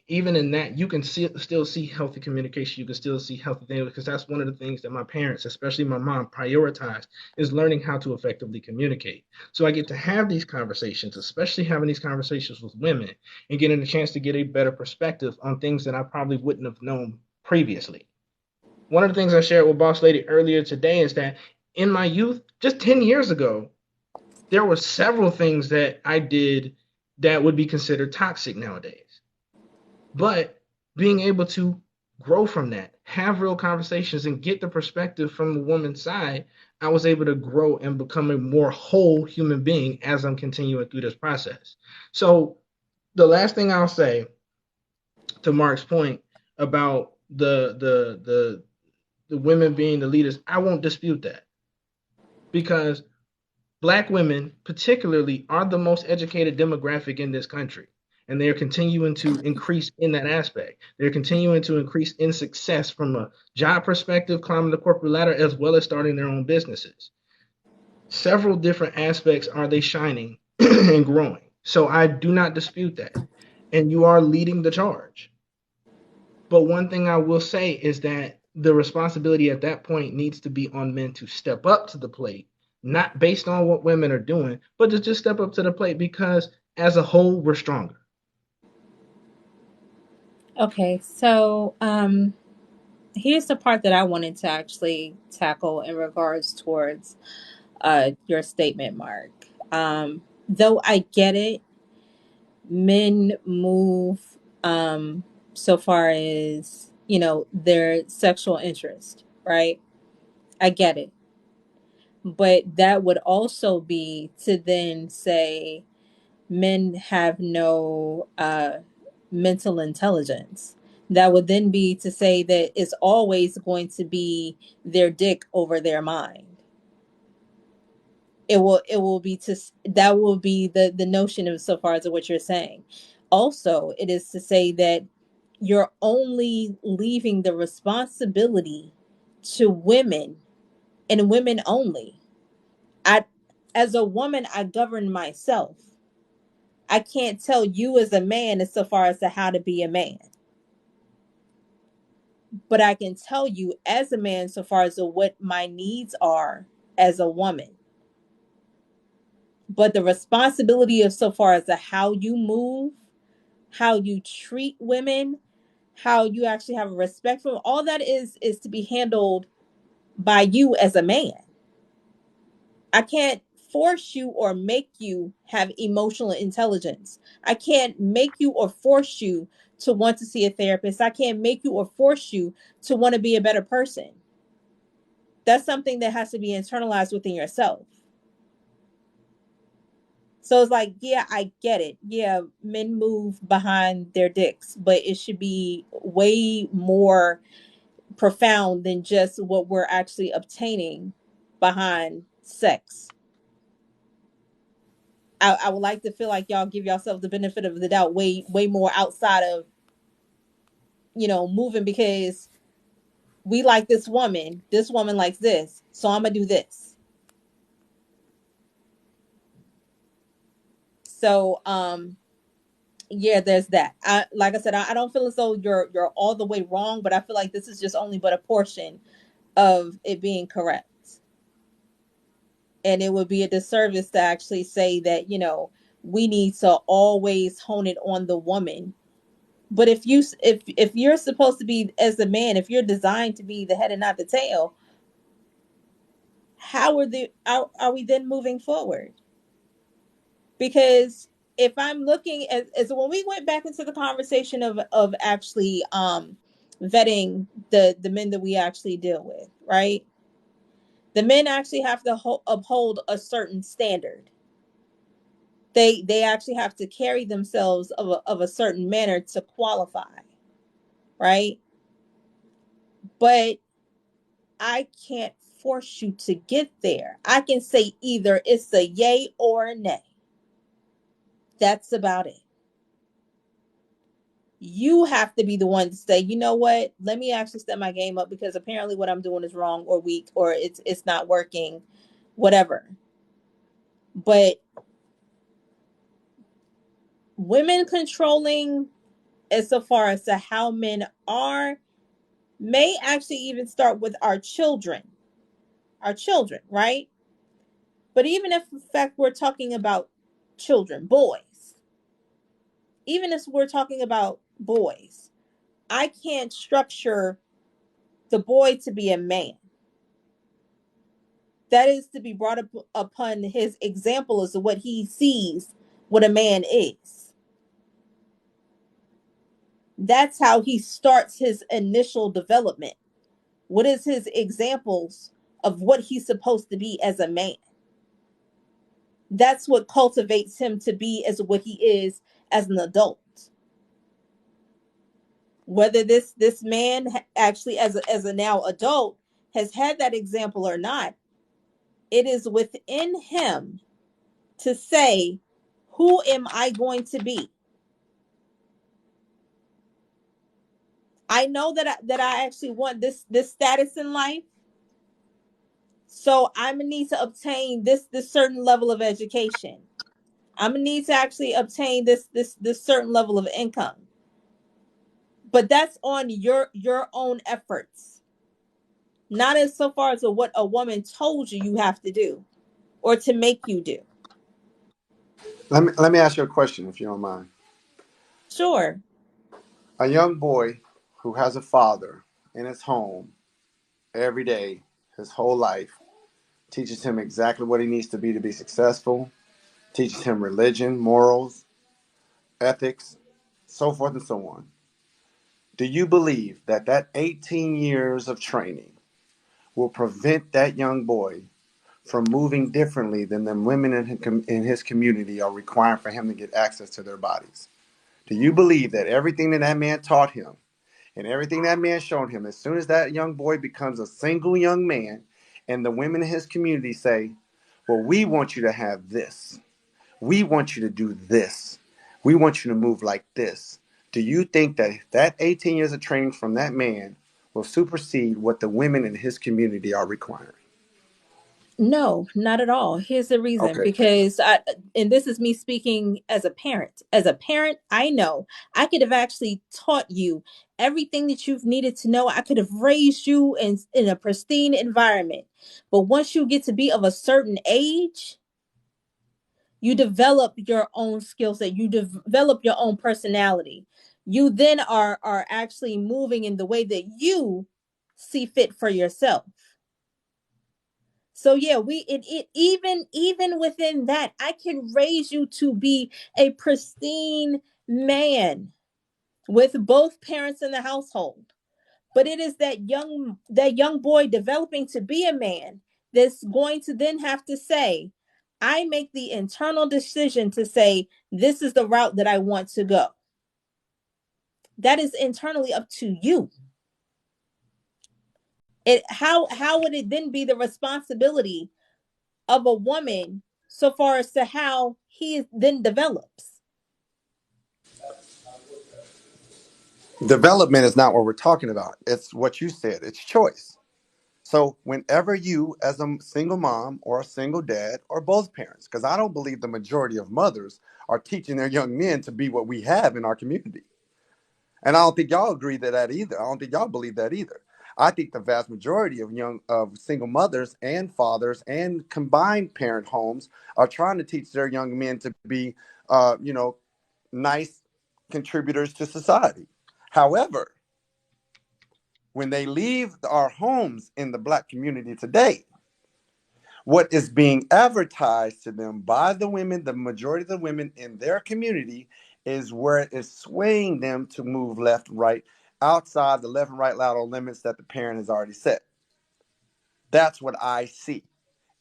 even in that, you can still see healthy communication. You can still see healthy things, because that's one of the things that my parents, especially my mom, prioritized, is learning how to effectively communicate. So I get to have these conversations, especially having these conversations with women, and getting a chance to get a better perspective on things that I probably wouldn't have known previously. One of the things I shared with Boss Lady earlier today is that in my youth, just 10 years ago, there were several things that I did that would be considered toxic nowadays. But being able to grow from that, have real conversations, and get the perspective from the woman's side, I was able to grow and become a more whole human being as I'm continuing through this process. So the last thing I'll say, to Mark's point about the women being the leaders, I won't dispute that, because Black women particularly are the most educated demographic in this country. And they're continuing to increase in that aspect. They're continuing to increase in success from a job perspective, climbing the corporate ladder, as well as starting their own businesses. Several different aspects are they shining and growing. So I do not dispute that. And you are leading the charge. But one thing I will say is that the responsibility at that point needs to be on men to step up to the plate, not based on what women are doing, but to just step up to the plate, because as a whole, we're stronger. Okay, so here's the part that I wanted to actually tackle in regards towards your statement, Mark. Though I get it, men move so far as, their sexual interest, right? I get it. But that would also be to then say men have no mental intelligence. That would then be to say that it's always going to be their dick over their mind. It will be to that will be the notion of, so far as what you're saying. Also, it is to say that you're only leaving the responsibility to women, and women only. I, as a woman, I govern myself. I can't tell you as a man as so far as to how to be a man. But I can tell you as a man so far as to what my needs are as a woman. But the responsibility of so far as to how you move, how you treat women, how you actually have a respect for them, all that is to be handled by you as a man. I can't force you or make you have emotional intelligence. I can't make you or force you to want to see a therapist. I can't make you or force you to want to be a better person. That's something that has to be internalized within yourself. So it's like, yeah, I get it. Yeah, men move behind their dicks, but it should be way more profound than just what we're actually obtaining behind sex. I would like to feel like y'all give yourself the benefit of the doubt way more outside of, moving because we like this woman likes this, so I'm gonna do this. So yeah, there's that. Like I said, I don't feel as though you're all the way wrong, but I feel like this is just only but a portion of it being correct. And it would be a disservice to actually say that, we need to always hone it on the woman. But if you're supposed to be, as a man, if you're designed to be the head and not the tail, how are we then moving forward? Because if I'm looking as when we went back into the conversation of actually vetting the men that we actually deal with, right? The men actually have to uphold a certain standard. They actually have to carry themselves of a certain manner to qualify, right? But I can't force you to get there. I can say either it's a yay or a nay. That's about it. You have to be the one to say, you know what, let me actually step my game up because apparently what I'm doing is wrong or weak or it's not working, whatever. But women controlling as so far as to how men are may actually even start with our children, right? But even if in fact we're talking about children, boys, even if we're talking about boys, I can't structure the boy to be a man. That is to be brought up upon his example as to what he sees what a man is. That's how he starts his initial development. What is his examples of what he's supposed to be as a man? That's what cultivates him to be as what he is as an adult. Whether this man actually as a now adult has had that example or not, it is within him to say, who am I going to be? I know that I actually want this status in life, so I'm gonna need to obtain this certain level of education. I'm gonna need to actually obtain this certain level of income. But that's on your own efforts, not as so far as what a woman told you have to do or to make you do. Let me ask you a question, if you don't mind. Sure. A young boy who has a father in his home every day, his whole life, teaches him exactly what he needs to be successful, teaches him religion, morals, ethics, so forth and so on. Do you believe that 18 years of training will prevent that young boy from moving differently than the women in his community are requiring for him to get access to their bodies? Do you believe that everything that man taught him and everything that man showed him, as soon as that young boy becomes a single young man and the women in his community say, well, we want you to have this, we want you to do this, we want you to move like this, do you think that 18 years of training from that man will supersede what the women in his community are requiring? No, not at all. Here's the reason, Okay. because and this is me speaking as a parent. As a parent, I know I could have actually taught you everything that you've needed to know. I could have raised you in a pristine environment. But once you get to be of a certain age, you develop your own skill set, you develop your own personality. You then are actually moving in the way that you see fit for yourself. So yeah, it even within that, I can raise you to be a pristine man with both parents in the household. But it is that young boy developing to be a man that's going to then have to say, I make the internal decision to say, this is the route that I want to go. That is internally up to you. How would it then be the responsibility of a woman so far as to how he then develops? Development is not what we're talking about. It's what you said. It's choice. So whenever you, as a single mom or a single dad or both parents, because I don't believe the majority of mothers are teaching their young men to be what we have in our community. And I don't think y'all agree to that either. I don't think y'all believe that either. I think the vast majority of single mothers and fathers and combined parent homes are trying to teach their young men to be, nice contributors to society. However, when they leave our homes in the Black community today, what is being advertised to them by the women, the majority of the women in their community, is where it is swaying them to move left, right, outside the left and right lateral limits that the parent has already set. That's what I see.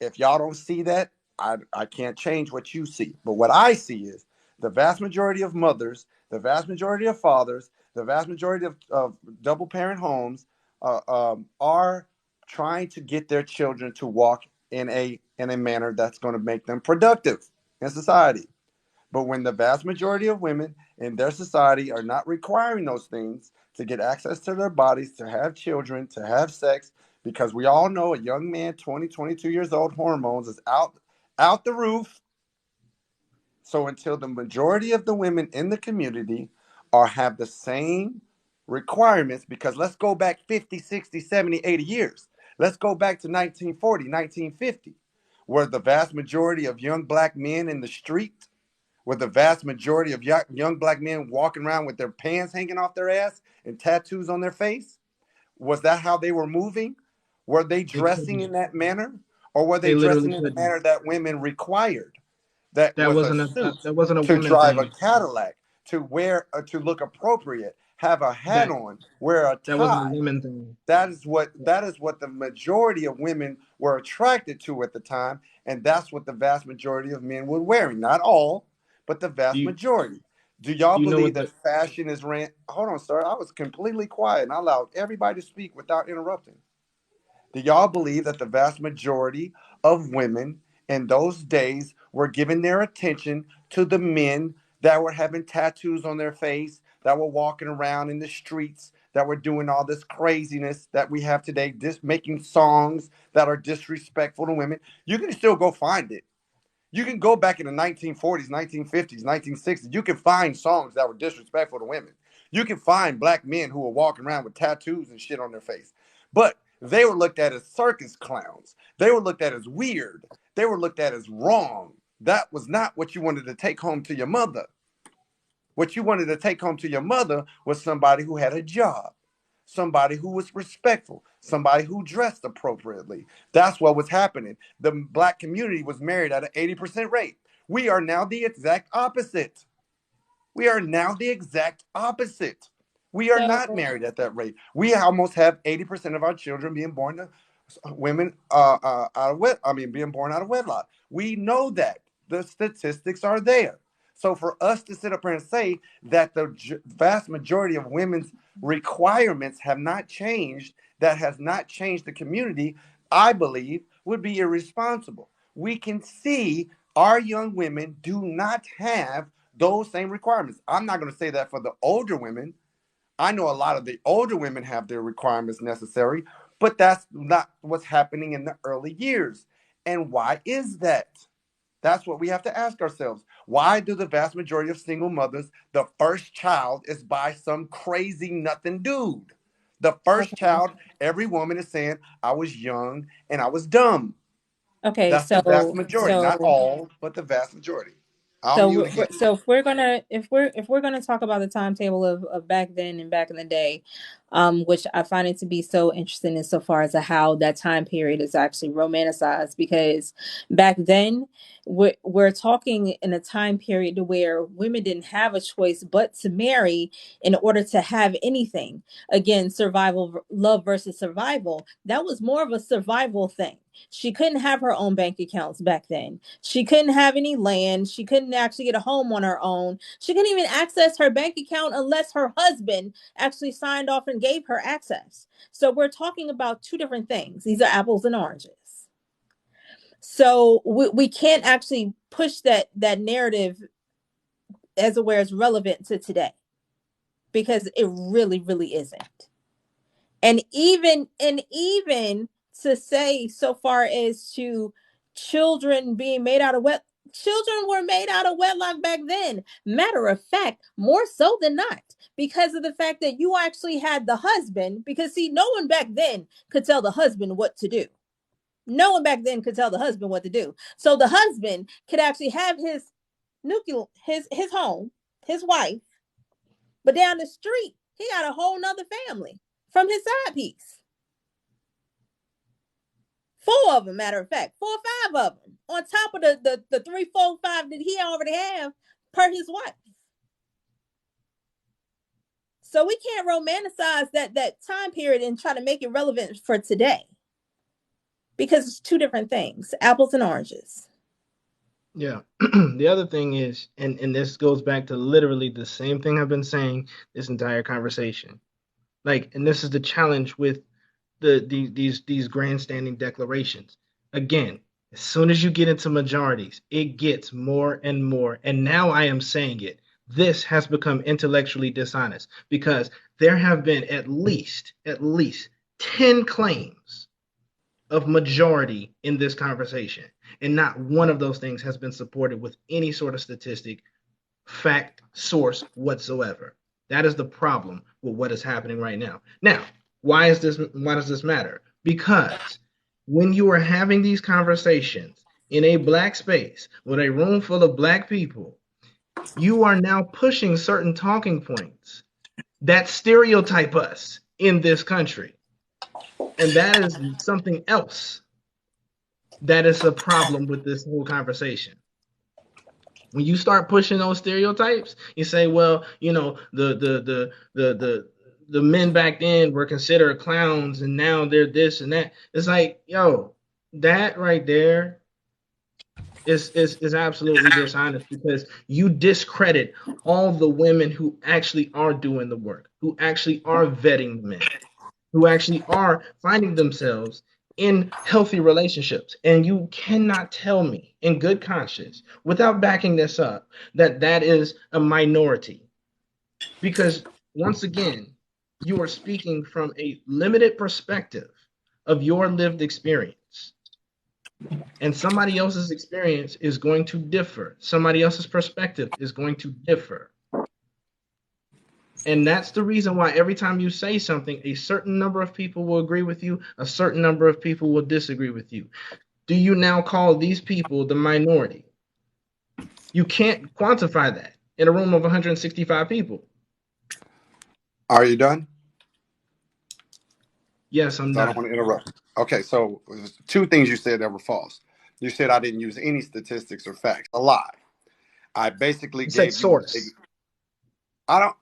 If y'all don't see that, I can't change what you see. But what I see is the vast majority of mothers, the vast majority of fathers, the vast majority of double parent homes are trying to get their children to walk in a manner that's going to make them productive in society. But when the vast majority of women in their society are not requiring those things to get access to their bodies, to have children, to have sex, because we all know a young man, 20, 22 years old, hormones is out the roof. So until the majority of the women in the community have the same requirements, because let's go back 50, 60, 70, 80 years. Let's go back to 1940, 1950, where the vast majority of young Black men in the street, where the vast majority of young Black men walking around with their pants hanging off their ass and tattoos on their face. Was that how they were moving? Were they They dressing couldn't. in that manner? Or were they They literally dressing in the couldn't. manner that women required? That That was a wasn't a suit that wasn't a to woman drive a thing. Cadillac, to wear, to look appropriate, have a hat That on, wear a that wasn't a tie. woman thing. That is what the majority of women were attracted to at the time, and that's what the vast majority of men were wearing. Not all, but the Do vast you majority. Do y'all do you know believe what that the fashion is ran? Hold on, sir. I was completely quiet and I allowed everybody to speak without interrupting. Do y'all believe that the vast majority of women in those days were giving their attention to the men that were having tattoos on their face, that were walking around in the streets, that were doing all this craziness that we have today, just making songs that are disrespectful to women? You can still go find it. You can go back in the 1940s, 1950s, 1960s. You can find songs that were disrespectful to women. You can find Black men who were walking around with tattoos and shit on their face. But they were looked at as circus clowns. They were looked at as weird. They were looked at as wrong. That was not what you wanted to take home to your mother. What you wanted to take home to your mother was somebody who had a job, somebody who was respectful, somebody who dressed appropriately. That's what was happening. The Black community was married at an 80% rate. We are now the exact opposite. We are now the exact opposite. We are not So married at that rate. We almost have 80% of our children being born to women being born out of wedlock. We know that. The statistics are there. So for us to sit up here and say that the vast majority of women's requirements have not changed, that has not changed the community, I believe would be irresponsible. We can see our young women do not have those same requirements. I'm not going to say that for the older women. I know a lot of the older women have their requirements necessary, but that's not what's happening in the early years. And why is that? That's what we have to ask ourselves. Why do the vast majority of single mothers, the first child is by some crazy nothing dude? The first okay. child, every woman is saying, I was young and I was dumb. Okay, That's the vast so majority. Not all, but the vast majority. I'll so mute again. so if we're gonna talk about the timetable of back then and back in the day, which I find it to be so interesting insofar as to how that time period is actually romanticized, because back then we're talking in a time period where women didn't have a choice but to marry in order to have anything. Again, survival, love versus survival. That was more of a survival thing. She couldn't have her own bank accounts back then. She couldn't have any land. She couldn't actually get a home on her own. She couldn't even access her bank account unless her husband actually signed off and gave her access. So we're talking about two different things. These are apples and oranges. So we can't actually push that narrative as where it's relevant to today, because it really, really isn't. And even to say so far as to children being made out of children were made out of wedlock back then. Matter of fact, more so than not, because of the fact that you actually had the husband, because see, no one back then could tell the husband what to do. No one back then could tell the husband what to do. So the husband could actually have his his home, his wife, but down the street, he got a whole nother family from his side piece. 4 of them, matter of fact, 4 or 5 of them, on top of the 3, 4, 5 that he already have per his wife. So we can't romanticize that time period and try to make it relevant for today, because it's two different things, apples and oranges. Yeah. The other thing is, and this goes back to literally the same thing I've been saying this entire conversation. Like, and this is the challenge with these grandstanding declarations. Again, as soon as you get into majorities, it gets more and more. And now I am saying it. This has become intellectually dishonest, because there have been at least 10 claims of majority in this conversation, and not one of those things has been supported with any sort of statistic, fact, source whatsoever. That is the problem with what is happening right now. Now, why does this matter? Because when you are having these conversations in a Black space with a room full of Black people, you are now pushing certain talking points that stereotype us in this country. And that is something else that is a problem with this whole conversation. When you start pushing those stereotypes, you say, well, you know, the men back then were considered clowns, and now they're this and that. It's like, yo, that right there is absolutely dishonest, because you discredit all the women who actually are doing the work, who actually are vetting the men, who actually are finding themselves in healthy relationships. And you cannot tell me in good conscience, without backing this up, that that is a minority. Because once again, you are speaking from a limited perspective of your lived experience. And somebody else's experience is going to differ. Somebody else's perspective is going to differ. And that's the reason why every time you say something, a certain number of people will agree with you, a certain number of people will disagree with you. Do you now call these people the minority? You can't quantify that in a room of 165 people. Are you done? Yes, I'm done. I don't want to interrupt. Okay, so 2 things you said that were false. You said I didn't use any statistics or facts. A lie. I basically gave source.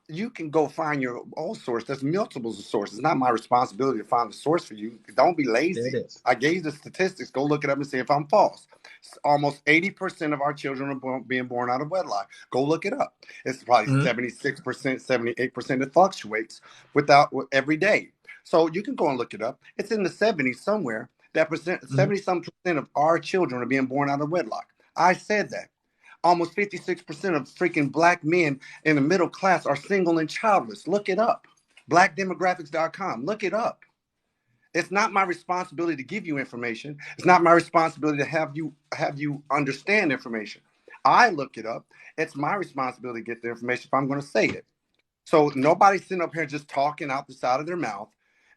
You can go find your own source. There's multiples of sources. It's not my responsibility to find the source for you. Don't be lazy. I gave the statistics. Go look it up and see if I'm false. Almost 80% of our children are being born out of wedlock. Go look it up. It's probably 76%, 78%. It fluctuates every day. So you can go and look it up. It's in the 70s somewhere. That 70-some% of our children are being born out of wedlock. I said that. Almost 56% of freaking Black men in the middle class are single and childless. Look it up. Blackdemographics.com. Look it up. It's not my responsibility to give you information. It's not my responsibility to have you understand information. I look it up. It's my responsibility to get the information if I'm going to say it. So nobody's sitting up here just talking out the side of their mouth,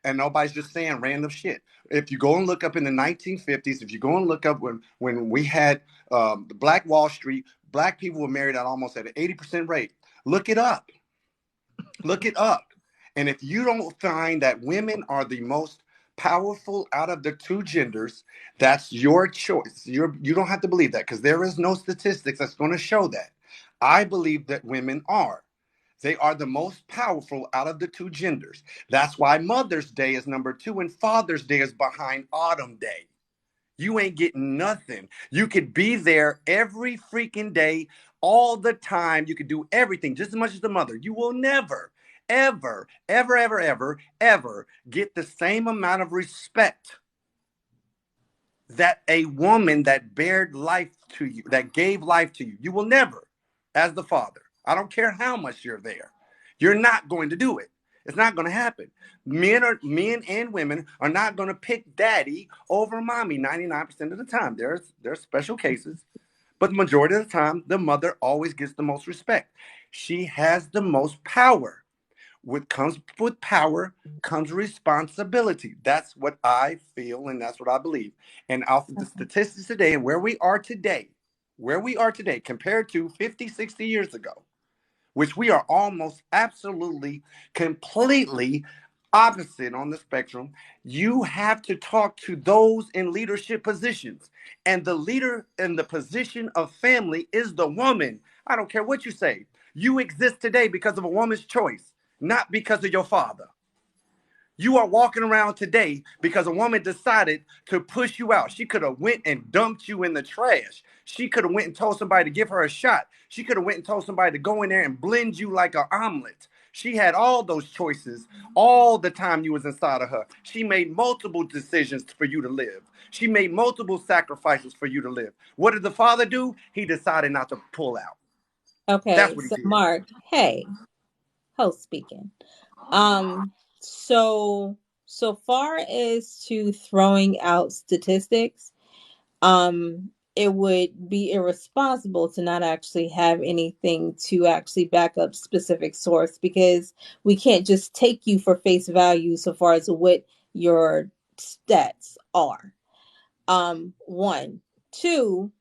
and nobody's just saying random shit. If you go and look up in the 1950s, if you go and look up when we had the Black Wall Street, Black people were married at almost at an 80% rate. Look it up. Look it up. And if you don't find that women are the most powerful out of the 2 genders, that's your choice. You don't have to believe that, because there is no statistics that's going to show that. I believe that women are. They are the most powerful out of the 2 genders. That's why Mother's Day is number 2 and Father's Day is behind Autumn Day. You ain't getting nothing. You could be there every freaking day, all the time. You could do everything just as much as the mother. You will never, ever, ever, ever, ever, ever get the same amount of respect that a woman that bared life to you, that gave life to you. You will never, as the father. I don't care how much you're there. You're not going to do it. It's not going to happen. Men and women are not going to pick daddy over mommy 99% of the time. There's special cases, but the majority of the time, the mother always gets the most respect. She has the most power. What comes with power comes responsibility. That's what I feel, and that's what I believe. And off of the statistics today and where we are today compared to 50, 60 years ago, which we are almost absolutely, completely opposite on the spectrum, you have to talk to those in leadership positions. And the leader in the position of family is the woman. I don't care what you say. You exist today because of a woman's choice, not because of your father. You are walking around today because a woman decided to push you out. She could have went and dumped you in the trash. She could have went and told somebody to give her a shot. She could have went and told somebody to go in there and blend you like an omelet. She had all those choices all the time you was inside of her. She made multiple decisions for you to live. She made multiple sacrifices for you to live. What did the father do? He decided not to pull out. That's Okay, what he so did. Mark, hey, host speaking. So far as to throwing out statistics, it would be irresponsible to not actually have anything to actually back up specific source, because we can't just take you for face value so far as what your stats are. One, two,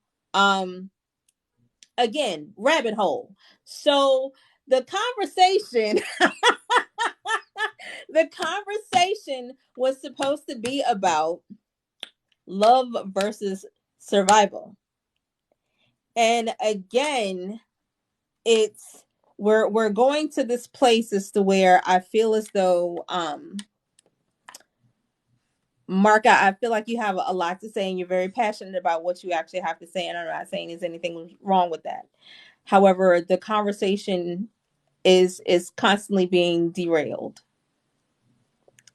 again, rabbit hole. So the conversation the conversation was supposed to be about love versus survival. And again, it's we're going to this place as to where I feel as though Mark, I feel like you have a lot to say and you're very passionate about what you actually have to say, and I'm not saying there's anything wrong with that. However, the conversation is constantly being derailed.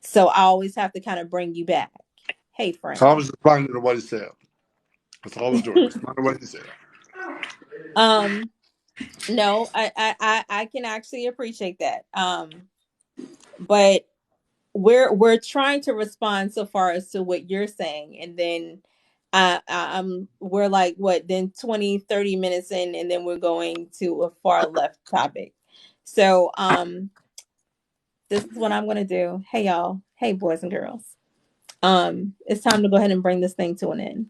So I always have to kind of bring you back. Hey, So I friend. was responding to what he said. That's all I was doing. Responding to what he said. No, I can actually appreciate that. But we're trying to respond so far as to what you're saying, and then we're like what, then 20-30 minutes in, and then we're going to a far left topic. So this is what I'm gonna do. Hey y'all, hey boys and girls. It's time to go ahead and bring this thing to an end.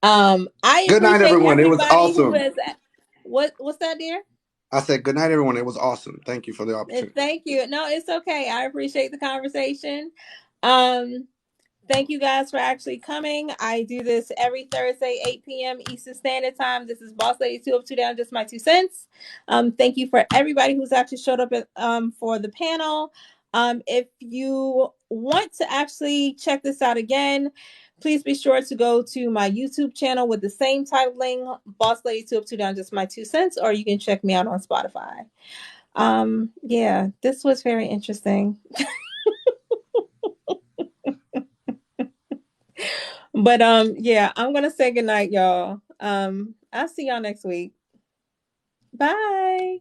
I Good night, appreciate everyone. It was everybody who awesome. has what's that, dear? I said good night, everyone. It was awesome. Thank you for the opportunity. Thank you. No, it's okay. I appreciate the conversation. Um, Thank you guys for actually coming. I do this every Thursday, 8 p.m. Eastern Standard Time. This is Boss Lady 2 Up, 2 Down, just my 2 cents. Thank you for everybody who's actually showed up for the panel. If you want to actually check this out again, please be sure to go to my YouTube channel with the same titling, Boss Lady 2 Up, 2 Down, just my 2 cents, or you can check me out on Spotify. Yeah, this was very interesting. But yeah, I'm gonna say goodnight, y'all. I'll see y'all next week. Bye.